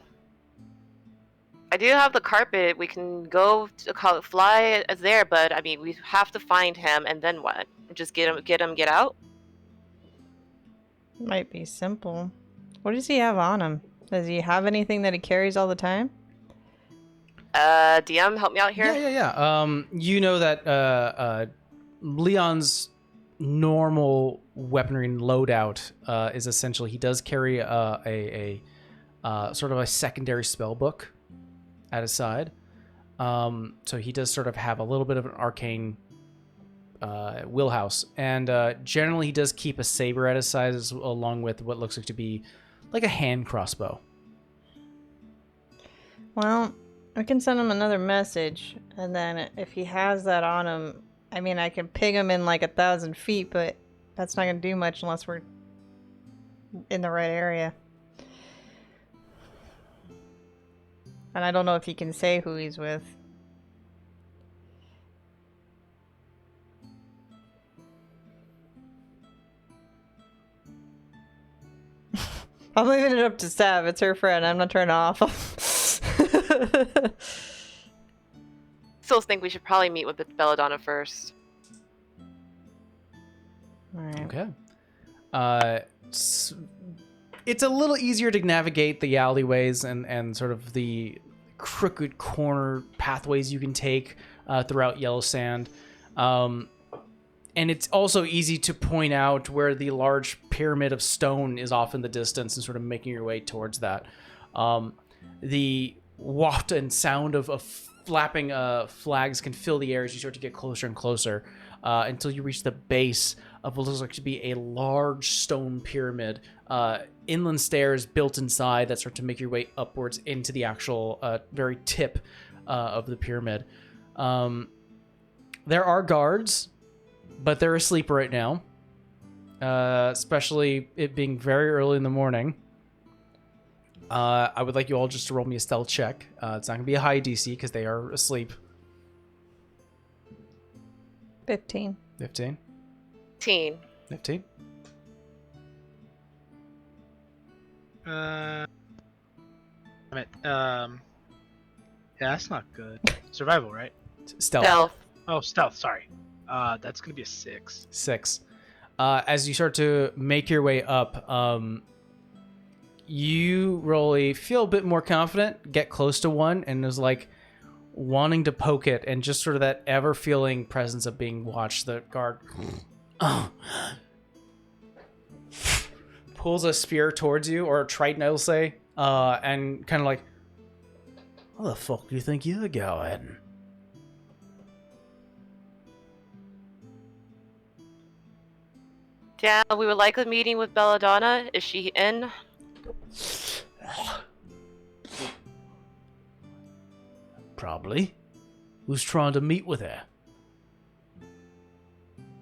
I do have the carpet. We can go to fly as there, but I mean, we have to find him, and then what? Just get out? Might be simple. What does he have on him? Does he have anything that he carries all the time? DM, help me out here. Yeah. You know that Leon's normal weaponry and loadout is essentially he does carry a sort of a secondary spell book at his side. So he does sort of have a little bit of an arcane wheelhouse, and generally he does keep a saber at his side along with what looks like to be like a hand crossbow. Well, we can send him another message, and then if he has that on him, I mean, I can ping him in like 1,000 feet, but that's not going to do much unless we're in the right area. And I don't know if he can say who he's with. I'm leaving it up to Sav. It's her friend. I'm not turning off. Still think we should probably meet with Belladonna first. Alright. Okay. It's a little easier to navigate the alleyways and sort of the crooked corner pathways you can take throughout Yellow Sand. And it's also easy to point out where the large pyramid of stone is off in the distance and sort of making your way towards that. The waft and sound of flapping flags can fill the air as you start to get closer and closer until you reach the base of what looks like to be a large stone pyramid. Inland stairs built inside that start to make your way upwards into the actual very tip of the pyramid. There are guards, but they're asleep right now. especially it being very early in the morning. I would like you all just to roll me a stealth check. It's not going to be a high DC because they are asleep. 15. 15. 15. 15. Damn it. Yeah, that's not good. Survival, right? Stealth. Stealth. Oh, stealth. Sorry. That's gonna be a 6. 6. As you start to make your way up, you really feel a bit more confident, get close to one, and is like wanting to poke it, and just sort of that ever feeling presence of being watched. The guard pulls a spear towards you, or a trident, I'll say, and kind of like, where the fuck do you think you're going? Yeah, we would like a meeting with Belladonna. Is she in? Probably. Who's trying to meet with her?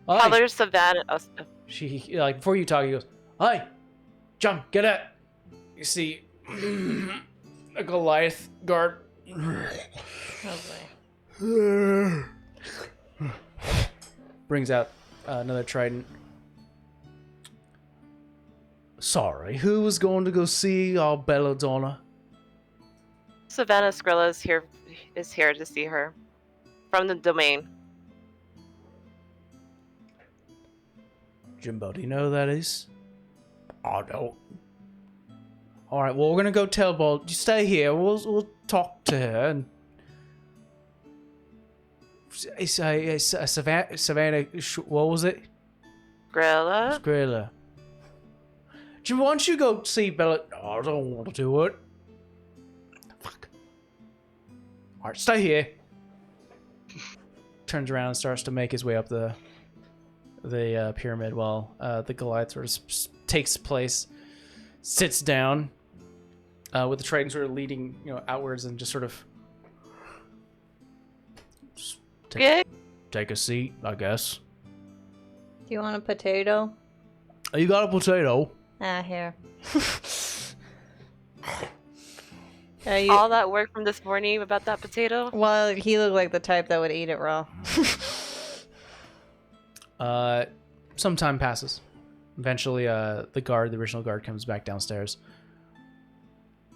Color Savannah. She, like, before you talk, he goes, "Hi, John, get it." You see a Goliath guard brings out another trident. Sorry, who was going to go see our Belladonna? Savannah Skrilla is here to see her. From the domain. Jimbo, do you know who that is? I don't. Alright, well, we're gonna go tell Ball. You stay here, we'll talk to her. And Savannah, what was it? Skrilla? Skrilla. Jim, why don't you go see Bella? Oh, I don't want to do it. Fuck. Alright, stay here. Turns around and starts to make his way up the pyramid while the Goliath sort of takes place, sits down, with the trident sort of leading, outwards, and just sort of take a seat, I guess. Do you want a potato? Oh, you got a potato? Here. All that work from this morning about that potato? Well, he looked like the type that would eat it raw. Some time passes. Eventually, the original guard comes back downstairs.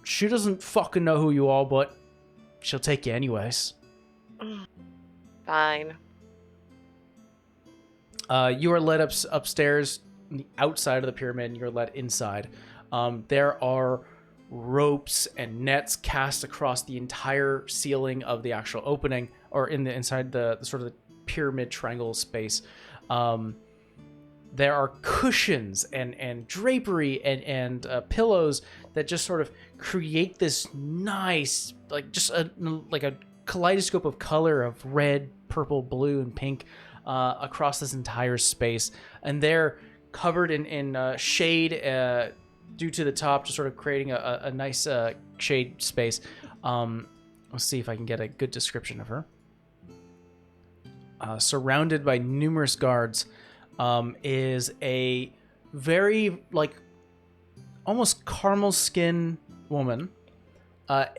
She doesn't fucking know who you are, but she'll take you anyways. Fine. You are led upstairs on the outside of the pyramid, and you're led inside. There are ropes and nets cast across the entire ceiling of the actual opening, or inside the sort of the pyramid triangle space. There are cushions and drapery and pillows that just sort of create this nice, like just a kaleidoscope of color of red, purple, blue, and pink across this entire space. And they're covered in shade due to the top, just sort of creating a nice shade space. Let's see if I can get a good description of her. Surrounded by numerous guards, is a very, almost caramel skin woman.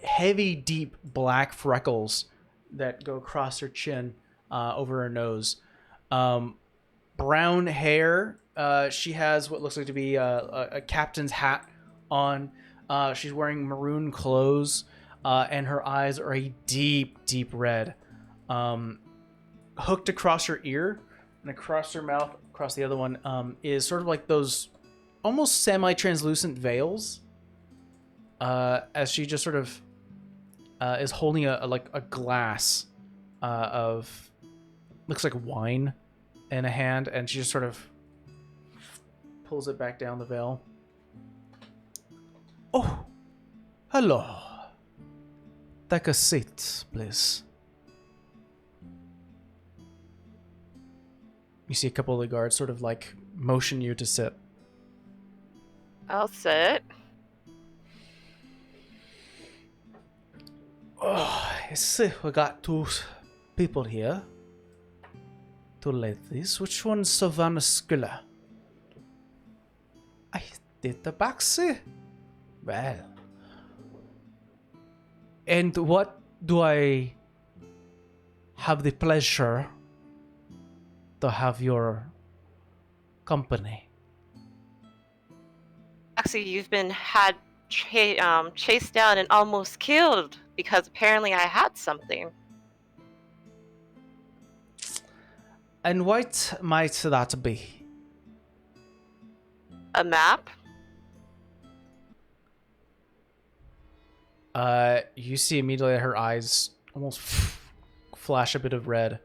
Heavy, deep black freckles that go across her chin, over her nose. Brown hair. She has what looks like to be a captain's hat on. She's wearing maroon clothes, and her eyes are a deep, deep red. Hooked across her ear and across her mouth, across the other one, is sort of like those almost semi-translucent veils. As she just sort of is holding a glass of, looks like wine in a hand, and she just sort of pulls it back down the veil. Oh, hello. Take a seat, please. You see a couple of the guards sort of motion you to sit. I'll sit. Oh, I see. We got two people here. Two ladies. Which one's Savannah Skrilla? I did the tabaxi. Well. And what do I have the pleasure to have your company? Actually, you've been chased down and almost killed because apparently I had something. And what might that be? A map? You see immediately her eyes almost flash a bit of red.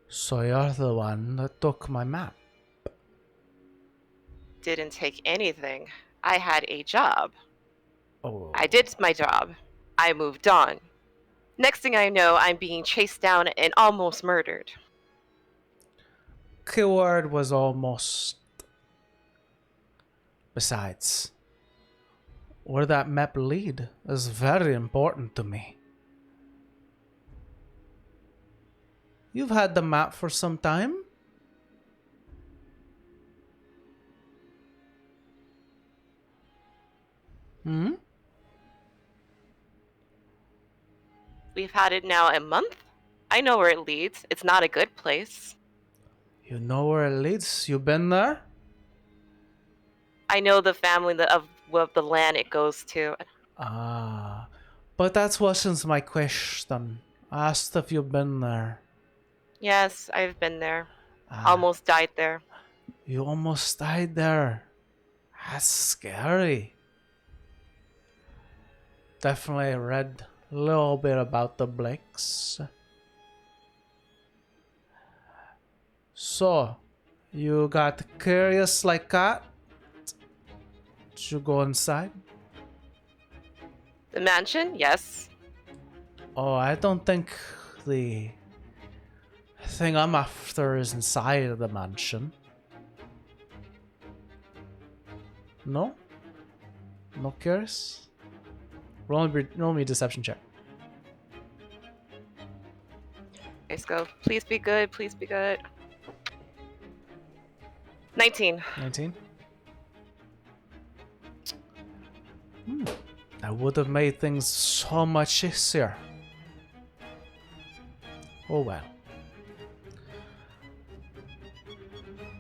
So you're the one that took my map. Didn't take anything. I had a job. Oh. I did my job. I moved on. Next thing I know, I'm being chased down and almost murdered. Keyword was almost. Besides, where that map lead is very important to me. You've had the map for some time? Hmm? We've had it now a month. I know where it leads. It's not a good place. You know where it leads? You been there? I know the family of the land it goes to. Ah, but that wasn't my question. I asked if you've been there. Yes, I've been there. Ah, Almost died there. you almost died there. That's scary. Definitely read a little bit about the Blakes. So, you got curious like that? Did you go inside? The mansion? Yes. Oh, I don't think the thing I'm after is inside of the mansion. No? No curious? Roll me a deception check. Let's go. Please be good. Please be good. 19. 19. That would have made things so much easier. Oh well.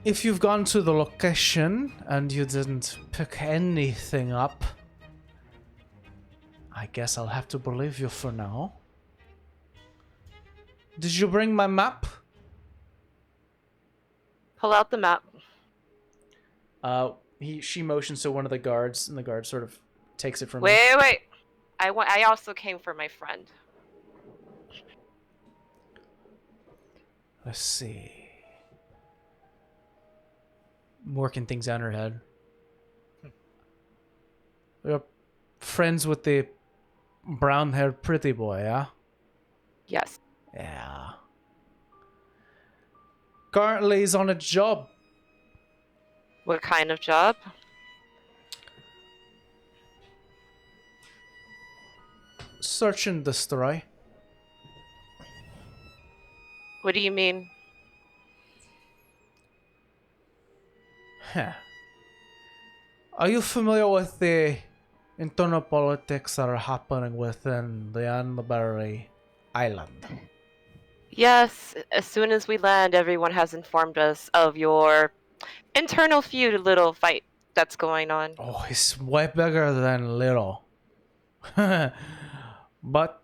If you've gone to the location and you didn't pick anything up, I guess I'll have to believe you for now. Did you bring my map? Pull out the map. She motions to one of the guards, and the guard sort of takes it from him. Wait. I also came for my friend. Let's see. I'm working things out in her head. You're friends with the brown-haired pretty boy, yeah? Yes. Yeah. Currently, he's on a job. What kind of job? Search and destroy. What do you mean? Huh. Are you familiar with the internal politics that are happening within the Anneberry Island? Yes, as soon as we land, everyone has informed us of your internal feud little fight that's going on. Oh, it's way bigger than little. But,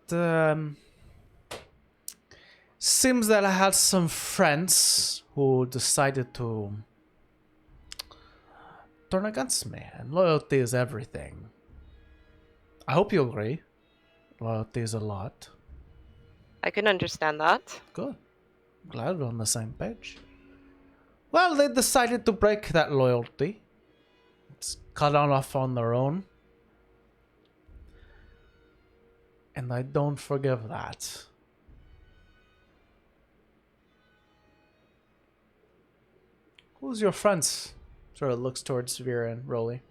seems that I had some friends who decided to turn against me, and loyalty is everything. I hope you agree. Loyalty is a lot. I can understand that. Good. Glad we're on the same page. Well, they decided to break that loyalty. It's cut off on their own. And I don't forgive that. Who's your friends? Sort of looks towards Vera and Rolly.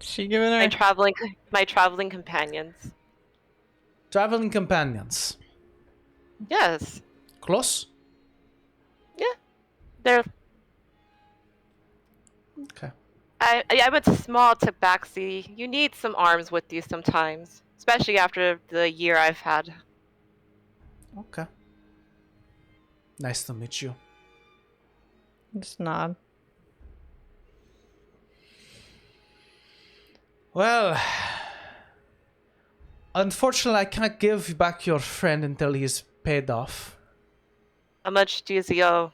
She giving her My traveling companions. Traveling companions. Yes. Close? They're Okay. I went to small tabaxi. You need some arms with you sometimes, especially after the year I've had. Okay. Nice to meet you. Just nod. Well, unfortunately, I can't give back your friend until he's paid off. How much do you owe?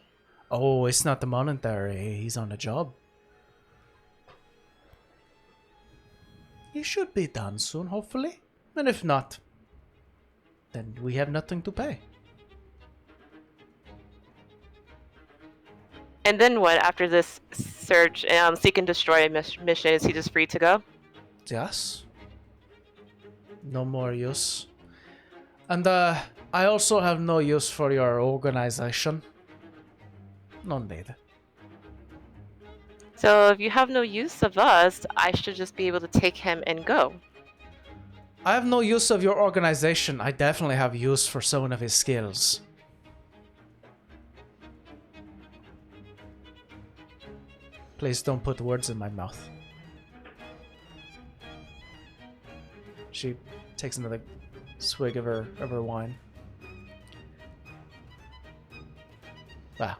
Oh, it's not the monetary. He's on a job. He should be done soon, hopefully. And if not, then we have nothing to pay. And then what? After this search, seek and destroy mission, is he just free to go? Yes. No more use. And I also have no use for your organization. No need. So if you have no use of us, I should just be able to take him and go. I have no use of your organization. I definitely have use for some of his skills. Please don't put words in my mouth. She takes another swig of her wine. Wow.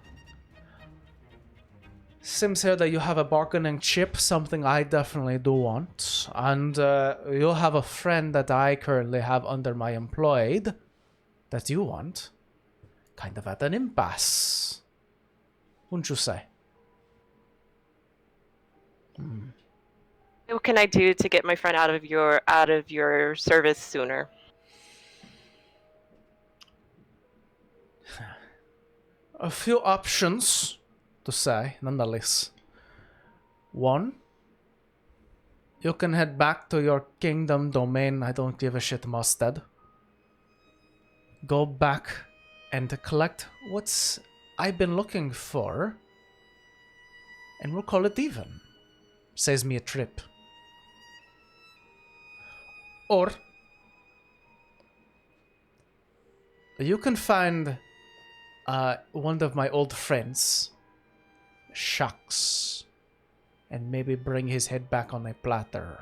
Seems here that you have a bargaining chip, something I definitely do want. And you have a friend that I currently have under my employed that you want. Kind of at an impasse. Wouldn't you say? What can I do to get my friend out of your service sooner? A few options to say, nonetheless. One, you can head back to your kingdom domain. I don't give a shit, Mostead. Go back and collect what's I've been looking for, and we'll call it even. Saves me a trip. Or you can find one of my old friends, Shucks, and maybe bring his head back on a platter.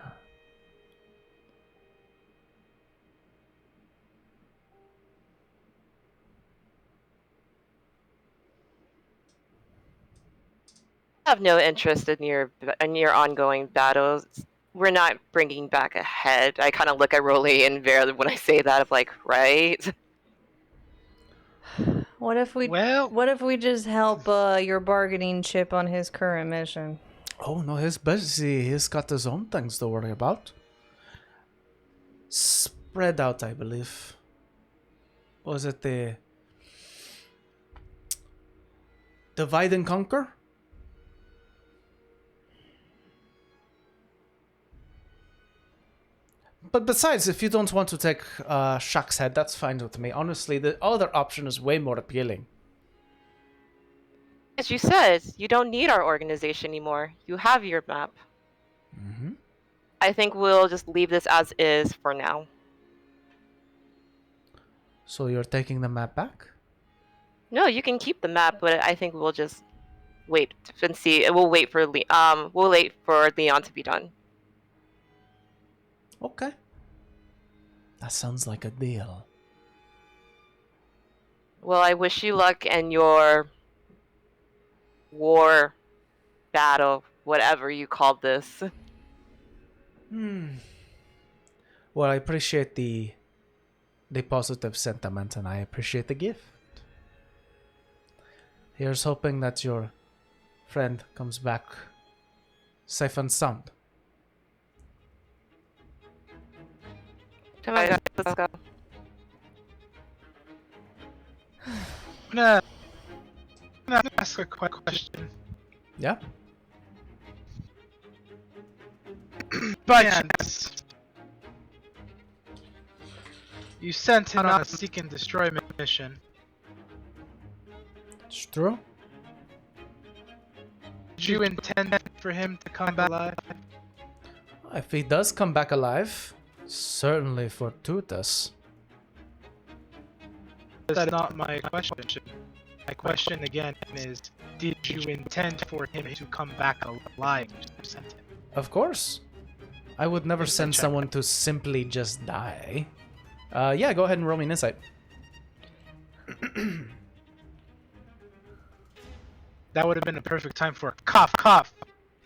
I have no interest in your ongoing battles. We're not bringing back a head. I kind of look at Rolly and Vera when I say that. I'm like, right? What if we just help your bargaining chip on his current mission? Oh no, he's busy. He's got his own things to worry about. Spread out, I believe. Was it the divide and conquer? But besides, if you don't want to take Shaq's head, that's fine with me. Honestly, the other option is way more appealing. As you said, you don't need our organization anymore. You have your map. Mm-hmm. I think we'll just leave this as is for now. So you're taking the map back? No, you can keep the map, but I think we'll just wait and see. We'll wait for Leon to be done. Okay. That sounds like a deal. Well, I wish you luck in your war battle, whatever you call this. Well, I appreciate the positive sentiment, and I appreciate the gift. Here's hoping that your friend comes back safe and sound. Come on, let's go. I'm gonna ask a quick question. Yeah? By chance, you sent him on a seek and destroy mission. It's true. Did you intend for him to come back alive? If he does come back alive, certainly fortuitous. that's not my question. My question again is, did you intend for him to come back alive? You sent him. Of course. I would never Insight send check. someone to simply just die. Yeah, go ahead and roll me an insight. That would have been a perfect time for a cough, cough.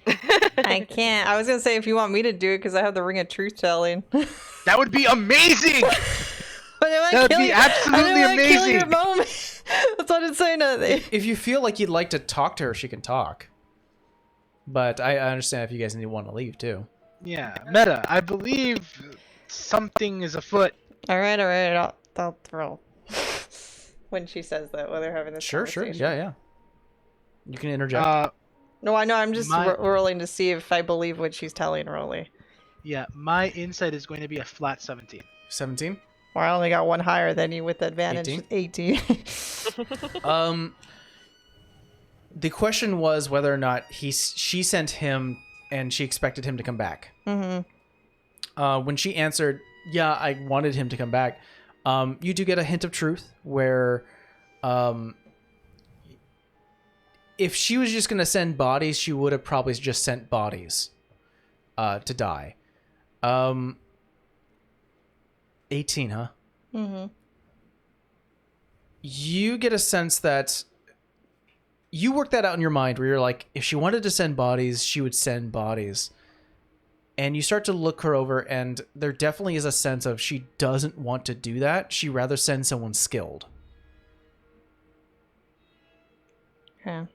I can't. I was gonna say if you want me to do it because I have the ring of truth telling. That would be amazing. That That would be absolutely amazing. Your moment. That's why I didn't say nothing. If you feel like you'd like to talk to her, she can talk. But I understand if you guys need to want to leave too. Yeah, Meta, I believe something is afoot. All right. I'll throw. When she says that, while they're having this Sure, conversation. yeah. You can interject. No, I know. I'm just My- rolling to see if I believe what she's telling Rolly. Yeah, my insight is going to be a flat 17. 17. Or I only got one higher than you with advantage. 18. The question was whether or not she sent him and she expected him to come back. Mm-hmm. When she answered, yeah, I wanted him to come back, you do get a hint of truth where if she was just going to send bodies, she would have probably just sent bodies to die. 18, huh? Mm-hmm. You get a sense that you work that out in your mind where you're like, if she wanted to send bodies, she would send bodies. And you start to look her over, and there definitely is a sense of she doesn't want to do that. She'd rather send someone skilled. Okay.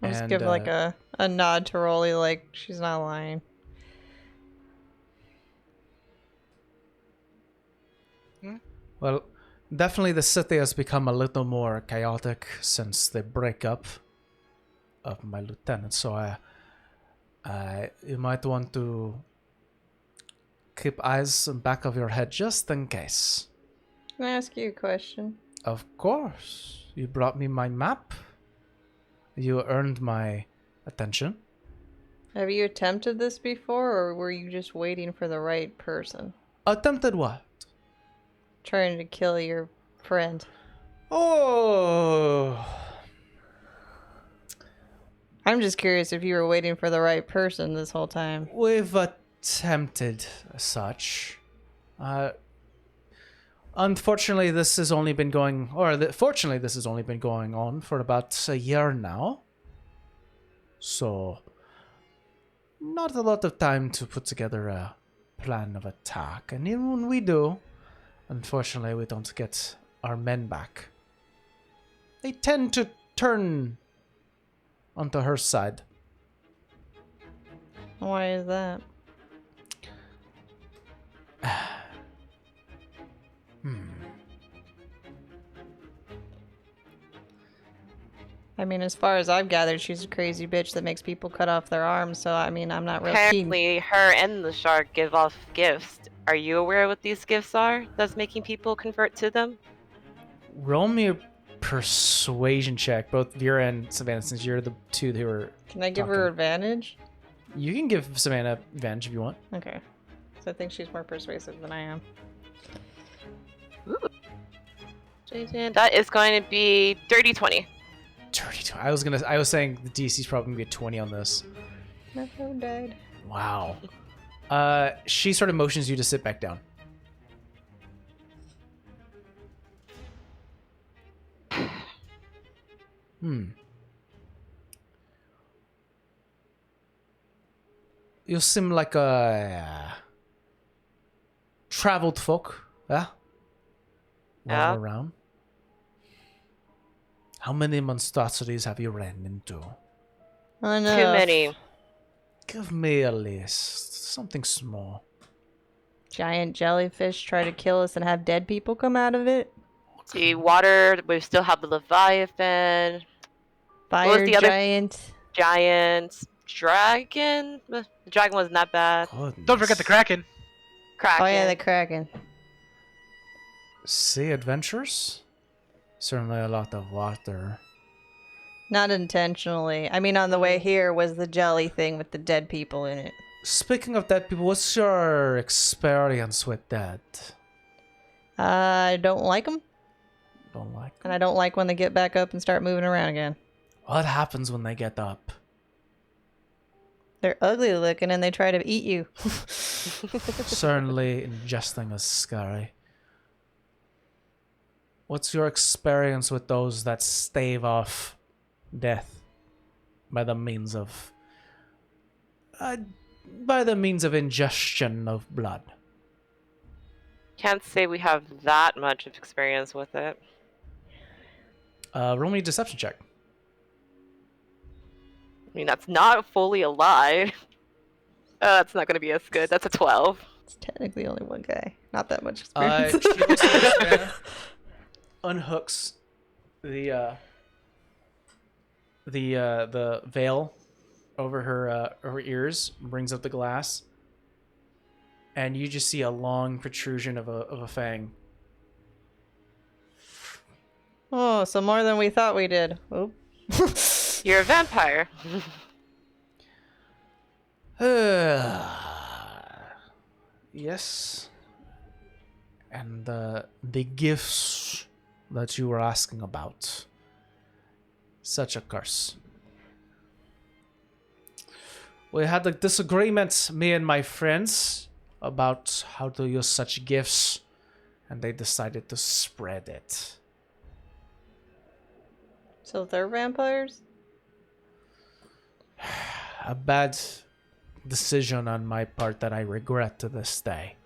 I'll just And, give like a nod to Rolly, like she's not lying. Well, definitely the city has become a little more chaotic since the breakup of my lieutenant. So you might want to keep eyes in the back of your head just in case. Can I ask you a question? Of course. You brought me my map. You earned my attention. Have you attempted this before, or were you just waiting for the right person? Attempted what? Trying to kill your friend. Oh. I'm just curious if you were waiting for the right person this whole time. We've attempted such. Unfortunately, this has only been going, fortunately, this has only been going on for about a year now. So, not a lot of time to put together a plan of attack. And even when we do, unfortunately, we don't get our men back. They tend to turn onto her side. Why is that? I mean, as far as I've gathered, she's a crazy bitch that makes people cut off their arms, so I mean, I'm not real keen. Apparently, her and the shark give off gifts. Are you aware what these gifts are that's making people convert to them? Roll me a persuasion check, both Vera and Savannah, since you're the two who are. Can I give her advantage? You can give Savannah advantage if you want. Okay. So I think she's more persuasive than I am. That is going to be dirty 20. 32. I was saying the DC's probably gonna be a 20 on this. Never died. Wow. She sort of motions you to sit back down. You seem like a traveled folk, yeah? Yeah. While around. How many monstrosities have you ran into? Enough. Too many. Give me a list. Something small. Giant jellyfish try to kill us and have dead people come out of it. See, water, we still have the Leviathan, Fire the other- giant. giants, dragon. The dragon wasn't that bad. Goodness. Don't forget the Kraken. Kraken. Oh yeah, the kraken. Sea adventures? Certainly a lot of water. Not intentionally. I mean, on the way here was the jelly thing with the dead people in it. Speaking of dead people, what's your experience with that? I don't like them. Don't like And I don't like when they get back up and start moving around again. What happens when they get up? They're ugly looking and they try to eat you. Certainly, ingesting is scary. What's your experience with those that stave off death by the means of ingestion of blood? Can't say we have that much of experience with it. Roll me a deception check. I mean, that's not fully a lie. That's not going to be as good. That's a 12. It's technically only one guy. Not that much She experience. looks at this man, unhooks the veil over her ears, brings up the glass, and you just see a long protrusion of a fang. Oh, so more than we thought we did. Oh. You're a vampire. Yes. And the gifts that you were asking about. Such a curse. We had a disagreement, me and my friends, about how to use such gifts, and they decided to spread it. So they're vampires? A bad decision on my part that I regret to this day.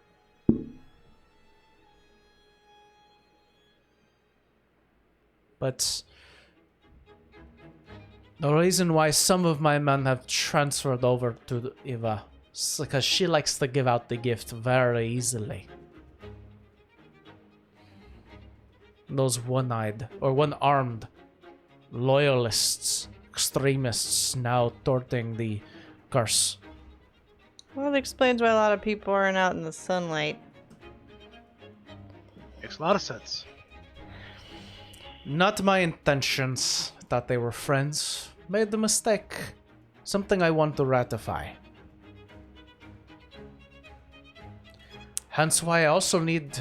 But the reason why some of my men have transferred over to Eva is because she likes to give out the gift very easily. Those one-eyed or one-armed loyalists, extremists now thwarting the curse. Well, it explains why a lot of people aren't out in the sunlight. Makes a lot of sense. Not my intentions. Thought they were friends. Made the mistake. Something I want to ratify. Hence why I also need...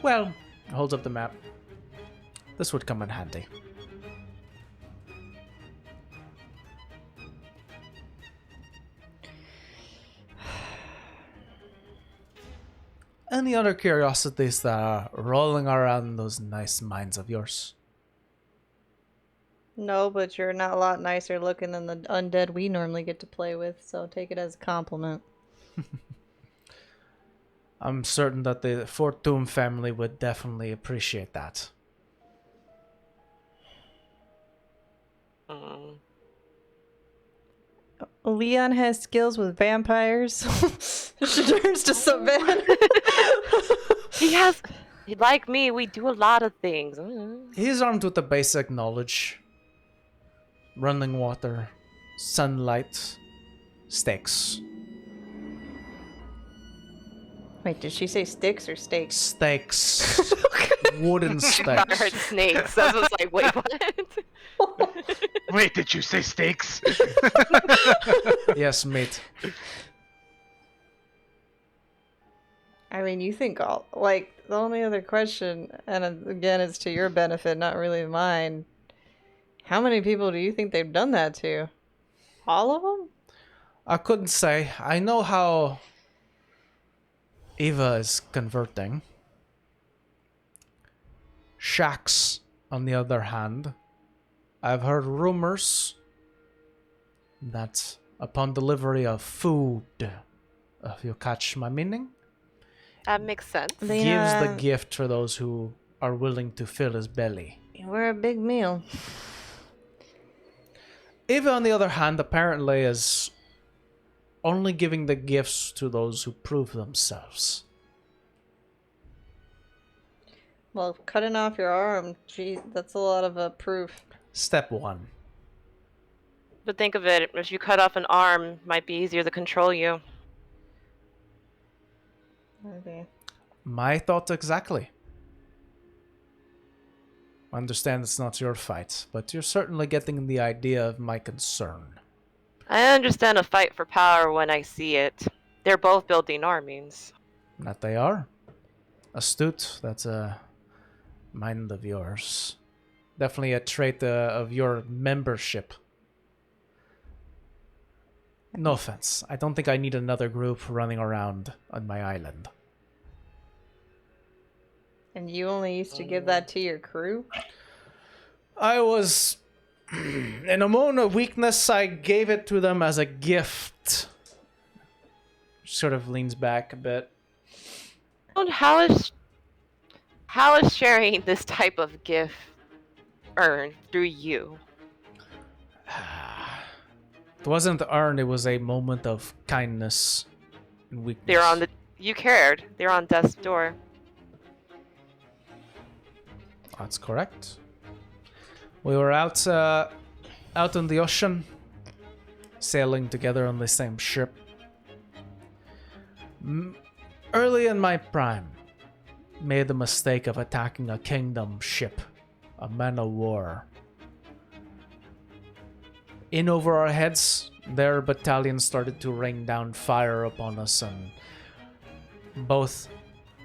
Well, holds up the map. This would come in handy. Any other curiosities that are rolling around those nice minds of yours? No, but you're not a lot nicer looking than the undead we normally get to play with, so take it as a compliment. I'm certain that the Fortune family would definitely appreciate that. Mm. Leon has skills with vampires. She turns to Savannah. He has, like me, we do a lot of things. Mm. He's armed with the basic knowledge. Running water, sunlight, stakes. Wait, did she say sticks or steaks? Stakes. Wooden I thought I heard stakes. snakes. I was like, wait, what? Wait, did you say steaks? Yes, mate. I mean, you think all... Like, the only other question, and again, it's to your benefit, not really mine. How many people do you think they've done that to? All of them? I couldn't say. I know how Eva is converting. Shax, on the other hand, I've heard rumors that upon delivery of food, if you catch my meaning, That makes sense. gives the gift for those who are willing to fill his belly. We're a big meal. Eva, on the other hand, apparently is only giving the gifts to those who prove themselves. Well, cutting off your arm, gee, that's a lot of proof. Step 1. But think of it, if you cut off an arm, it might be easier to control you. Okay. My thoughts exactly. Understand it's not your fight, but you're certainly getting the idea of my concern. I understand a fight for power when I see it. They're both building armies. That they are. Astute, that's a Mind of yours. Definitely a trait of your membership. No offense. I don't think I need another group running around on my island. And you only used to give that to your crew? I was... in a moment of weakness, I gave it to them as a gift. Sort of leans back a bit. And how is sharing this type of gift earned through you? It wasn't earned, it was a moment of kindness and weakness. You cared. They're on death's door. That's correct. We were out in the ocean, sailing together on the same ship. Early in my prime, made the mistake of attacking a kingdom ship, a man of war. In over our heads, their battalion started to rain down fire upon us, and both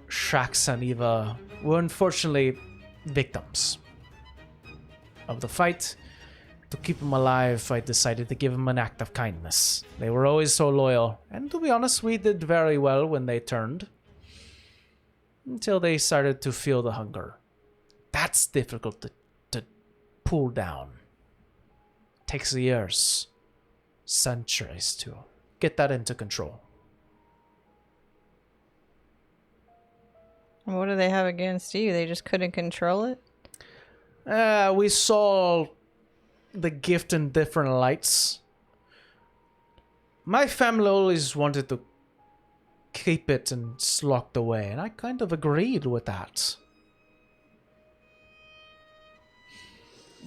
Shax and Eva were unfortunately victims of the fight. To keep them alive, I decided to give them an act of kindness. They were always so loyal, and to be honest, we did very well when they turned. Until they started to feel the hunger. That's difficult to pull down. Takes years, centuries to get that into control. What do they have against you? They just couldn't control it? We saw the gift in different lights. My family always wanted to keep it and it's locked away, and I kind of agreed with that.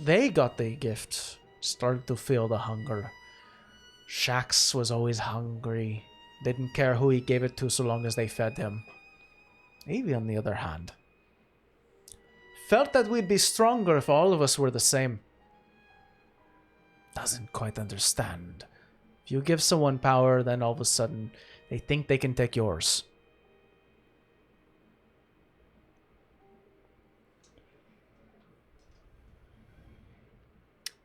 They got the gift, started to feel the hunger. Shax was always hungry, didn't care who he gave it to so long as they fed him. Evie, on the other hand, felt that we'd be stronger if all of us were the same. Doesn't quite understand. If you give someone power, then all of a sudden they think they can take yours.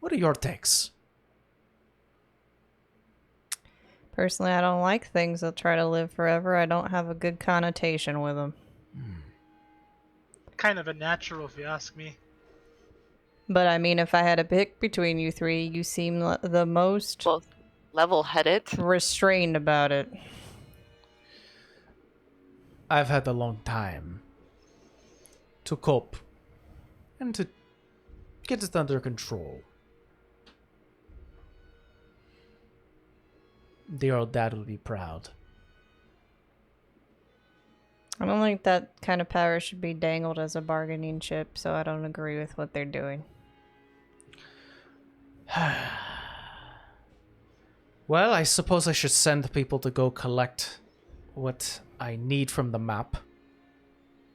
What are your takes? Personally, I don't like things that try to live forever. I don't have a good connotation with them. Kind of a natural, if you ask me. But I mean, if I had to pick between you three, you seem the most Well, level-headed. restrained about it. I've had a long time to cope and to get it under control. Dear old dad will be proud. I don't think that kind of power should be dangled as a bargaining chip, so I don't agree with what they're doing. Well, I suppose I should send people to go collect what I need from the map.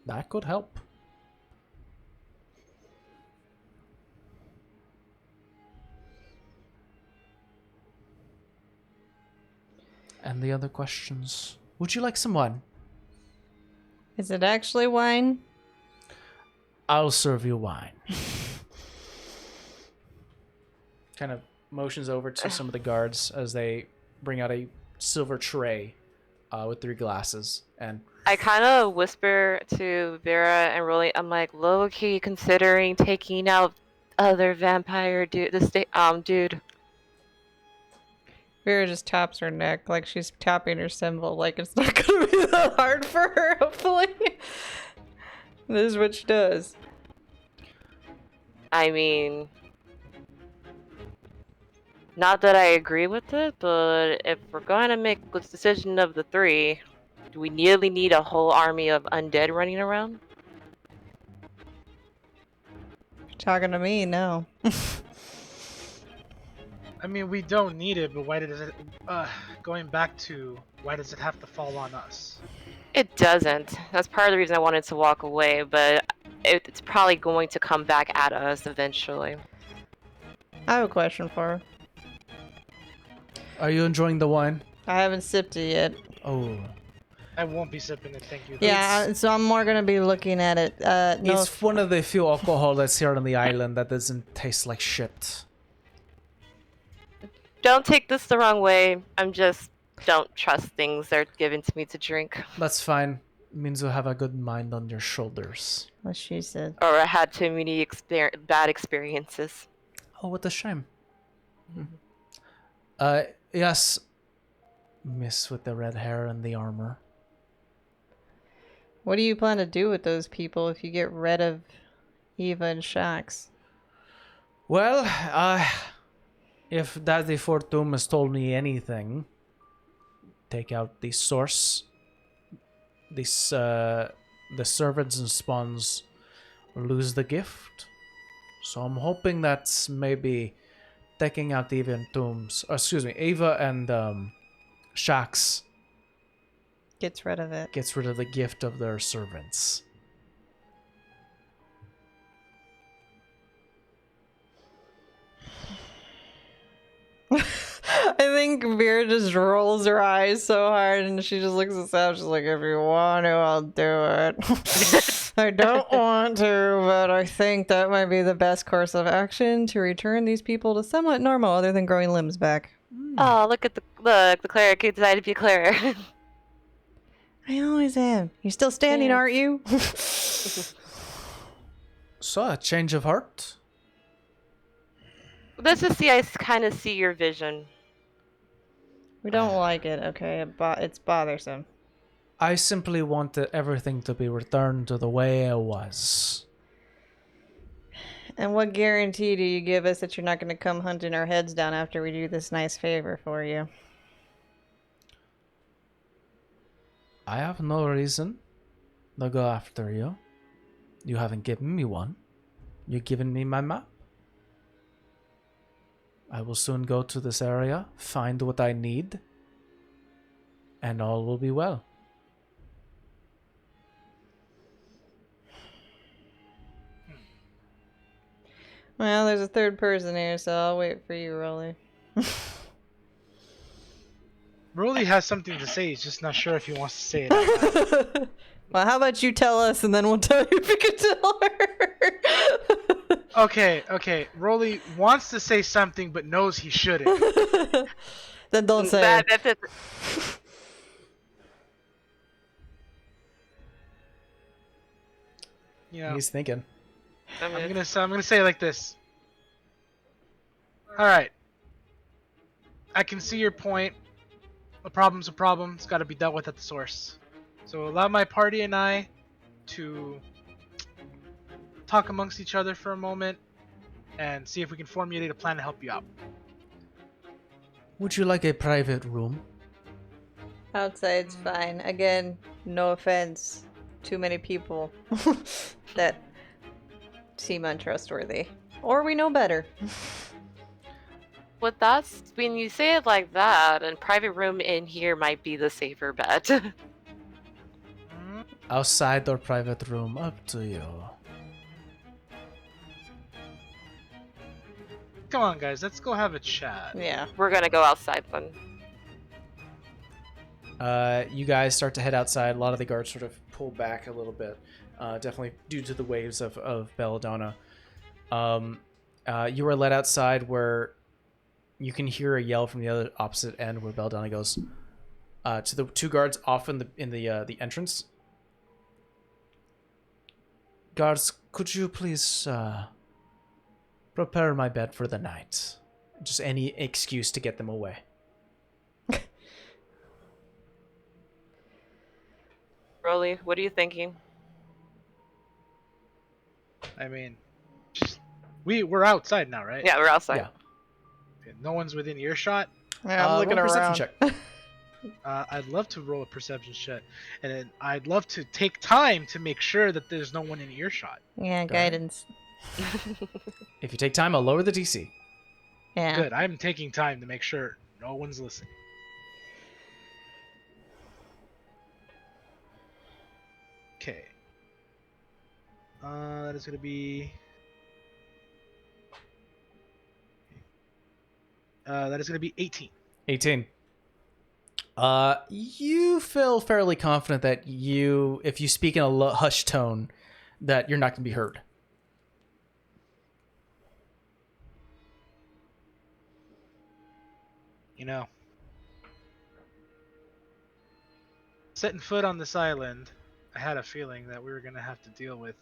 That could help. And the other questions? Would you like some wine? Is it actually wine? I'll serve you wine. Kind of motions over to some of the guards as they bring out a silver tray with 3 glasses. And I kind of whisper to Vera and Rolly. I'm like, low-key considering taking out other vampire dude. Dude. Vera just taps her neck like she's tapping her symbol, like it's not gonna be that hard for her, hopefully. This is what she does. I mean, not that I agree with it, but if we're going to make this decision of the 3, do we nearly need a whole army of undead running around? Talking to me, no. I mean, we don't need it, but why does it? Going back to why does it have to fall on us? It doesn't. That's part of the reason I wanted to walk away, but it's probably going to come back at us eventually. I have a question for her. are you enjoying the wine? I haven't sipped it yet. Oh. I won't be sipping it, thank you. Yeah, so I'm more gonna be looking at it. No, It's one of the few alcohol that's here on the island that doesn't taste like shit. Don't take this the wrong way. I'm just don't trust things that are given to me to drink. That's fine. It means you have a good mind on your shoulders. what she said. Or I had too many bad experiences. Oh, what a shame. Yes, miss with the red hair and the armor. What do you plan to do with those people if you get rid of Eva and Shax? Well, if Daddy Fortum has told me anything, take out the source. This, the servants and spawns lose the gift. So I'm hoping that maybe taking out Eva and Eva and Shax Gets rid of it. gets rid of the gift of their servants. I think Vera just rolls her eyes so hard and she just looks at Sam. She's like, if you want to, I'll do it. I don't want to, but I think that might be the best course of action to return these people to somewhat normal other than growing limbs back. Oh, look at the cleric who decided to be a cleric. I always am. You're still standing, Yeah. aren't you? So, a change of heart? Let's just see. I kind of see your vision. We don't like it, okay? It's bothersome. I simply wanted everything to be returned to the way it was. And what guarantee do you give us that you're not going to come hunting our heads down after we do this nice favor for you? I have no reason to go after you. You haven't given me one. You've given me my map. I will soon go to this area, find what I need, and all will be well. Well, there's a third person here, so I'll wait for you, Rolly. Rolly has something to say, he's just not sure if he wants to say it out loud. Well, how about you tell us, and then we'll tell you if you can tell her. Okay. Rolly wants to say something, but knows he shouldn't. Then don't say it. That's it. You know, He's thinking. I'm gonna say it like this. All right. I can see your point. A problem's a problem. It's got to be dealt with at the source. So allow my party and I to talk amongst each other for a moment and see if we can formulate a plan to help you out. Would you like a private room? Outside's fine. Again, no offense. Too many people that seem untrustworthy. Or we know better. What that's when you say it like that, and private room in here might be the safer bet. Outside or private room, up to you. Come on, guys. Let's go have a chat. Yeah. We're gonna go outside then. You guys start to head outside. A lot of the guards sort of pull back a little bit, definitely due to the waves of Belladonna. You are led outside where you can hear a yell from the other opposite end where Belladonna goes to the two guards off in the entrance. Guards, could you please prepare my bed for the night? Just any excuse to get them away. Rolly, what are you thinking? I mean, we're outside now, right? Yeah, we're outside. Yeah. Okay, no one's within earshot. Yeah, I'm looking roll a perception around. check. I'd love to roll a perception check, and then I'd love to take time to make sure that there's no one in earshot. Yeah, guidance. If you take time, I'll lower the DC. Yeah. Good. I'm taking time to make sure no one's listening. Okay. That is gonna be. That is gonna be 18. 18. You feel fairly confident that if you speak in a hushed tone, that you're not going to be heard. You know, setting foot on this island, I had a feeling that we were gonna have to deal with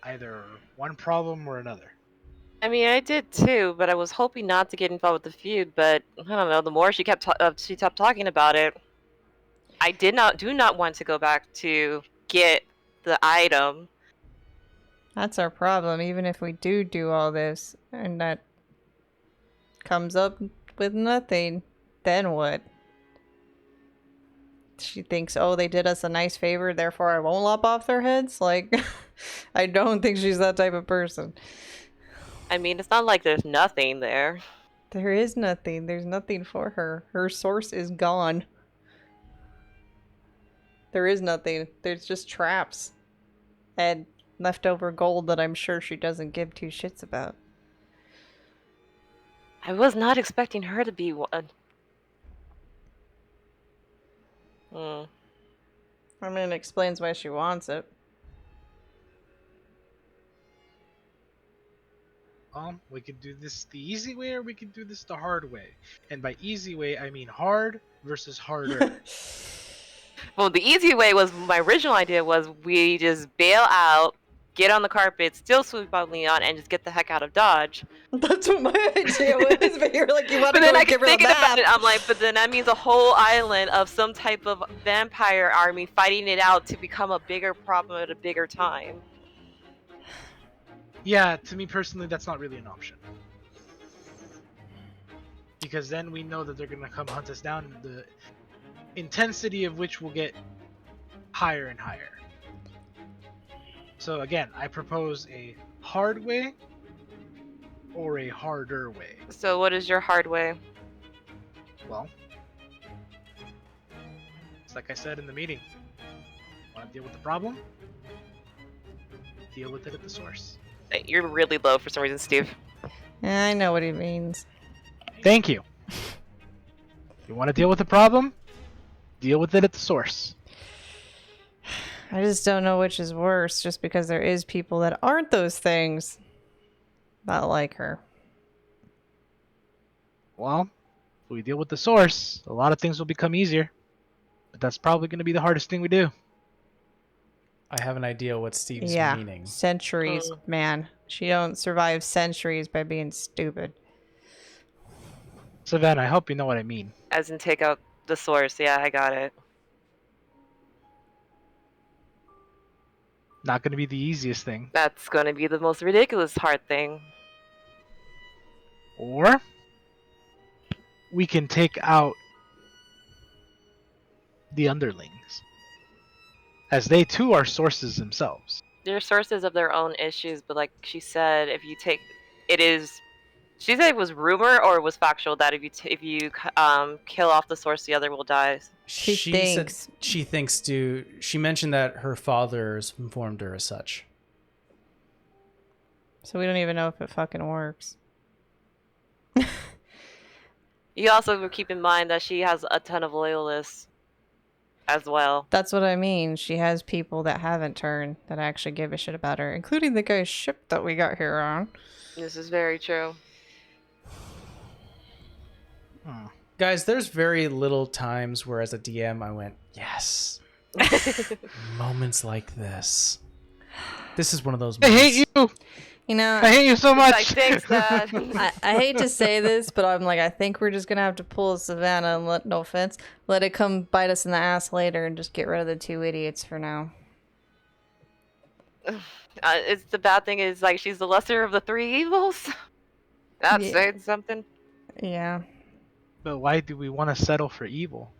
either one problem or another. I mean, I did too, but I was hoping not to get involved with the feud. But I don't know. The more she kept talking about it, I do not want to go back to get the item. That's our problem. Even if we do all this and that comes up with nothing, then what? She thinks, oh, they did us a nice favor, therefore I won't lop off their heads? Like, I don't think she's that type of person. I mean, it's not like there's nothing there. There is nothing. There's nothing for her. Her source is gone. There is nothing. There's just traps. And leftover gold that I'm sure she doesn't give two shits about. I was not expecting her to be one. I mean, it explains why she wants it. We could do this the easy way or we could do this the hard way. And by easy way, I mean hard versus harder. Well, the easy way was, my original idea was we just bail out, get on the carpet, steal Sweet Bob Leon, and just get the heck out of Dodge. That's what my idea was, but you're like, you want to But then go I give kept her the thinking about map. it, I'm like, but then that means a whole island of some type of vampire army fighting it out to become a bigger problem at a bigger time. Yeah, to me personally, that's not really an option. Because then we know that they're going to come hunt us down, the intensity of which will get higher and higher. So again, I propose a hard way or a harder way. So what is your hard way? Well, it's like I said in the meeting. Want to deal with the problem? Deal with it at the source. You're really low for some reason, Steve. Yeah, I know what he means. Thank you. You want to deal with the problem? Deal with it at the source. I just don't know which is worse, just because there is people that aren't those things that like her. Well, if we deal with the source, a lot of things will become easier. But that's probably going to be the hardest thing we do. I have an idea what Steve's Yeah, meaning. centuries, man. She don't survive centuries by being stupid. Savannah, I hope you know what I mean. As in take out the source. Yeah, I got it. Not going to be the easiest thing. That's going to be the most ridiculous hard thing. Or we can take out the underlings, as they too are sources themselves. They're sources of their own issues, but like she said, if you take, it is. She said it was rumor or it was factual that if you kill off the source, the other will die. She said thinks. she thinks she mentioned that her father's informed her as such. So we don't even know if it fucking works. You also keep in mind that she has a ton of loyalists as well. That's what I mean. She has people that haven't turned that actually give a shit about her, including the guy's ship that we got here on. This is very true. Guys, there's very little times where as a DM I went, yes. Moments like this. This is one of those I moments. hate you! You know, I hate you so much! Like, thanks, Dad. I hate to say this, but I'm like, I think we're just gonna have to pull a Savannah and no offense, let it come bite us in the ass later and just get rid of the two idiots for now. It's the bad thing is like she's the lesser of the three evils. That's Yeah. saying something. Yeah, But why do we want to settle for evil?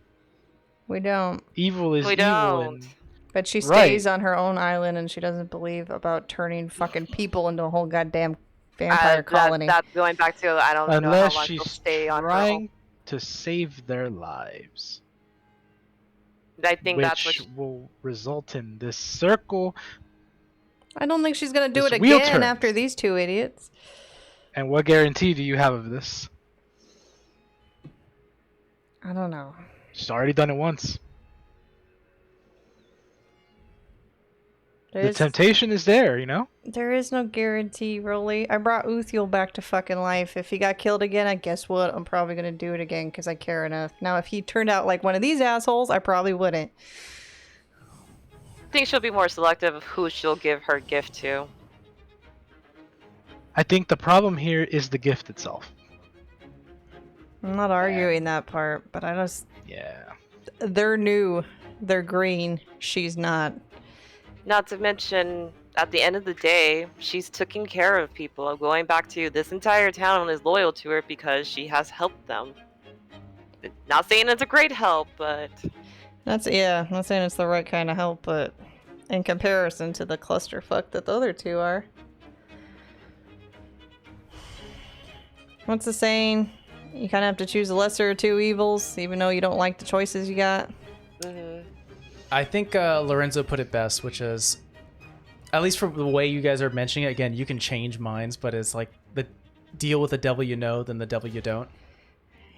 we don't. Evil is We evil. don't. And But she Right. stays on her own island and she doesn't believe about turning fucking people into a whole goddamn vampire colony. That's going back to I don't know unless how long she'll she's stay on her trying own. to save their lives. I think which that's what she, will result in this circle. I don't think she's gonna do This it wheel again turns. after these two idiots. And what guarantee do you have of this? I don't know. She's already done it once. The temptation is there, you know? There is no guarantee, really. I brought Uthiel back to fucking life. If he got killed again, I guess what? I'm probably gonna do it again because I care enough. Now, if he turned out like one of these assholes, I probably wouldn't. I think she'll be more selective of who she'll give her gift to. I think the problem here is the gift itself. I'm not arguing that part, but I just... Yeah. They're new. They're green. She's not. Not to mention, at the end of the day, she's taking care of people. Going back to this entire town is loyal to her because she has helped them. Not saying it's a great help, but... I'm not saying it's the right kind of help, but in comparison to the clusterfuck that the other two are. What's the saying? You kind of have to choose the lesser of two evils, even though you don't like the choices you got. Mm-hmm. I think Lorenzo put it best, which is, at least from the way you guys are mentioning it, again, you can change minds, but it's like the deal with the devil you know than the devil you don't.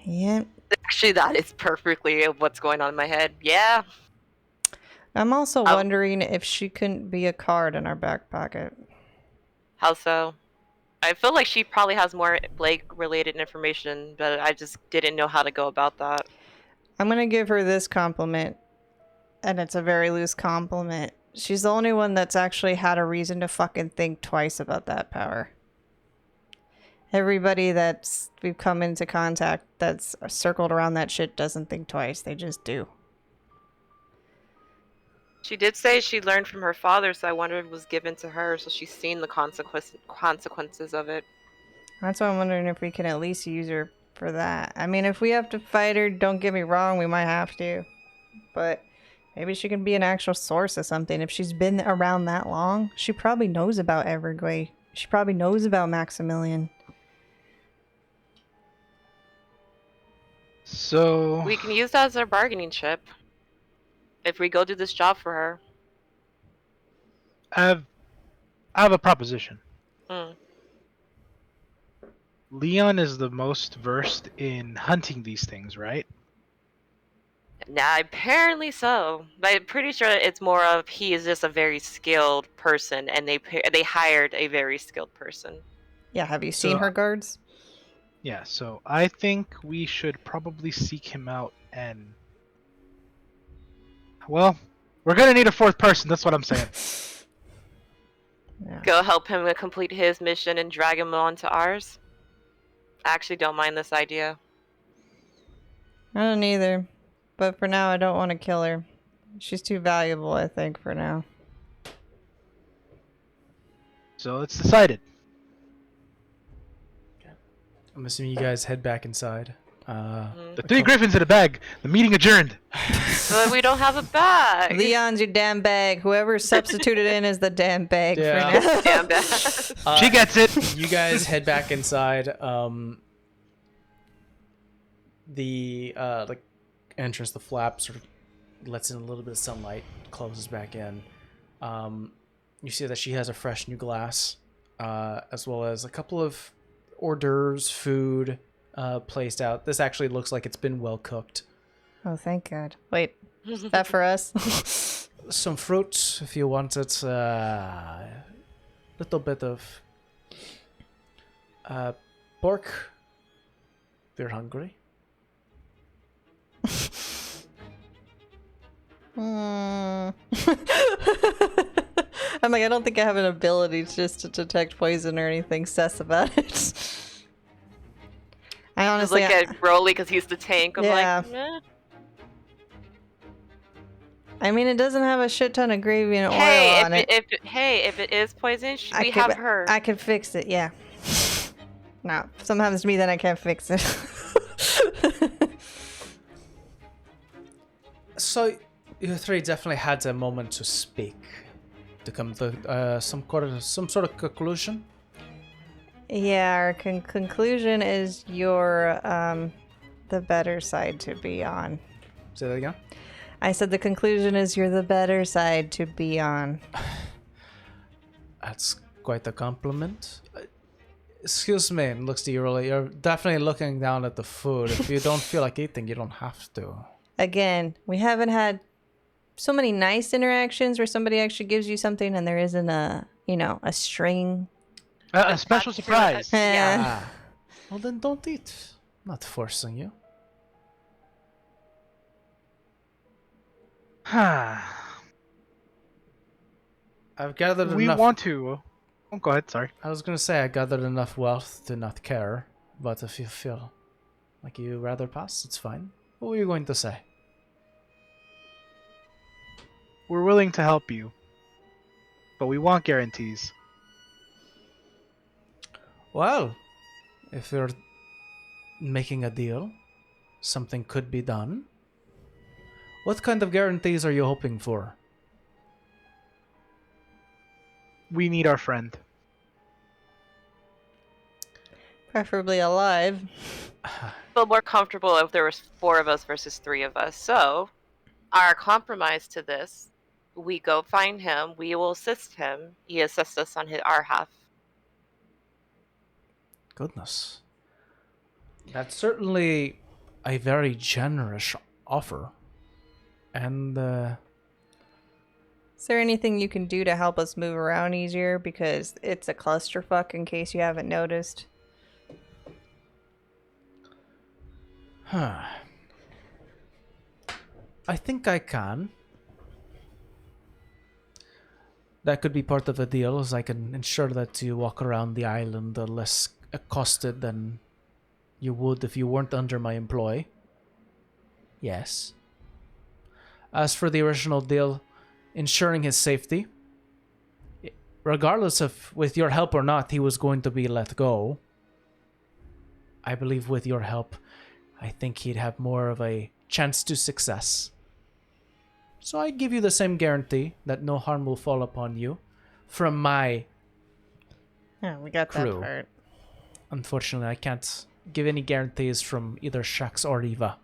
Yeah. Actually, that is perfectly what's going on in my head. Yeah. I'm also wondering if she couldn't be a card in our back pocket. How so? I feel like she probably has more Blake-related information, but I just didn't know how to go about that. I'm gonna give her this compliment, and it's a very loose compliment. She's the only one that's actually had a reason to fucking think twice about that power. Everybody that's we've come into contact that's circled around that shit doesn't think twice. They just do. She did say she learned from her father, so I wonder if it was given to her, so she's seen the consequences of it. That's why I'm wondering if we can at least use her for that. I mean, if we have to fight her, don't get me wrong, we might have to. But maybe she can be an actual source of something. If she's been around that long, she probably knows about Evergrey. She probably knows about Maximilian. So... We can use that as our bargaining chip. If we go do this job for her. I have a proposition. Mm. Leon is the most versed in hunting these things, right? Nah, apparently so. But I'm pretty sure it's more of he is just a very skilled person, and they hired a very skilled person. Yeah, have you seen her guards? Yeah, so I think we should probably seek him out and... Well, we're gonna need a fourth person, that's what I'm saying. Yeah. Go help him complete his mission and drag him on to ours. I actually don't mind this idea. I don't either. But for now, I don't want to kill her. She's too valuable, I think, for now. So it's decided. I'm assuming you guys head back inside. The 3 griffins in a bag. The meeting adjourned. But we don't have a bag. Leon's your damn bag. Whoever's substituted in is the damn bag for now. Damn bag. She gets it. You guys head back inside. The entrance, the flap sort of lets in a little bit of sunlight, closes back in. You see that she has a fresh new glass, as well as a couple of hors d'oeuvres, food placed out. This actually looks like it's been well cooked. Oh, thank God. Wait, is that for us? Some fruit if you want it. Little bit of pork. If you're hungry. I'm like, I don't think I have an ability just to detect poison or anything sus about it. I honestly just look at Broly because he's the tank. I'm like, meh. I mean, it doesn't have a shit ton of gravy and oil on it. If it is poison, we have her. I can fix it, yeah. No, if something happens to me, then I can't fix it. So, you three definitely had a moment to speak, to come to some sort of conclusion. Yeah, our conclusion is you're the better side to be on. Say that again? I said the conclusion is you're the better side to be on. That's quite a compliment. Excuse me, and looks to you, really. You're definitely looking down at the food. If you don't feel like eating, you don't have to. Again, we haven't had so many nice interactions where somebody actually gives you something and there isn't a, a string. A special surprise. Yeah. Ah. Well, then don't eat. I'm not forcing you. I've gathered We enough. want to. Oh, go ahead. Sorry. I was gonna say I gathered enough wealth to not care, but if you feel like you rather pass, it's fine. What were you going to say? We're willing to help you, but we want guarantees. Well, if you're making a deal, something could be done. What kind of guarantees are you hoping for? We need our friend. Preferably alive. Feel more comfortable if there was 4 of us versus 3 of us. So, our compromise to this, we go find him. We will assist him. He assists us on our half. Goodness. That's certainly a very generous offer. And, Is there anything you can do to help us move around easier? Because it's a clusterfuck in case you haven't noticed. I think I can. That could be part of the deal, as I can ensure that you walk around the island less accosted than you would if you weren't under my employ. Yes. As for the original deal, ensuring his safety, regardless of with your help or not, he was going to be let go. I believe with your help, I think he'd have more of a chance to success. So I give you the same guarantee that no harm will fall upon you from my Yeah, we got crew. that part. Unfortunately, I can't give any guarantees from either Shax or Eva.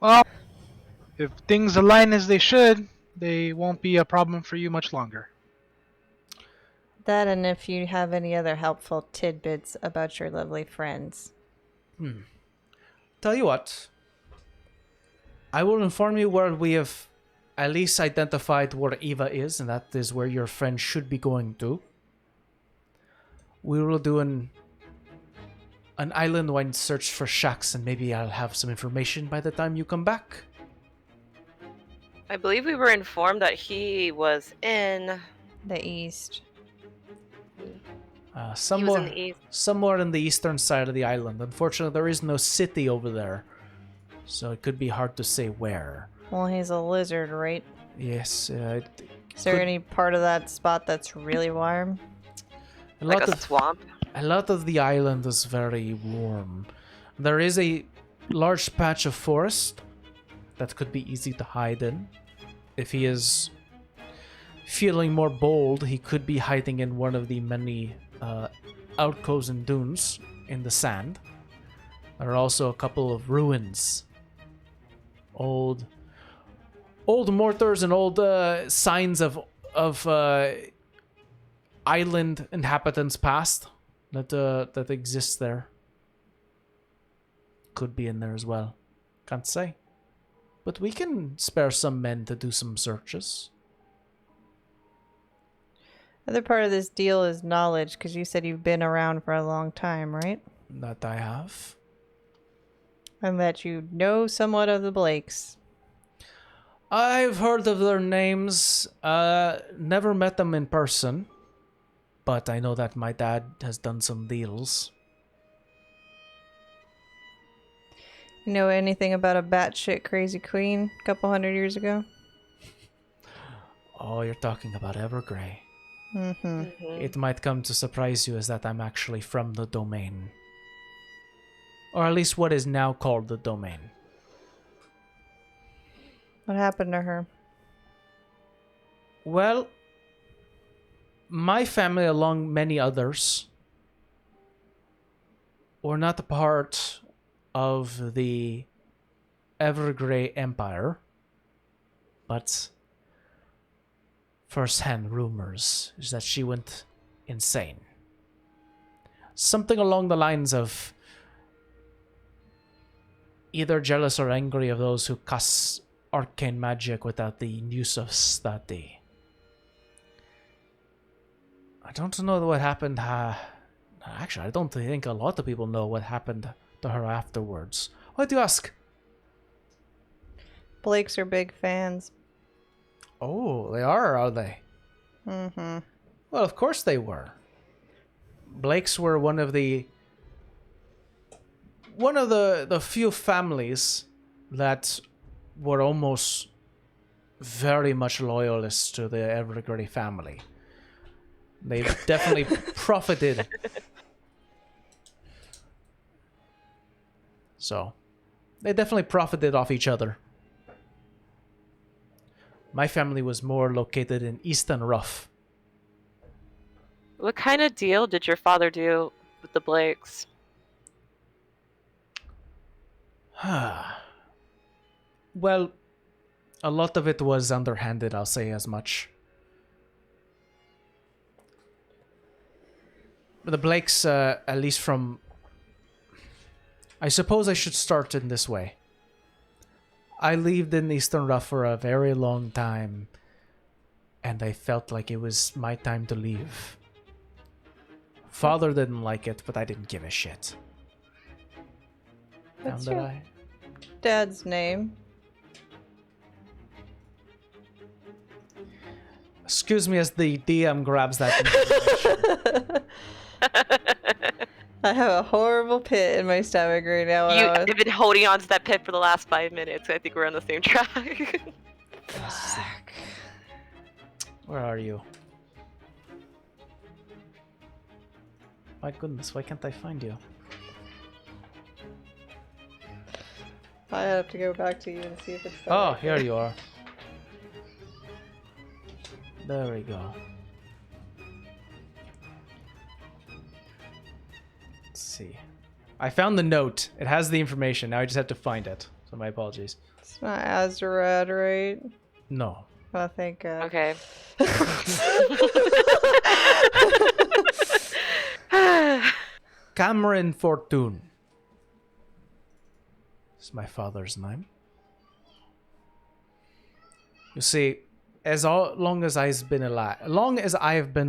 Well, if things align as they should, they won't be a problem for you much longer. That and if you have any other helpful tidbits about your lovely friends. Tell you what, I will inform you where we have at least identified where Eva is, and that is where your friend should be going to. We will do an island-wide search for Shax, and maybe I'll have some information by the time you come back. I believe we were informed that he was in. The East. He was Somewhere, in the east. somewhere in the eastern side of the island. Unfortunately, there is no city over there, so it could be hard to say where. Well, he's a lizard, right? Yes, Is there any part of that spot that's really warm? a Like lot a of swamp. a lot of the island is very warm. There is a large patch of forest that could be easy to hide in. If he is feeling more bold, he could be hiding in one of the many alcoves and dunes in the sand. There are also a couple of ruins. Old mortars and old signs of island inhabitants past that exists there. Could be in there as well. Can't say. But we can spare some men to do some searches. Other part of this deal is knowledge, because you said you've been around for a long time, right? That I have. And that you know somewhat of the Blakes. I've heard of their names. Never met them in person. But I know that my dad has done some deals. You know anything about a batshit crazy queen a couple 100 years ago? Oh, you're talking about Evergrey. Mm-hmm. It might come to surprise you as that I'm actually from the domain. Or at least what is now called the domain. What happened to her? Well, my family, along many others, were not a part of the Evergrey Empire, but first-hand rumors is that she went insane. something along the lines of either jealous or angry of those who cast arcane magic without the use of study. I don't know what happened. Actually, I don't think a lot of people know what happened to her afterwards. Why do you ask? Blakes are big fans. Oh, they are they? Mm-hmm. Well, of course they were. Blakes were one of the few families that were almost very much loyalists to the Evergrey family. They definitely profited. So, they definitely profited off each other. My family was more located in Easton Rough. What kind of deal did your father do with the Blakes? Well, a lot of it was underhanded, I'll say as much. But the Blakes, at least from... I suppose I should start in this way. I lived in Eastern Rough for a very long time, and I felt like it was my time to leave. Father didn't like it, but I didn't give a shit. What's Found that your I... dad's name? Excuse me as the DM grabs that information. I have a horrible pit in my stomach right now. I've been holding on to that pit for the last 5 minutes. I think we're on the same track. Fuck. Where are you? My goodness, why can't I find you? I have to go back to you and see if it's there. Oh, here you are. There we go. Let's see. I found the note. It has the information. Now I just have to find it. So my apologies. It's not Azurad, right? No. Oh, thank God. Okay. Cameron Fortune. This is my father's name. You see, long as I've been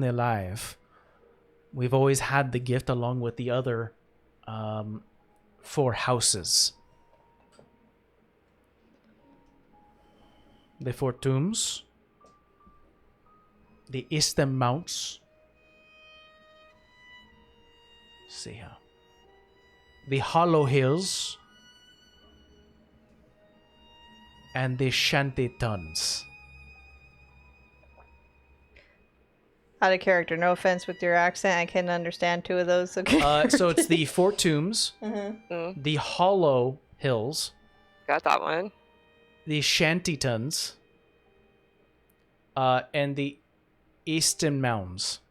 alive, we've always had the gift along with the other 4 houses. The Fortunes, the Eastern Mounts. Let's see here. The Hollow Hills, and the Shantytons. Out of character. No offense with your accent. I can understand 2 of those. Okay. So it's the Four Tombs, the Hollow Hills, Got that one. the Shantytons, and the Easton Mounds.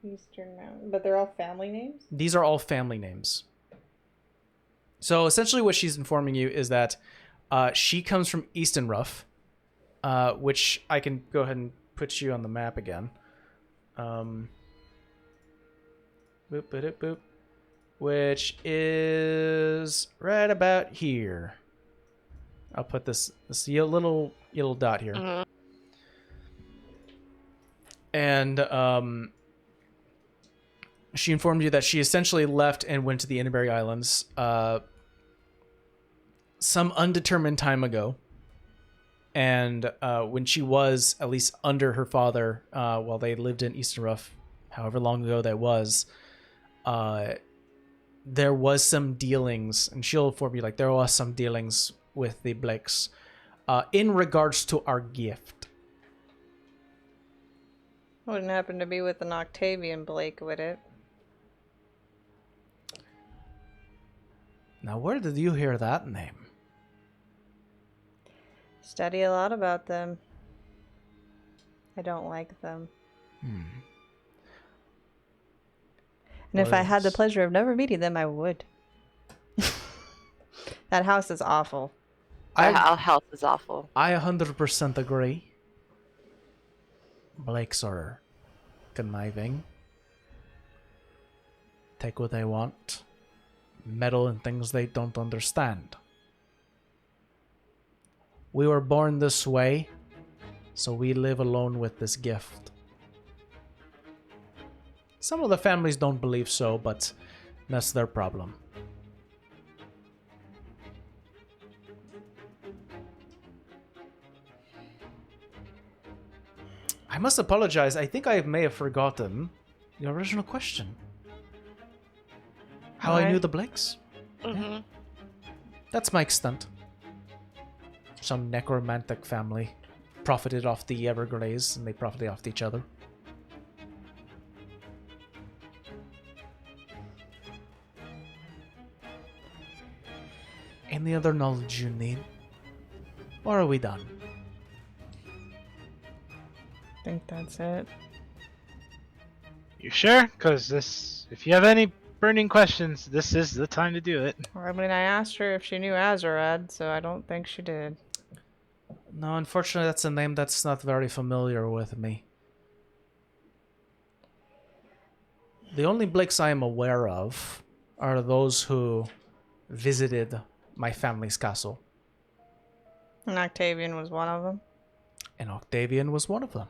Eastern Mountain. But they're all family names? These are all family names. So essentially what she's informing you is that she comes from Easton Rough, which I can go ahead and put you on the map again. Boop, boop, boop, which is right about here. I'll put this little yellow dot here. Mm-hmm. And she informed you that she essentially left and went to the Inverberry Islands some undetermined time ago. And when she was, at least under her father, while they lived in Eastern Rough, however long ago that was, there was some dealings, and she'll inform you, like, there was some dealings with the Blakes in regards to our gift. Wouldn't happen to be with an Octavian Blake, would it? Now, where did you hear that name? Study a lot about them. I don't like them. And if I had the pleasure of never meeting them, I would. That house is awful. Our health is awful. I 100% agree. Blakes are conniving. take what they want, meddle in things they don't understand. We were born this way, so we live alone with this gift. Some of the families don't believe so, but that's their problem. I must apologize. I think I may have forgotten the original question. How I knew the Blakes? Mm-hmm. That's my extent. Some necromantic family profited off the Everglaze, and they profited off each other. Any other knowledge you need? Or are we done? I think that's it. You sure? Because this, if you have any burning questions, this is the time to do it. I mean, I asked her if she knew Azurad, so I don't think she did. No, unfortunately, that's a name that's not very familiar with me. The only Blakes I am aware of are those who visited my family's castle. And Octavian was one of them. And Octavian was one of them.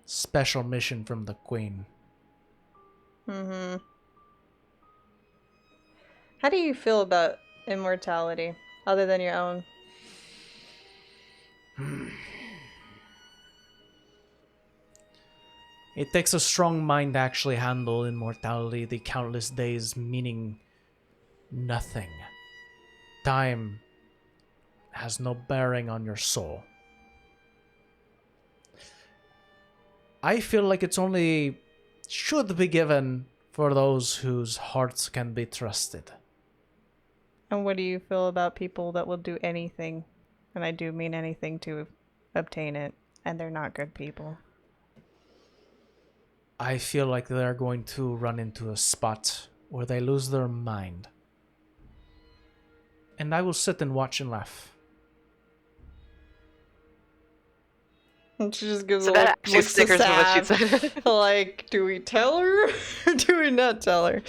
Special mission from the Queen. Mm-hmm. How do you feel about immortality, other than your own? It takes a strong mind to actually handle immortality, the countless days meaning nothing. Time has no bearing on your soul. I feel like it's only should be given for those whose hearts can be trusted. And what do you feel about people that will do anything, and I do mean anything, to obtain it, and they're not good people? I feel like they're going to run into a spot where they lose their mind. And I will sit and watch and laugh. And she just gives So a that look, actually looks stickers from what she sad. said. Like, do we tell her or do we not tell her?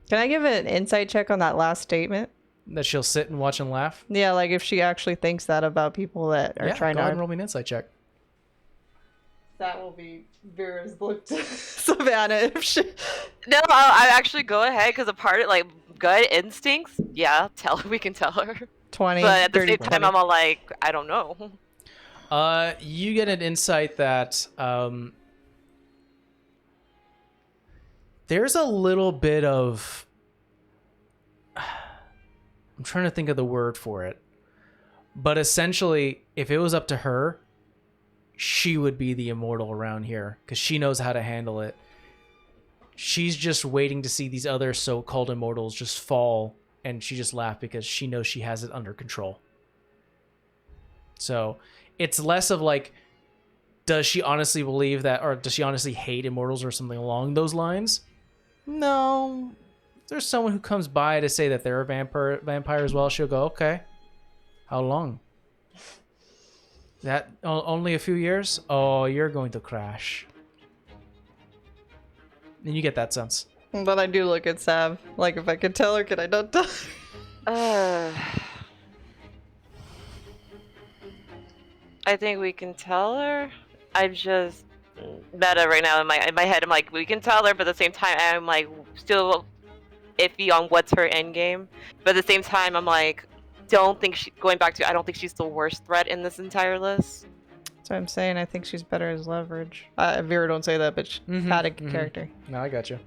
Can I give an insight check on that last statement? That she'll sit and watch and laugh? Yeah, like if she actually thinks that about people that are Yeah, trying go ahead and to. roll me an insight check. That will be Vera's look to Savannah if she. No, I actually go ahead because a part of like gut instincts. Yeah, we can tell her. 20. But at the 30, same time, 20. I'm all like, I don't know. You get an insight that there's a little bit of I'm trying to think of the word for it. But essentially, if it was up to her, she would be the immortal around here because she knows how to handle it. She's just waiting to see these other so-called immortals just fall, and she just laughed because she knows she has it under control. So it's less of like, does she honestly believe that, or does she honestly hate immortals or something along those lines? No. If there's someone who comes by to say that they're a vampire as well, she'll go, okay. How long? That only a few years? Oh, you're going to crash. And you get that sense. But I do look at Sav. Like, if I could tell her, could I not tell her? I think we can tell her. I'm just meta right now in my head. I'm like, we can tell her, but at the same time, I'm like still iffy on what's her end game. But at the same time, I'm like, I don't think she's the worst threat in this entire list. So I'm saying I think she's better as leverage. Vera don't say that, but she had a character. No, I got you.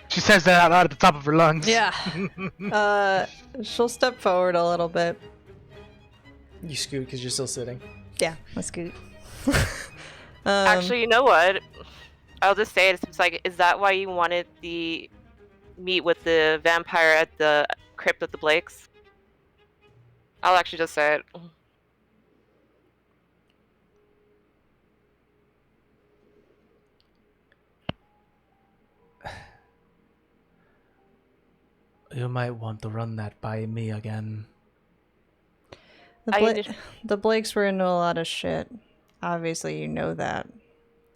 She says that out loud at the top of her lungs. Yeah. She'll step forward a little bit. You scoot because you're still sitting. Yeah, let's scoot. Actually, you know what? I'll just say it. It's like, is that why you wanted the meet with the vampire at the crypt of the Blakes? I'll actually just say it. You might want to run that by me again. The Blakes were into a lot of shit. Obviously, you know that.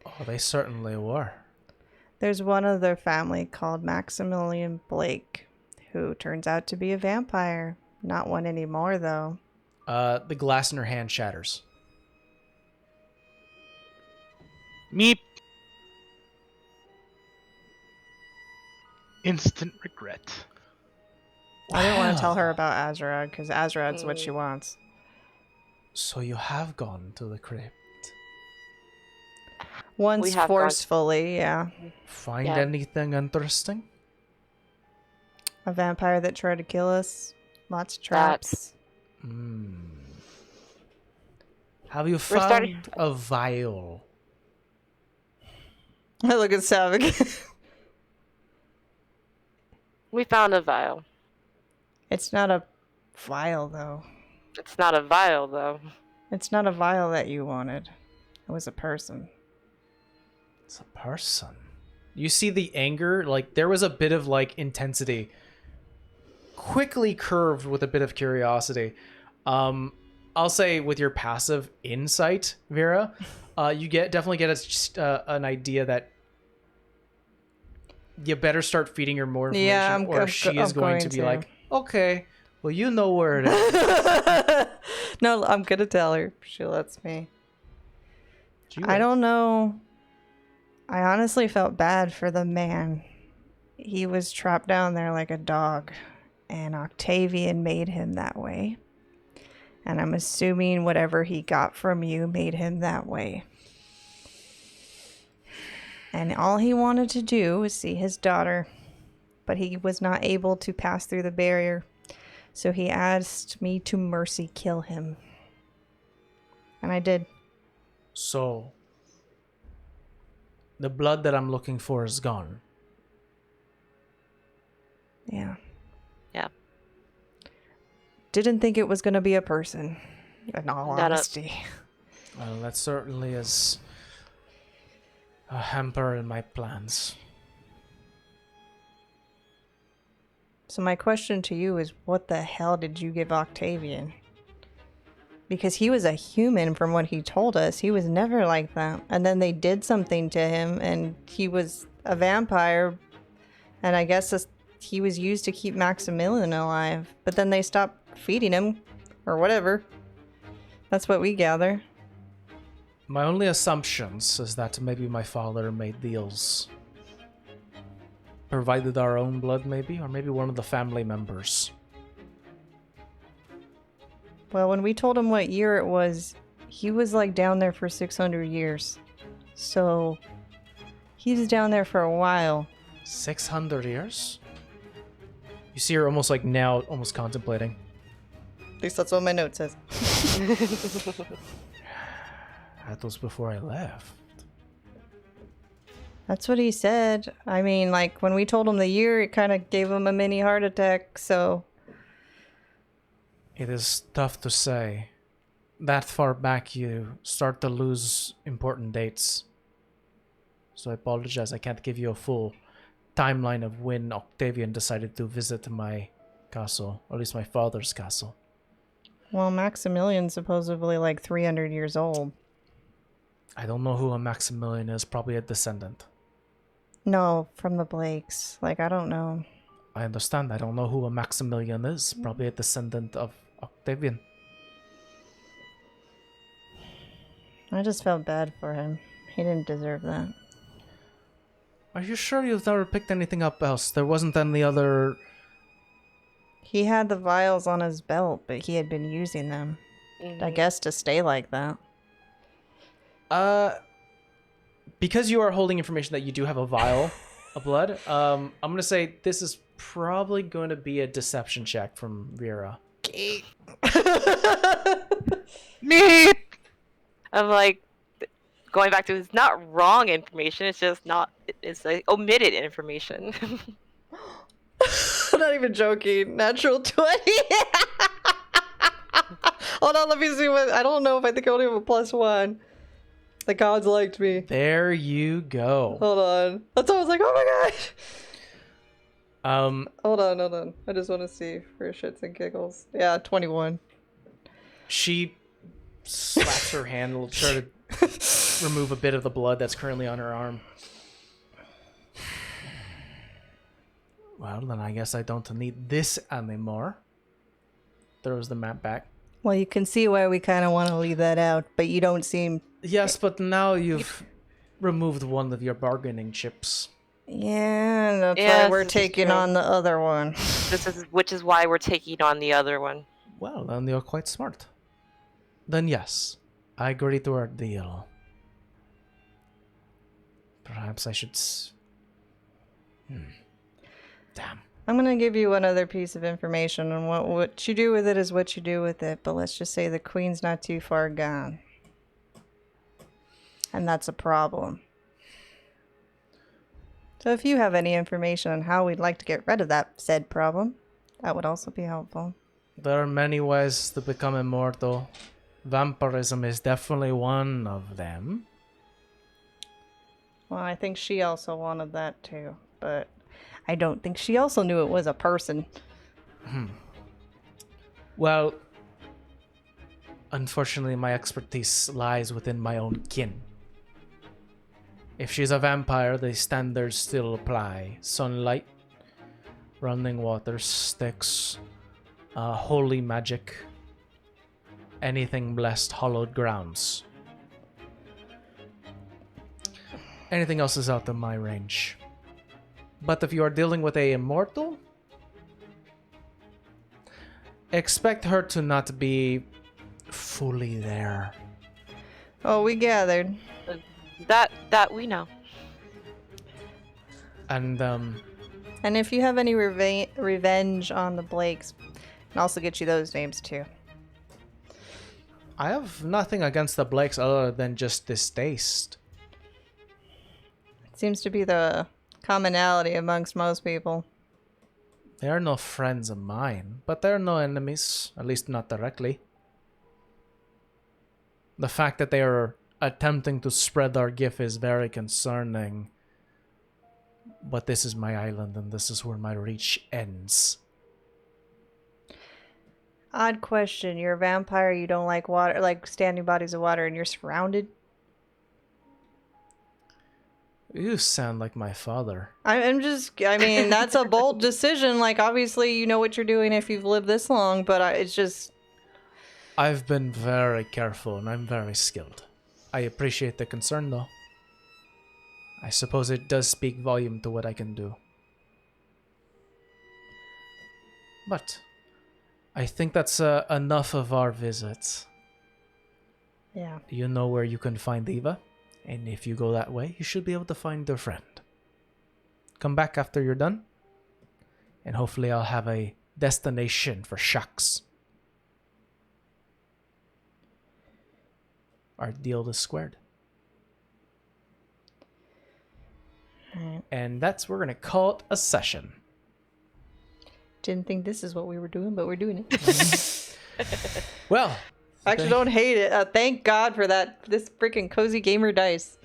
Oh, they certainly were. There's one other family called Maximilian Blake, who turns out to be a vampire. Not one anymore, though. The glass in her hand shatters. Meep. Instant regret. I didn't want to tell her Wow. about Azrod, because Azrod's what she wants. So you have gone to the crypt. Once have forcefully, yeah. Find Yeah. anything interesting? A vampire that tried to kill us. Lots of traps. Have you starting- found a vial? I look at Savik. We found a vial. It's not a vial, though. It's not a vial, though. It's not a vial that you wanted. It was a person. It's a person. You see the anger, like there was a bit of like intensity, quickly curved with a bit of curiosity. I'll say with your passive insight, Vera, you definitely get an idea that you better start feeding her more information, Yeah, or she is going to be like, okay, well, you know where it is. No, I'm gonna tell her. She lets me. She I will. don't know. I honestly felt bad for the man. He was trapped down there like a dog, and Octavian made him that way. And I'm assuming whatever he got from you made him that way. And all he wanted to do was see his daughter, but he was not able to pass through the barrier. So he asked me to mercy kill him. And I did. So, the blood that I'm looking for is gone. Yeah. Yeah. Didn't think it was going to be a person, in all Not a- honesty. Well, that certainly is a hamper in my plans. So my question to you is, what the hell did you give Octavian? Because he was a human from what he told us. He was never like that. And then they did something to him and he was a vampire. And I guess he was used to keep Maximilian alive. But then they stopped feeding him or whatever. That's what we gather. My only assumptions is that maybe my father made deals. Provided our own blood, maybe? Or maybe one of the family members. Well, when we told him what year it was, he was like down there for 600 years. So he was down there for a while. 600 years? You see her almost like now, almost contemplating. At least that's what my note says. That was before I left. That's what he said. I mean, like, when we told him the year, it kind of gave him a mini heart attack, so... It is tough to say. That far back, you start to lose important dates. So I apologize, I can't give you a full timeline of when Octavian decided to visit my castle, or at least my father's castle. Well, Maximilian's supposedly like 300 years old. I don't know who a Maximilian is, probably a descendant. No, from the Blakes. Like, I don't know. I understand, I don't know who a Maximilian is, probably a descendant of Octavian. I just felt bad for him. He didn't deserve that. Are you sure you've never picked anything up else? There wasn't any other... He had the vials on his belt, but he had been using them. I guess to stay like that. Because you are holding information that you do have a vial of blood, I'm gonna say this is probably going to be a deception check from Vera. Meep. I'm like, going back to it's not wrong information. It's just not. It's like omitted information. I'm not even joking. Natural 20. Hold on, let me see what... I don't know if I think I only have a +1. The gods liked me. There you go. Hold on. That's why I was like, oh my gosh. Hold on. I just want to see for shits and giggles. Yeah, 21. She slaps her hand and will try to remove a bit of the blood that's currently on her arm. Well, then I guess I don't need this anymore. Throws the map back. Well, you can see why we kind of want to leave that out, but you don't seem... Yes, but now you've removed one of your bargaining chips. Yeah, that's Yes, why we're this is taking true. on the other one. Which is why we're taking on the other one. Well, then you're quite smart. Then yes, I agree to our deal. Perhaps I should... Damn. I'm going to give you one other piece of information, and what you do with it is what you do with it, but let's just say the queen's not too far gone. And that's a problem. So if you have any information on how we'd like to get rid of that said problem, that would also be helpful. There are many ways to become immortal. Vampirism is definitely one of them. Well, I think she also wanted that too, but I don't think she also knew it was a person. Well, unfortunately, my expertise lies within my own kin. If she's a vampire, the standards still apply. Sunlight, running water, sticks, holy magic, anything blessed, hallowed grounds. Anything else is out of my range. But if you are dealing with a immortal, expect her to not be fully there. Oh, we gathered. That we know. And And if you have any revenge on the Blakes, I'll also get you those names too. I have nothing against the Blakes other than just distaste. It seems to be the commonality amongst most people. They are no friends of mine, but they're no enemies, at least not directly. The fact that they are attempting to spread our gift is very concerning. But this is my island, and this is where my reach ends. Odd question. You're a vampire, you don't like water, like standing bodies of water, and you're surrounded? You sound like my father. I mean, that's a bold decision. Like, obviously, you know what you're doing if you've lived this long, but it's just... I've been very careful, and I'm very skilled. I appreciate the concern, though. I suppose it does speak volume to what I can do. But I think that's enough of our visit. Yeah. You know where you can find Eva, and if you go that way, you should be able to find their friend. Come back after you're done, and hopefully I'll have a destination for Shucks. Our deal is squared. Alright. And we're going to call it a session. Didn't think this is what we were doing, but we're doing it. Well, I actually don't hate it. Thank God for that. This freaking cozy gamer dice.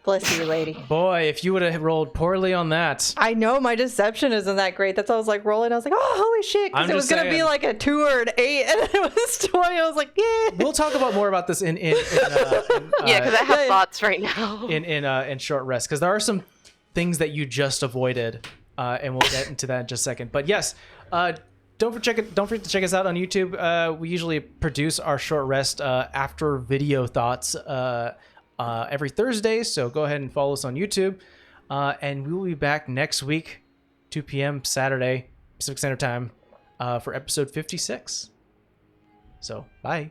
Bless you, lady. boy, if you would have rolled poorly on that. I know my deception isn't that great. That's why I was like rolling. I was like, oh, holy shit. I'm Because it was just going to be saying. like a 2 or an 8. And then it was 20. I was like, yeah. We'll talk about more about this in Yeah, because I have thoughts right now. in short rest, because there are some things that you just avoided, and we'll get into that in just a second. But yes, don't forget to check us out on YouTube. We usually produce our short rest after video thoughts every Thursday, so go ahead and follow us on YouTube, and we will be back next week, 2 p.m. Saturday Pacific Standard Time, for episode 56. So bye.